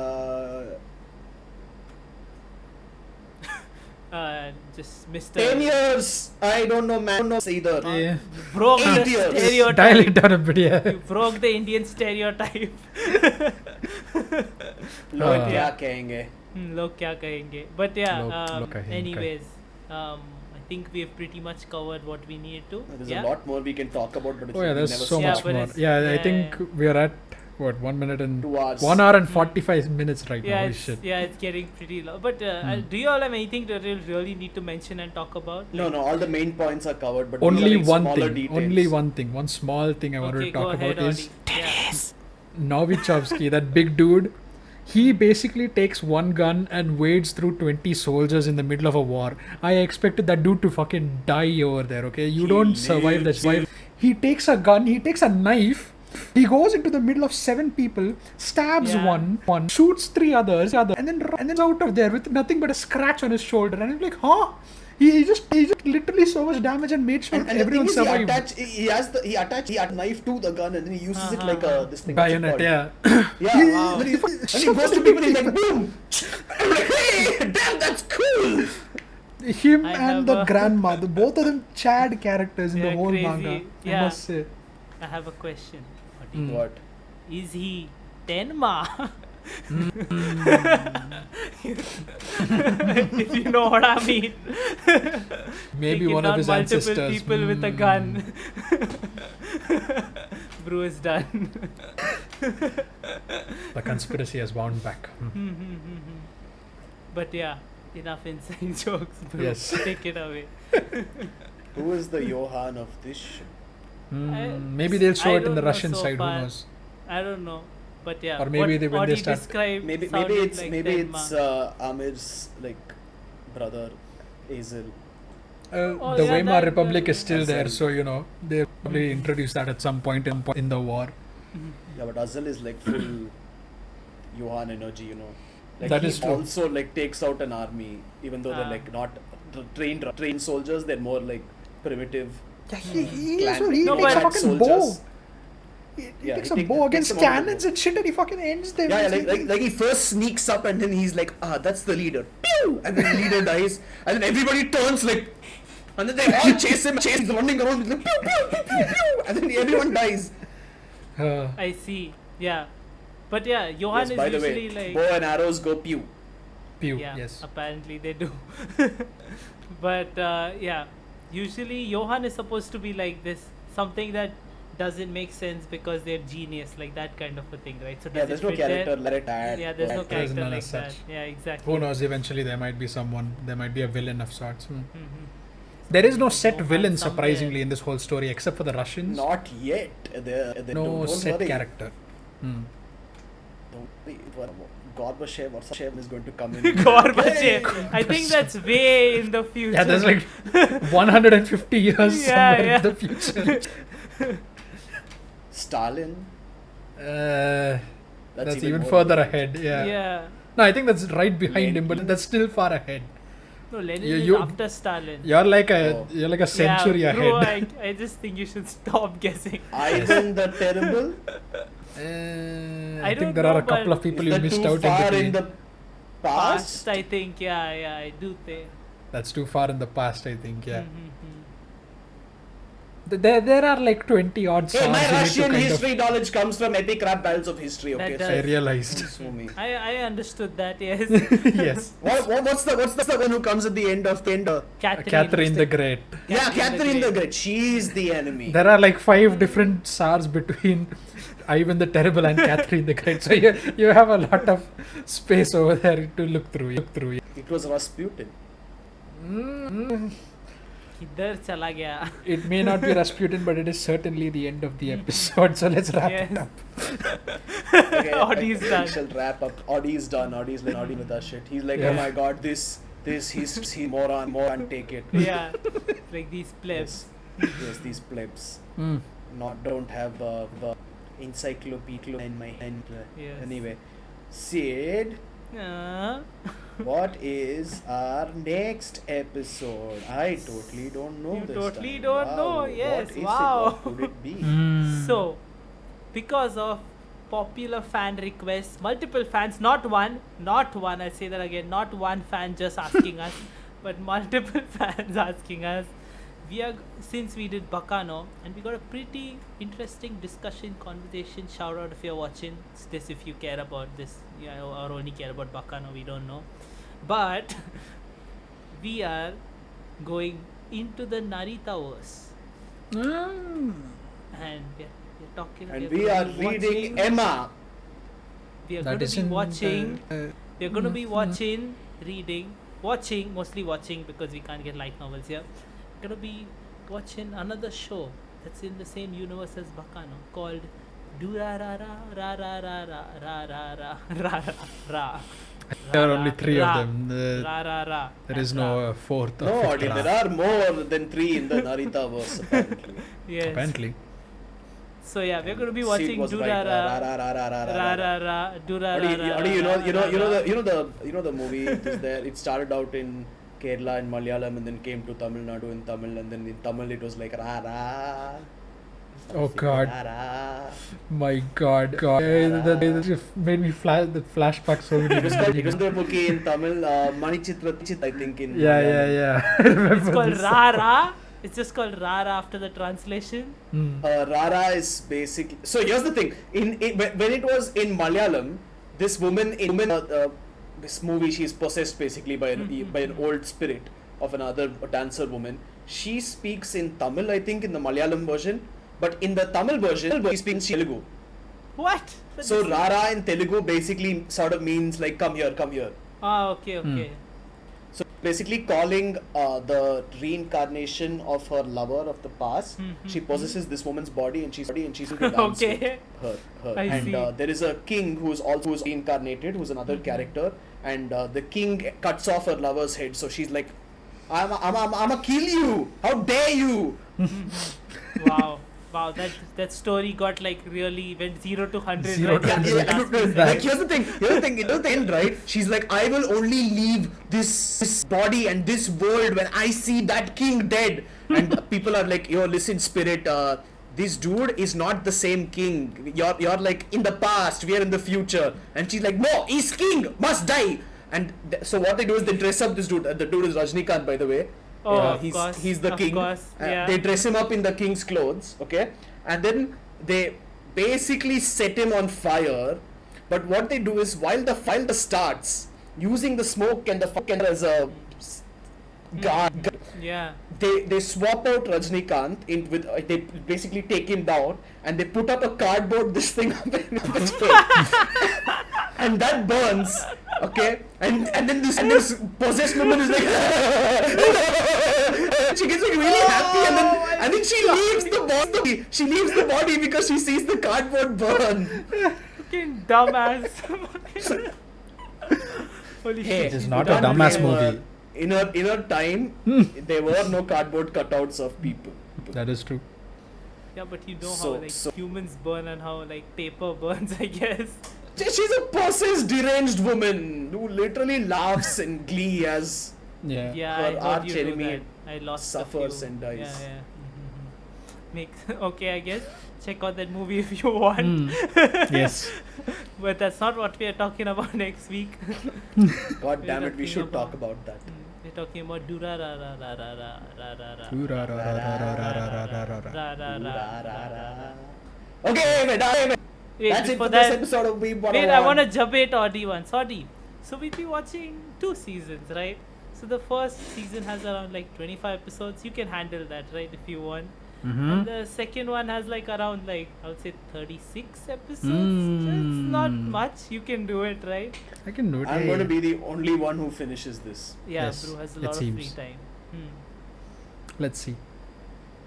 Just Mr. 10 years. I don't know, man. I don't know either. Yeah. Broke 8 the years. stereotype. Dial it down a bit, yeah. You broke the Indian stereotype. लोग क्या कहेंगे? लोग क्या कहेंगे? But yeah, लोग कहेंगे. anyways, I think we've pretty much covered what we needed to. There's yeah? a lot more we can talk about, but it's Oh yeah, we there's never so stop. Yeah, much but more. it's- Yeah, I yeah, think yeah. we are at what 1 minute and 2 hours. 1 hour and 45 minutes right now. Yeah, Holy it's, shit. yeah, it's getting pretty low. But do you all have anything to really need to mention and talk about? No, all the main points are covered, but Only these are like one smaller thing. details. Only one thing. One small thing I wanted Okay, to go talk ahead, about is Audi. Yeah. Yes. Novichowski, that big dude, he basically takes one gun and wades through 20 soldiers in the middle of a war. I expected that dude to fucking die over there, okay? You don't survive that. He takes a gun, he takes a knife, he goes into the middle of 7 people, stabs Yeah. one, shoots 3 others, and then out of there with nothing but a scratch on his shoulder. And I'm like, huh? He just literally so much damage and made sure And everyone the thing survived. he attached a knife to the gun and then he uses it like this thing. Bayonet, yeah. Yeah. Wow. And he goes to people, he's like, boom! I'm like, hey, damn, that's cool! Him I and have the a- grandma, both of them Chad characters in the Yeah, whole crazy. manga. I Yeah. must say. I have a question. What do you- What? Is he Tenma? If you know what I mean. Maybe Taking one of down his multiple ancestors. people with a gun. Brew is done. The conspiracy has wound back. But yeah, enough inside jokes, bro. Yes. Take it away. Who is the Johan of this show? Maybe they'll show I it in the don't know Russian so side. far. Who knows? I don't know. But yeah, Or maybe when they start- Maybe it's Amir's like brother, Azel. Oh, The yeah, Weimar that- Republic is still that's there, right. so they'll probably introduce that at some point in the war. Yeah, but Azel is like full Johan energy, Like That he is true. also like takes out an army, even though they're Ah. like not trained soldiers. They're more like primitive. Yeah, clan- he No, takes a but- fucking bow. soldiers. He Yeah, takes he a takes- bow takes against them out of the cannons bow. and shit, and he fucking ends them. Yeah, like he first sneaks up and then he's like, that's the leader. Pew! And then the leader dies, and then everybody turns like, and then they all chase him, he's running around, he's like, pew, pew, pew, pew, pew, and then everyone dies. I see. Yeah. But yeah, Johan Yes, is by the usually way, like. bow and arrows go pew. Pew, Yeah, yes. apparently they do. But yeah, usually Johan is supposed to be like this, something that doesn't make sense because they're genius, like that kind of a thing, right? So Yeah, does there's it no fit there? character, let it add. Yeah, there's no There is character none like as that. such. Yeah, exactly. Who knows? Eventually, there might be someone. There might be a villain of sorts. Mhm. There is no set Johan villain, somewhere. surprisingly, in this whole story, except for the Russians. Not yet. No don't set worry. character. Don't worry. Gorbachev or Shev is going to come in. Gorbachev. I think that's way in the future. Yeah, there's like 150 years Yeah, somewhere yeah. in the future. Stalin. That's even more further different. ahead. Yeah. Yeah. No, I think that's right behind him, but Lenin. that's still far ahead. No, Lenin You- is after Stalin. You're like a Oh. you're like a century yeah, bro, ahead. I just think you should stop guessing. Ivan the Terrible. I don't think there are know, a couple but of people Is you that missed too out far in in between. the past? I think. Yeah, I do think. That's too far in the past, I think. Yeah. Mhm. There are like 20 odd songs. Hey, my you need to Russian kind of- history knowledge comes from epic rap battles of history. Okay, That I does. realized. so me. I understood that. Yes. Yes. What's the one who comes at the end of Catherine the Great. Yeah, Catherine the Great. She's the enemy. There are like 5 different SARs between Ivan the Terrible and Catherine the Great. So you have a lot of space over there to look through. It was Rasputin. Idhar chala gaya. It may not be Rasputin, but it is certainly the end of the episode. So let's wrap it Yes. up. Okay, Audie's done. We shall wrap up. Audie's done. Audie's been Audie with that shit. He's like, Yeah. oh my god, he moron, can't take it. Yeah. Like these plebs. Yes, these plebs don't have the encyclopedia in my hand. Yes. Anyway, Sid, Uh, what is our next episode? I totally don't know You this totally time. don't Wow, know, yes, What is wow. it? What could it be? So, because of popular fan requests, multiple fans, not one, I say that again, not one fan just asking us, but multiple fans asking us. Since we did Bacano, and we got a pretty interesting discussion, conversation. Shout out if you're watching this, if you care about this, or only care about Bacano, we don't know. But we are going into the Narita-verse, and we're talking. And we're we gonna are be reading watching- Emma. We are That going to is be in watching. We're going to be Mm. watching, reading, mostly watching because we can't get light novels here. We're going to be watching another show that's in the same universe as Bacano called Do ra ra ra ra ra ra ra ra ra ra ra ra. There are only three of them. Ra ra ra. There is no fourth. No, or fifth Adi, Ra. there are more than 3 in the Narita verse apparently. Yes. Apparently. So yeah, we're going to be Sid watching was Do right. ra ra ra ra ra. Do ra ra ra. Adi, you know the movie is there. It started out in Kerala and Malayalam and then came to Tamil Nadu in Tamil, and then in Tamil it was like ra ra. Oh God. Ra, ra. My God. That just made me the flashback so many It was called times. Chandramukhi in Tamil, Manichitra I think in Yeah. Malayalam. I remember It's called this. ra ra. It's just called ra ra after the translation. Rara is basically. So here's the thing. When it was in Malayalam, this woman this movie, she's possessed basically by an old spirit of another dancer woman. She speaks in Tamil, I think, in the Malayalam version, but in the Tamil version, she speaks Telugu. What? But So this- Rara in Telugu basically sort of means like come here, come here. Ah, okay. So basically calling the reincarnation of her lover of the past. She possesses this woman's body and she's Okay. her. I And see. there is a king who's also reincarnated, who's another character, and the king cuts off her lover's head. So she's like, I'm a kill you. How dare you? Wow, that story got like really went 0 to 100. 0 right to after 100. the Yeah, last no, season. like here's the thing, you know the end, right? She's like, I will only leave this body and this world when I see that king dead. And people are like, yo, listen, spirit, this dude is not the same king. You're like in the past, we are in the future. And she's like, no, he's king, must die. And so what they do is they dress up this dude. The dude is Rajnikant, by the way. Oh, of course. He's the Of king. course, yeah. They dress him up in the king's clothes, okay? And then they basically set him on fire. But what they do is while the fire starts, using the smoke and the fire as a guard, Yeah. they swap out Rajnikant with they basically take him down and they put up a cardboard this thing up in his face. And that burns, okay, and then this possessed woman is like she gets like really happy and then she leaves the body because she sees the cardboard burn. Fucking dumbass. Holy Hey, shit. It is she's not done a dumbass with it. movie. In her time, there were no cardboard cutouts of people. That is true. Yeah, but you know So- how like so- humans burn and how like paper burns, I guess. She's a possessed, deranged woman who literally laughs in glee as Yeah, Her I heard arch you do enemy that. I lost a suffers few. and dies. Yeah. Okay, I guess check out that movie if you want. Yes. But that's not what we are talking about next week. God We're damn it, we talking should talk about- about that. We're talking about Dura ra ra ra ra ra ra ra ra Ooh, ra, ra, ra, ra, ra, ra, ra, ra, ra, ra. ra ra Ra, ra ra, ra. ra. Okay, Wait, that's it before for this that, episode of We wait, I want to jump it Audi once. Audi. So we'll be watching 2 seasons, right? So the first season has around like 25 episodes. You can handle that, right? If you want. And the second one has like around like I would say 36 episodes. So it's not much. You can do it, right? I can do it. I'm going to be the only one who finishes this. Yeah, Yes, Brew has a it lot of free seems. time. Let's see.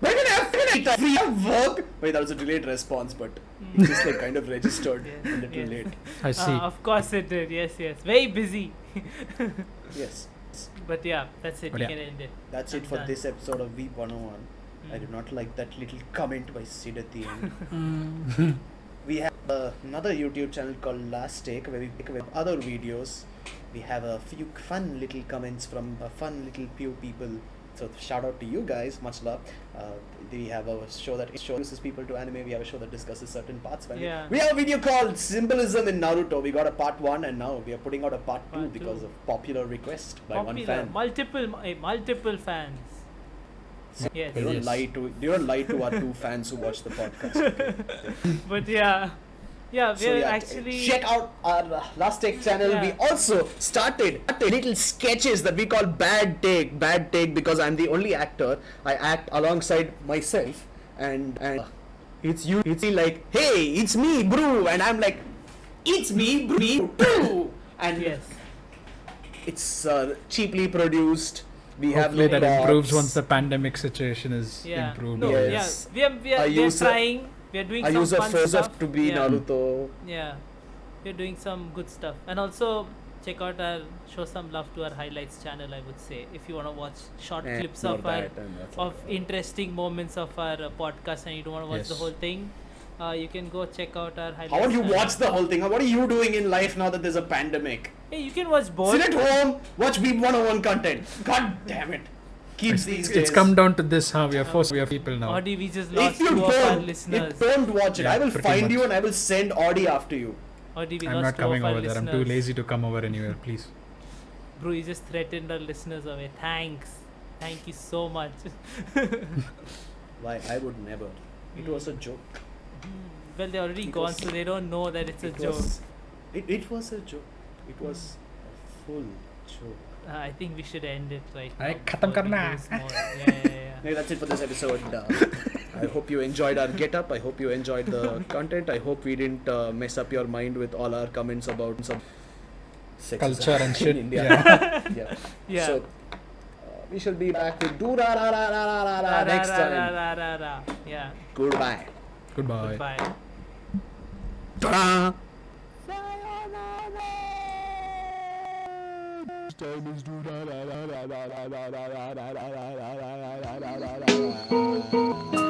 We're gonna have free work. Wait, that was a delayed response, but it just like kind of registered Yes, a little yes. late. I see. Of course it did. Yes. Very busy. Yes, But yeah, that's it. But You yeah. can end it. that's I'm it for done. this episode of Weep 101. I did not like that little comment by Sid at the end. We have another YouTube channel called Last Take where we pick up other videos. We have a few fun little comments from a fun little few people. So shout out to you guys, much love. We have a show that introduces people to anime. We have a show that discusses certain parts of anime. Yeah. We have a video called Symbolism in Naruto. We got a part 1 and now we are putting out a part 2 Part because two. of popular request by one Popular, fan. multiple fans. Yes. You don't Yes. lie to our 2 fans who watch the podcast. Okay? But yeah, we're So yeah, actually check out our Last Take channel. Yeah. We also started little sketches that we call Bad Take because I'm the only actor. I act alongside myself, and it's me like, hey, it's me, Brew, and I'm like, it's me, Brew, too. And yes. it's cheaply produced. We have Hopefully that no improves props. once the pandemic situation is Yeah. improved. No, Yes. yeah. We are I use a- trying. We are doing I some use a fun phrase stuff. to be yeah. Naruto. Yeah, we're doing some good stuff, and also check out show some love to our highlights channel. I would say if you want to watch short And clips more of our that and that's of all. interesting moments of our podcast, and you don't want to watch the Yes. whole thing, you can go check out our highlights. How would you channel. watch the whole thing? What are you doing in life now that there's a pandemic? Hey, you can watch both. Sit at home, watch Beat 101 content. God damn it. Keeps these days. It's come down to this, huh? We are forced. We are people now. Audi, we just If lost you 2 of our don't, listeners. watch it. Yeah, I will pretty find much. you and I will send Audi after you. Audi, we I'm lost not 2 of coming our over there. I'm too listeners. lazy to come over anywhere. Please. Bro, you just threatened our listeners away. Thanks. Thank you so much. Why? I would never. It was a joke. Well, they're already It gone, was- so they don't know that it's a It joke. was, it was a joke. It was a full joke. I think we should end it right Aye, now. khatam before we karna. lose more. Yeah. Okay, that's it for this episode. I hope you enjoyed our get-up. I hope you enjoyed the content. I hope we didn't mess up your mind with all our comments about some sexism Culture and in shit. India. Yeah. Yeah. Yeah. So we shall be back with do ra ra ra ra ra ra ra next time. Yeah. Goodbye. Goodbye. Goodbye. Ta-da! Time is do ra ra ra ra ra ra ra ra ra ra ra ra ra ra ra ra ra.